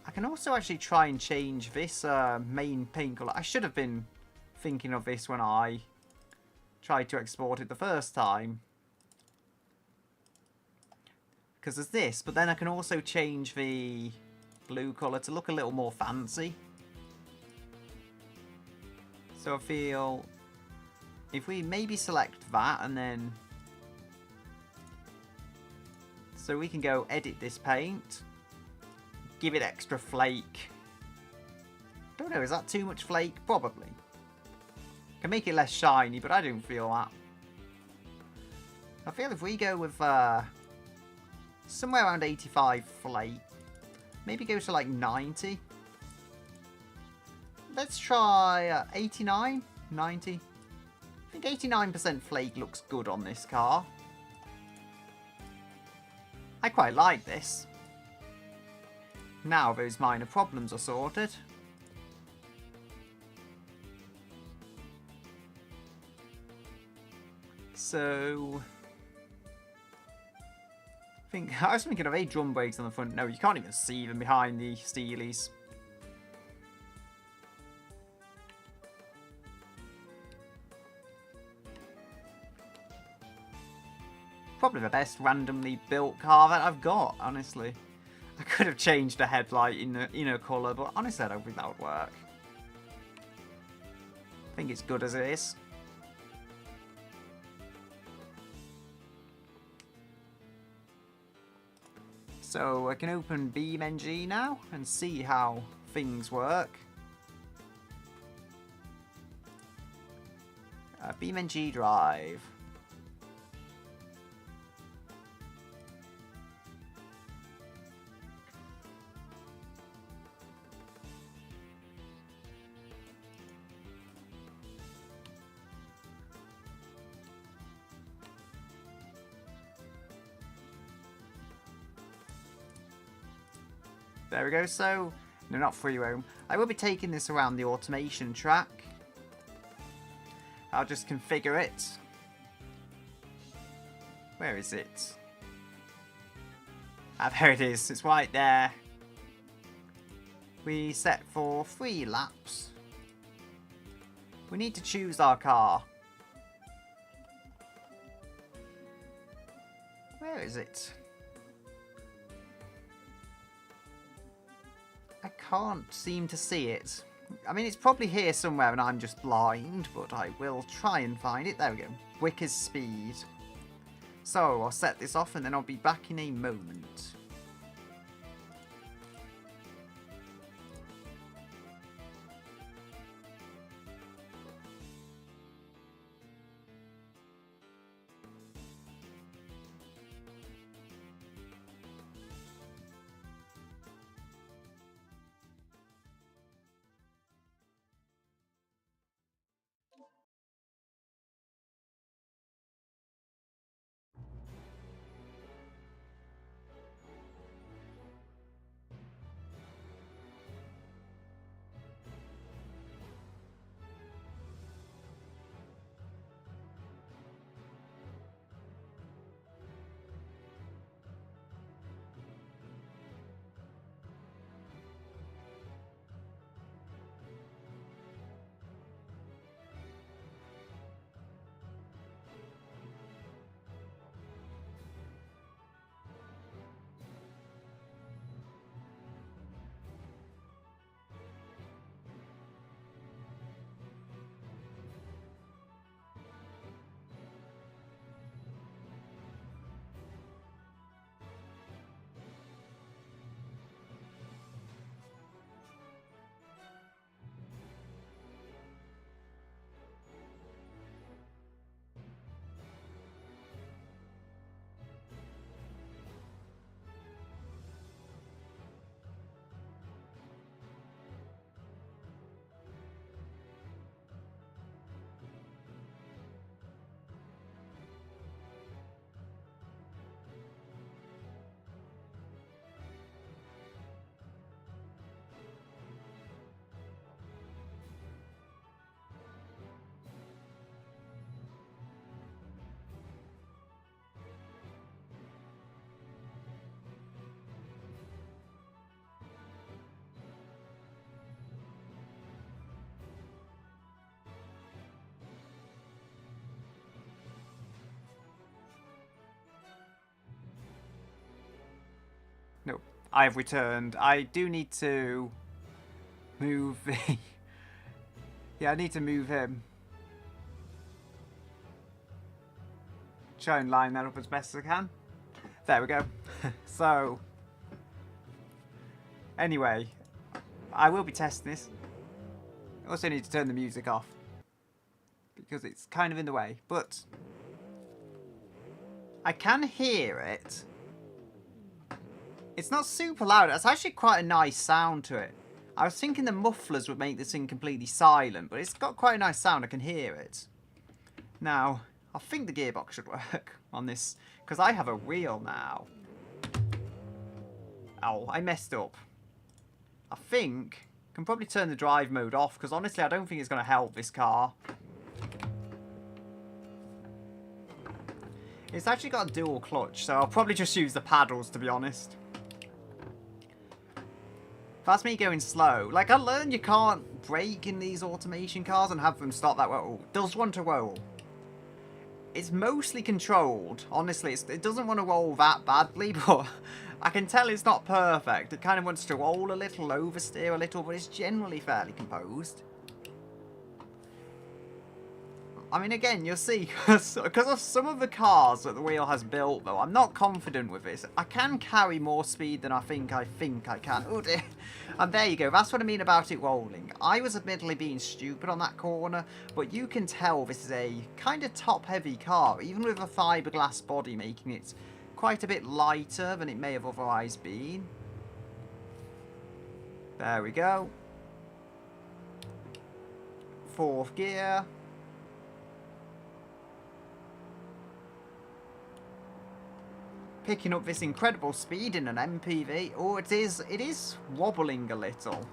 I can also actually try and change this main paint colour. I should have been thinking of this when I tried to export it the first time. Because there's this, but then I can also change the blue colour to look a little more fancy. So I feel if we maybe select that and then... So we can go edit this paint. Give it extra flake. Don't know, is that too much flake? Probably. Can make it less shiny, but I don't feel that. I feel if we go with somewhere around 85 flake, maybe go to like 90. Let's try 89, 90. I think 89% flake looks good on this car. I quite like this. Now those minor problems are sorted. So... I was thinking of 8 drum brakes on the front. No, you can't even see them behind the Steelies. probably the best randomly built car that I've got, honestly. I could have changed the headlight in a colour, but honestly I don't think that would work. I think it's good as it is. So I can open BeamNG now and see how things work. BeamNG drive. There we go. So, no, not free roam. I will be taking this around the automation track. I'll just configure it. Where is it? Ah, there it is. It's right there. We set for 3 laps. We need to choose our car. Where is it? I can't seem to see it. I mean, it's probably here somewhere and I'm just blind, but I will try and find it. There we go. Wicker's speed. So, I'll set this off and then I'll be back in a moment. No, I have returned. I do need to move the... yeah, I need to move him. Try and line that up as best as I can. There we go. So, anyway, I will be testing this. I also need to turn the music off because it's kind of in the way, but I can hear it. It's not super loud. It's actually quite a nice sound to it. I was thinking the mufflers would make this thing completely silent, but it's got quite a nice sound. I can hear it. Now, I think the gearbox should work on this, because I have a wheel now. Oh, I messed up. I think I can probably turn the drive mode off, because honestly, I don't think it's going to help this car. It's actually got a dual clutch, so I'll probably just use the paddles, to be honest. That's me going slow. Like, I learned you can't brake in these automation cars and have them stop that way. Oh, does want to roll. It's mostly controlled. Honestly, it doesn't want to roll that badly, but I can tell it's not perfect. It kind of wants to roll a little, oversteer a little, but it's generally fairly composed. I mean, again, you'll see, because of some of the cars that the wheel has built, though, I'm not confident with this. I can carry more speed than I think I can. Oh dear. And there you go. That's what I mean about it rolling. I was admittedly being stupid on that corner, but you can tell this is a kind of top-heavy car, even with a fiberglass body making it quite a bit lighter than it may have otherwise been. There we go. Fourth gear. Picking up this incredible speed in an MPV. Oh, it is wobbling a little.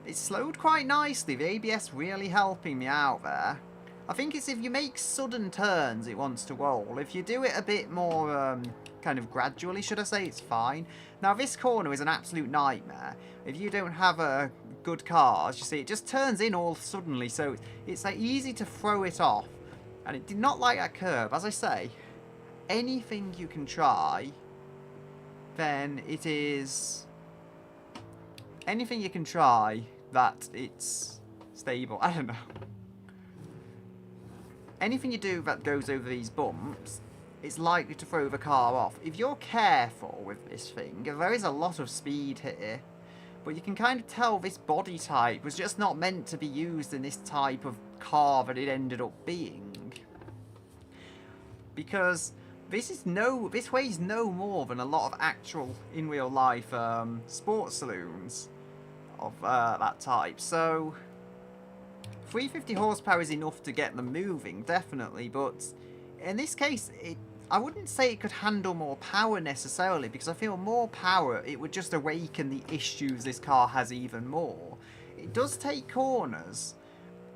It's slowed quite nicely. The ABS really helping me out there. I think it's if you make sudden turns, it wants to roll. If you do it a bit more, kind of gradually, should I say, it's fine. Now, this corner is an absolute nightmare. If you don't have a good car, as you see, it just turns in all suddenly, so it's like easy to throw it off. And it did not like that curve. As I say, anything you can try, then it is... anything you can try that it's stable. I don't know. Anything you do that goes over these bumps, it's likely to throw the car off. If you're careful with this thing, there is a lot of speed here. But you can kind of tell this body type was just not meant to be used in this type of car that it ended up being. Because this weighs no more than a lot of actual in real life sports saloons of that type. So 350 horsepower is enough to get them moving, definitely. But in this case, I wouldn't say it could handle more power necessarily, because I feel more power, it would just awaken the issues this car has even more. It does take corners.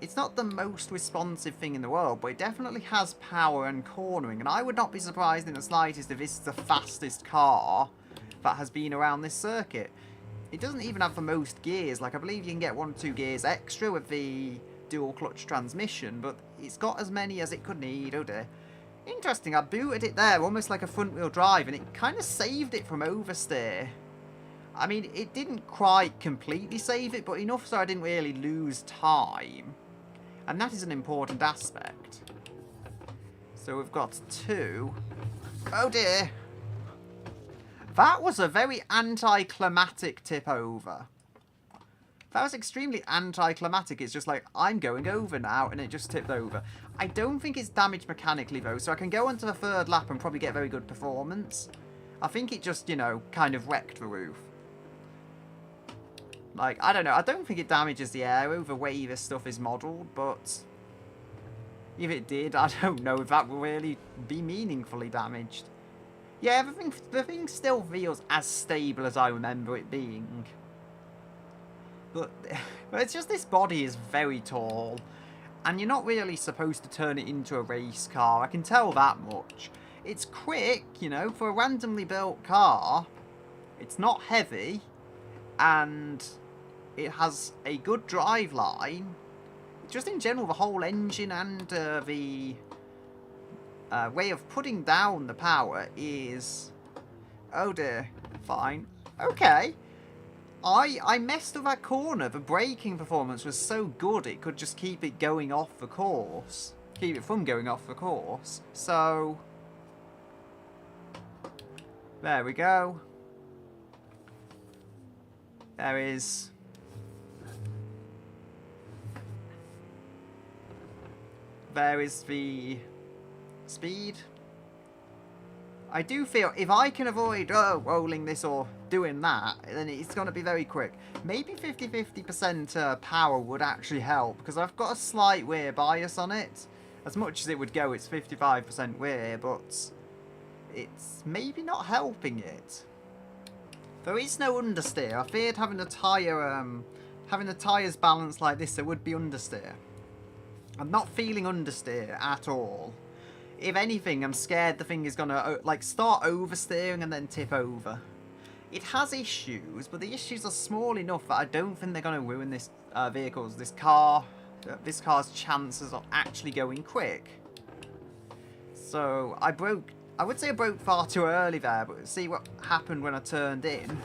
It's not the most responsive thing in the world, but it definitely has power and cornering, and I would not be surprised in the slightest if this is the fastest car that has been around this circuit. It doesn't even have the most gears. Like, I believe you can get 1 or 2 gears extra with the dual clutch transmission, but it's got as many as it could need. Oh dear. Interesting, I booted it there, almost like a front-wheel drive, and it kind of saved it from oversteer. I mean, it didn't quite completely save it, but enough so I didn't really lose time. And that is an important aspect. So we've got 2. Oh dear. That was a very anticlimactic tip over. That was extremely anticlimactic. It's just like, I'm going over now, and it just tipped over. I don't think it's damaged mechanically, though, so I can go onto the 3rd lap and probably get very good performance. I think it just, you know, kind of wrecked the roof. Like, I don't know. I don't think it damages the aero the way this stuff is modelled, but if it did, I don't know if that will really be meaningfully damaged. Yeah, the thing still feels as stable as I remember it being. But it's just this body is very tall, and you're not really supposed to turn it into a race car. I can tell that much. It's quick, you know, for a randomly built car. It's not heavy, and it has a good drive line. Just in general, the whole engine and the way of putting down the power is... oh dear, fine. Okay. I messed with that corner. The braking performance was so good it could just keep it going off the course. Keep it from going off the course. So... there we go. There is... there is the speed. I do feel if I can avoid rolling this or doing that, then it's going to be very quick. Maybe 50-50% power would actually help, because I've got a slight rear bias on it. As much as it would go, it's 55% rear, but it's maybe not helping it. There is no understeer. I feared having the tyres balanced like this, there would be understeer. I'm not feeling understeer at all. If anything, I'm scared the thing is going to like start oversteering and then tip over. It has issues, but the issues are small enough that I don't think they're going to ruin this this car this car's chances of actually going quick. So I would say I broke far too early there, but see what happened when I turned in.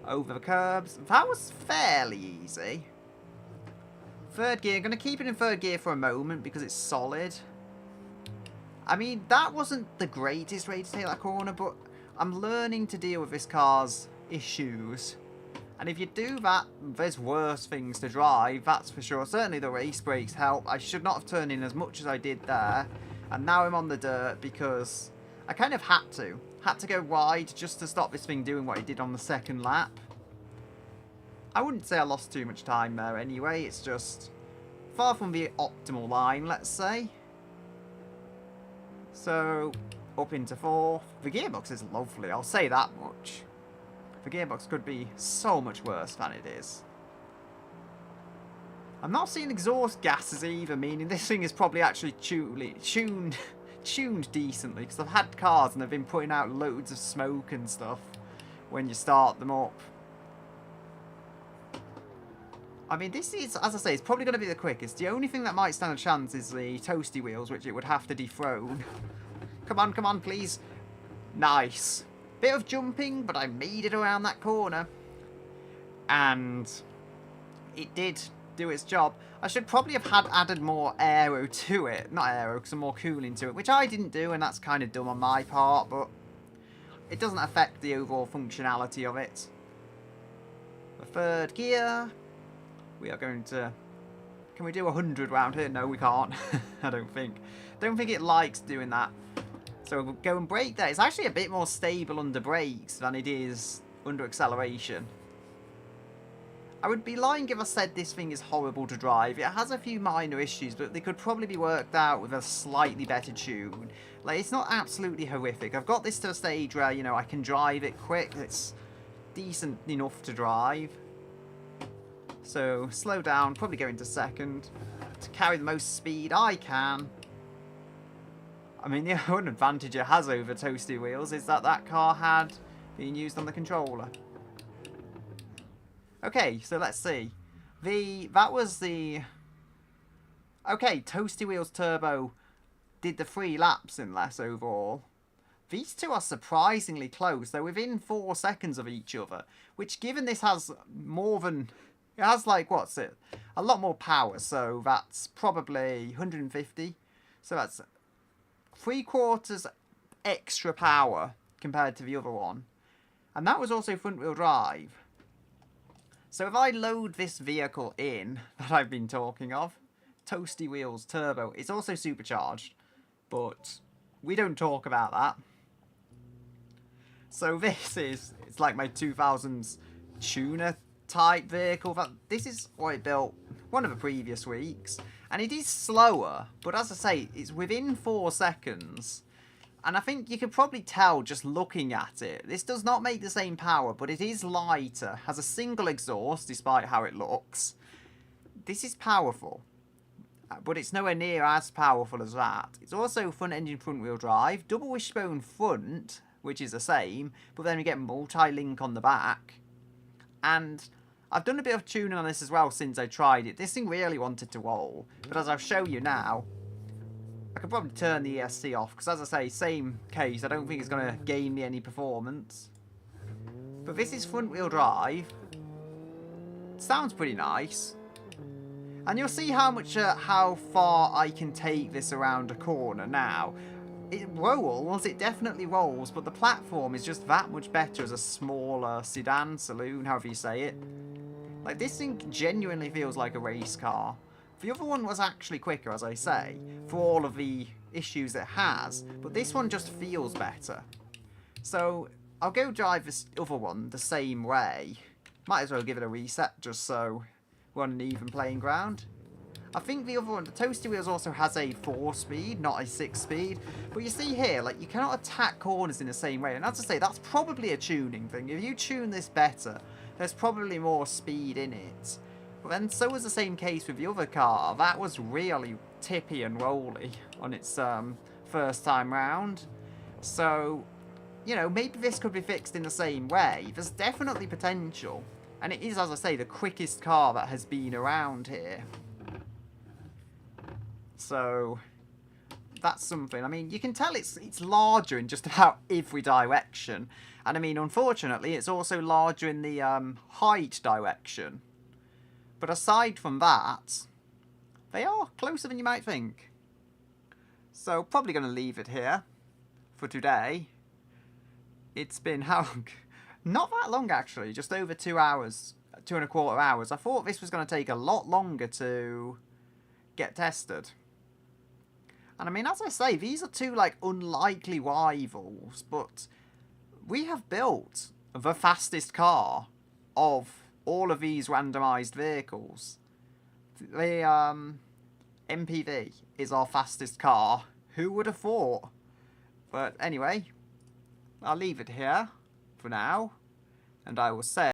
Over the curbs. That was fairly easy. Third gear, going to keep it in third gear for a moment because it's solid. I mean, that wasn't the greatest way to take that corner, but I'm learning to deal with this car's issues. And if you do that, there's worse things to drive, that's for sure. Certainly the race brakes help. I should not have turned in as much as I did there. And now I'm on the dirt because I kind of had to. Had to go wide just to stop this thing doing what it did on the second lap. I wouldn't say I lost too much time there anyway. It's just far from the optimal line, let's say. So, up into fourth. The gearbox is lovely, I'll say that much. The gearbox could be so much worse than it is. I'm not seeing exhaust gases either, meaning this thing is probably actually tuned decently, because I've had cars and they've been putting out loads of smoke and stuff when you start them up. I mean, this is, as I say, it's probably going to be the quickest. The only thing that might stand a chance is the toasty wheels, which it would have to dethrone. Come on, please. Nice. Bit of jumping, but I made it around that corner. And it did do its job. I should probably have added more aero to it. Not aero, some more cooling to it, which I didn't do, and that's kind of dumb on my part, but it doesn't affect the overall functionality of it. The third gear. We are going to... Can we do 100 round here? No, we can't. I don't think. Don't think it likes doing that. So we'll go and brake there. It's actually a bit more stable under brakes than it is under acceleration. I would be lying if I said this thing is horrible to drive. It has a few minor issues, but they could probably be worked out with a slightly better tune. Like, it's not absolutely horrific. I've got this to a stage where, you know, I can drive it quick. It's decent enough to drive. So, slow down, probably go into second. To carry the most speed I can. I mean, the one advantage it has over toasty wheels is that that car had been used on the controller. Okay, so let's see. That was the... Okay, toasty wheels turbo did the 3 laps in less overall. These two are surprisingly close. They're within 4 seconds of each other, which given this has more than... It has, like, what's it? A lot more power, so that's probably 150. So that's 3/4 extra power compared to the other one. And that was also front-wheel drive. So if I load this vehicle in that I've been talking of, Toasty Wheels Turbo, it's also supercharged, but we don't talk about that. So this is, it's like my 2000s tuner type vehicle. This is what it built one of the previous weeks, and it is slower, but as I say, it's within 4 seconds. And I think you can probably tell just looking at it. This does not make the same power, but it is lighter. Has a single exhaust, despite how it looks. This is powerful, but it's nowhere near as powerful as that. It's also front-engine front-wheel drive. Double wishbone front, which is the same, but then we get multi-link on the back. And I've done a bit of tuning on this as well since I tried it. This thing really wanted to roll, but as I'll show you now, I could probably turn the ESC off, because as I say, same case, I don't think it's going to gain me any performance. But this is front-wheel drive. Sounds pretty nice. And you'll see how far I can take this around a corner now. It rolls, it definitely rolls, but the platform is just that much better as a smaller sedan, saloon, however you say it. Like, this thing genuinely feels like a race car. The other one was actually quicker, as I say, for all of the issues it has, but this one just feels better. So, I'll go drive this other one the same way. Might as well give it a reset, just so we're on an even playing ground. I think the other one, the Toasty Wheels, also has a 4-speed, not a 6-speed. But you see here, like, you cannot attack corners in the same way. And as I say, that's probably a tuning thing. If you tune this better, there's probably more speed in it. But then so was the same case with the other car. That was really tippy and rolly on its first time round. So, you know, maybe this could be fixed in the same way. There's definitely potential. And it is, as I say, the quickest car that has been around here. So that's something. I mean, you can tell it's larger in just about every direction. And I mean, unfortunately, it's also larger in the height direction. But aside from that, they are closer than you might think. So probably going to leave it here for today. It's been how long? Not that long, actually. Just over 2 hours. 2.25 hours. I thought this was going to take a lot longer to get tested. And I mean, as I say, these are two, like, unlikely rivals, but we have built the fastest car of all of these randomised vehicles. The MPV is our fastest car. Who would have thought? But anyway, I'll leave it here for now, and I will say